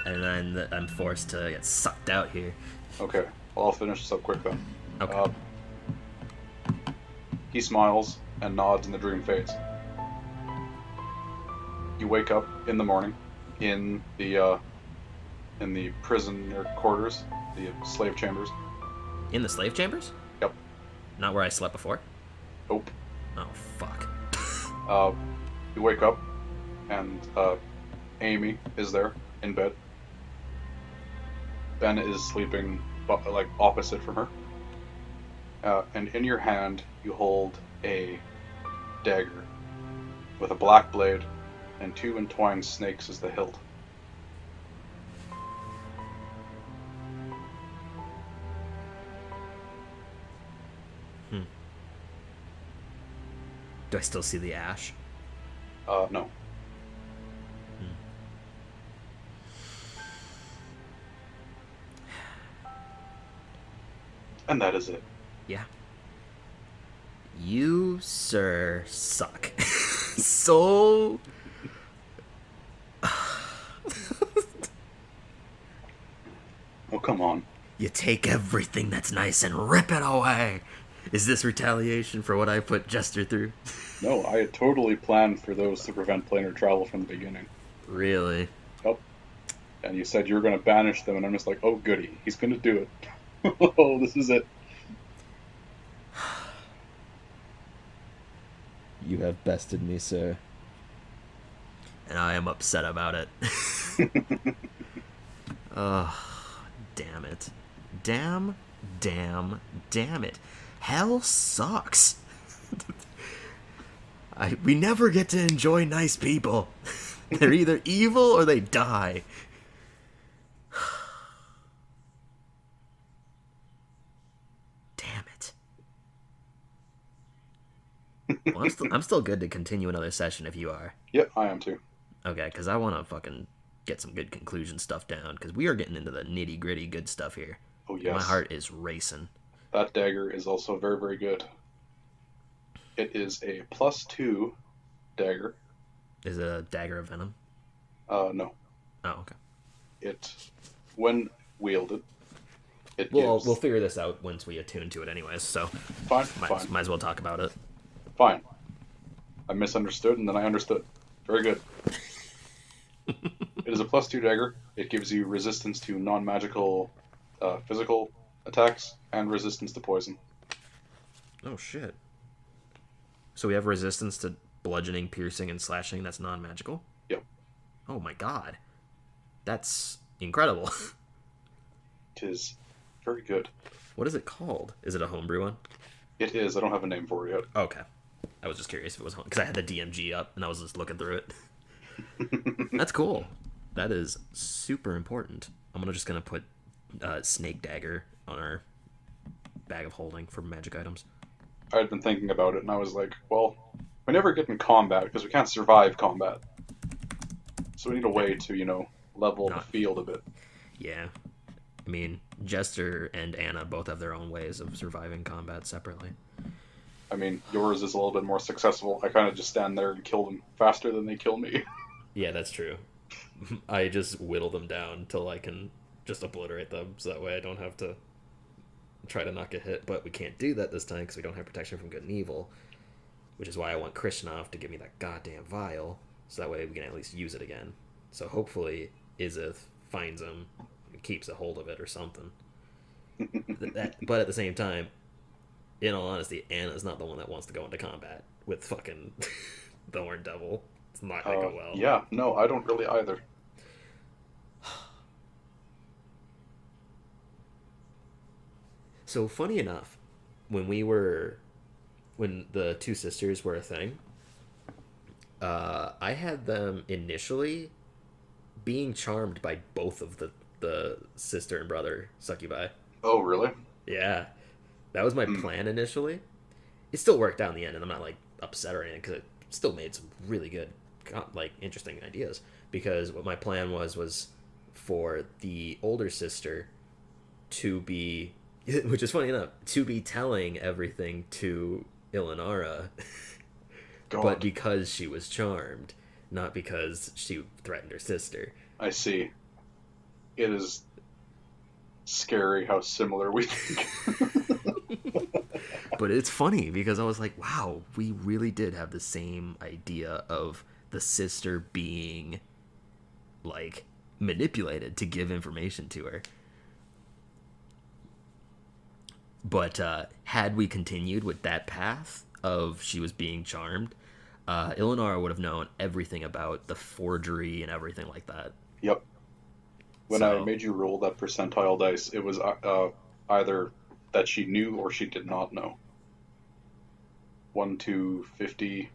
And I'm forced to get sucked out here. Okay, well, I'll finish this up quick then. Okay. He smiles and nods and the dream fades. You wake up in the morning in the prisoner quarters, the slave chambers. In the slave chambers? Yep. Not where I slept before? Nope. Oh, fuck. You wake up and Amy is there in bed. Ben is sleeping like opposite from her. And in your hand you hold a dagger with a black blade and 2 entwined snakes as the hilt. Do I still see the ash? No. And that is it. Yeah. You, sir, suck. So... Oh, come on. You take everything that's nice and rip it away. Is this retaliation for what I put Jester through? No, I had totally planned for those to prevent planar travel from the beginning. Really? Yep. And you said you were going to banish them, and I'm just like, oh, goody. He's going to do it. Oh, this is it. You have bested me, sir. And I am upset about it. Oh, damn it. Damn it. Hell sucks. We never get to enjoy nice people. They're either evil or they die. Damn it. Well, I'm still good to continue another session if you are. Yep, I am too. Okay, because I want to fucking get some good conclusion stuff down, because we are getting into the nitty gritty good stuff here. Oh, yes. My heart is racing. That dagger is also very, very good. It is a +2 dagger. Is it a dagger of venom? No. Oh, okay. It, when wielded, it We'll gives... we'll figure this out once we attune to it anyways, so Fine, fine. might as well talk about it. Fine. I misunderstood, and then I understood. Very good. It is a +2 dagger. It gives you resistance to non-magical physical attacks and resistance to poison. Oh, shit. So we have resistance to bludgeoning, piercing, and slashing that's non-magical? Yep. Oh my god. That's incredible. It is very good. What is it called? Is it a homebrew one? It is. I don't have a name for it yet. Okay. I was just curious if it was because I had the DMG up and I was just looking through it. That's cool. That is super important. I'm just gonna put Snake Dagger on our bag of holding for magic items. I had been thinking about it, and I was like, well, we never get in combat because we can't survive combat. So we need a way to, level the field a bit. Yeah. I mean, Jester and Anna both have their own ways of surviving combat separately. I mean, yours is a little bit more successful. I kind of just stand there and kill them faster than they kill me. Yeah, that's true. I just whittle them down till I can just obliterate them, so that way I don't have to try to not get hit. But we can't do that this time because we don't have protection from good and evil, which is why I want Krishnov to give me that goddamn vial, so that way we can at least use it again. So hopefully Izith finds him and keeps a hold of it or something. But at the same time, in all honesty, Anna's not the one that wants to go into combat with fucking the Horned Devil. It's not gonna go well. Yeah, no, I don't really either. So funny enough, when the two sisters were a thing, I had them initially being charmed by both of the sister and brother succubi. Oh, really? Yeah. That was my plan initially. It still worked out in the end, and I'm not, upset or anything, because it still made some really good, interesting ideas. Because what my plan was for the older sister to be, which is funny enough, to be telling everything to Ilinara, but because she was charmed, not because she threatened her sister. I see. It is scary how similar we think. But it's funny because I was like, wow, we really did have the same idea of the sister being manipulated to give information to her. But had we continued with that path of she was being charmed, Ilinara would have known everything about the forgery and everything like that. Yep. When I made you roll that percentile dice, it was either that she knew or she did not know. 1 to 50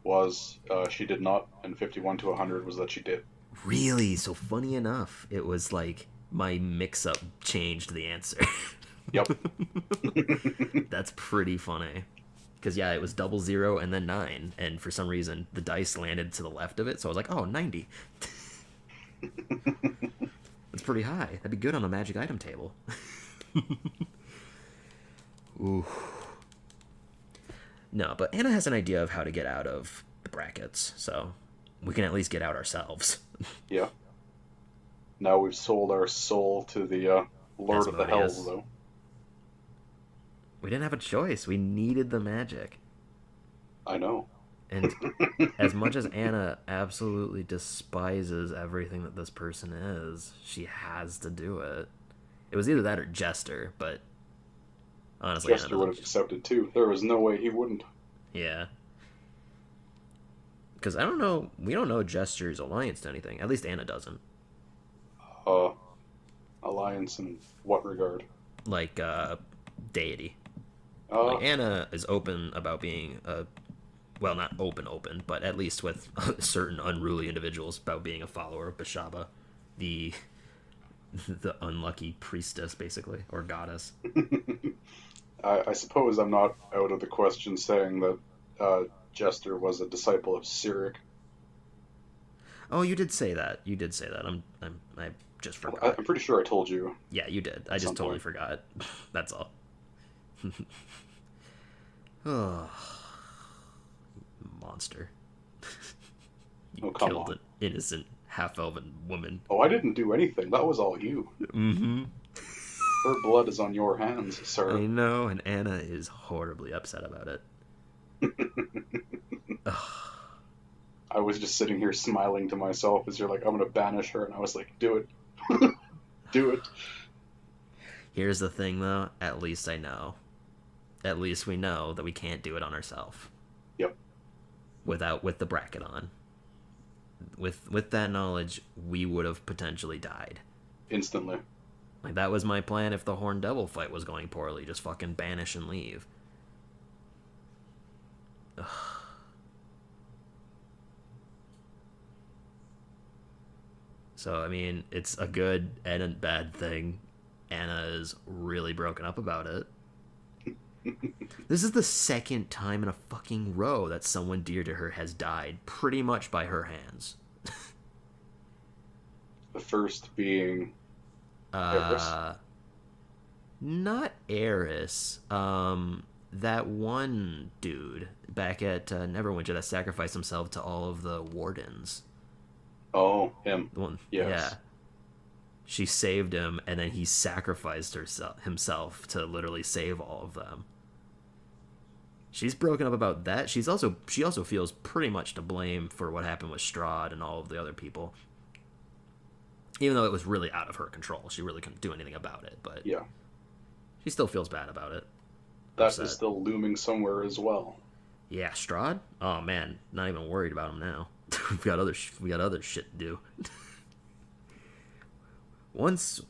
was she did not, and 51 to 100 was that she did. Really? So funny enough, it was my mix-up changed the answer. Yep. That's pretty funny. Because, yeah, it was 00 and then 9, and for some reason, the dice landed to the left of it, so I was like, oh, 90. That's pretty high. That'd be good on a magic item table. Ooh. No, but Anna has an idea of how to get out of the brackets, so we can at least get out ourselves. Yeah. Now we've sold our soul to the Lord of the Asmodeus. Hells, though. We didn't have a choice. We needed the magic. I know. And as much as Anna absolutely despises everything that this person is, she has to do it. It was either that or Jester, but honestly, Jester would have accepted too. There was no way he wouldn't. Yeah. Because I don't know, we don't know Jester's alliance to anything. At least Anna doesn't. Alliance in what regard? Like, deity. Uh, Like, Anna is open about being a, well, not open, but at least with certain unruly individuals about being a follower of Bashaba, the unlucky priestess, basically, or goddess. I suppose I'm not out of the question saying that Jester was a disciple of Cyric. Oh, you did say that. You did say that. I just forgot. I'm pretty sure I told you. Yeah, you did. I just totally forgot. That's all. Oh, monster. You killed an innocent half-elven woman. Oh, I didn't do anything. That was all you. Mm-hmm. Her blood is on your hands, sir. I know, and Anna is horribly upset about it. I was just sitting here smiling to myself as you're like, I'm going to banish her. And I was like, do it. Do it. Here's the thing, though. At least I know. At least we know that we can't do it on ourselves. Yep. With the bracket on. With that knowledge, we would have potentially died. Instantly. Like, that was my plan if the Horned Devil fight was going poorly. Just fucking banish and leave. Ugh. So, I mean, it's a good and a bad thing. Anna is really broken up about it. This is the second time in a fucking row that someone dear to her has died, pretty much by her hands. The first being Eris. Not Eris. That one dude back at Neverwinter that sacrificed himself to all of the wardens. Oh, him. The one, Yes. yeah. She saved him, and then he sacrificed himself to literally save all of them. She's broken up about that. She also feels pretty much to blame for what happened with Strahd and all of the other people. Even though it was really out of her control. She really couldn't do anything about it, but Yeah. she still feels bad about it. That Upset. is still looming somewhere as well. Yeah, Strahd? Oh man, not even worried about him now. we got other shit to do. Once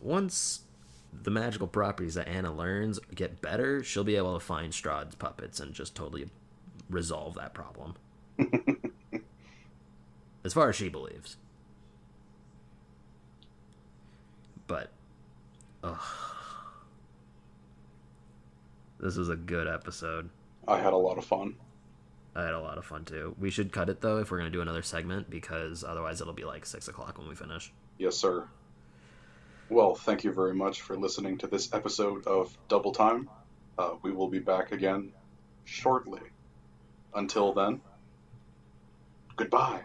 the magical properties that Anna learns get better, she'll be able to find Strahd's puppets and just totally resolve that problem. As far as she believes. But, this was a good episode. I had a lot of fun. I had a lot of fun too. We should cut it though if we're going to do another segment, because otherwise it'll be like 6 o'clock when we finish. Yes, sir. Well, thank you very much for listening to this episode of Double Time. We will be back again shortly. Until then, goodbye.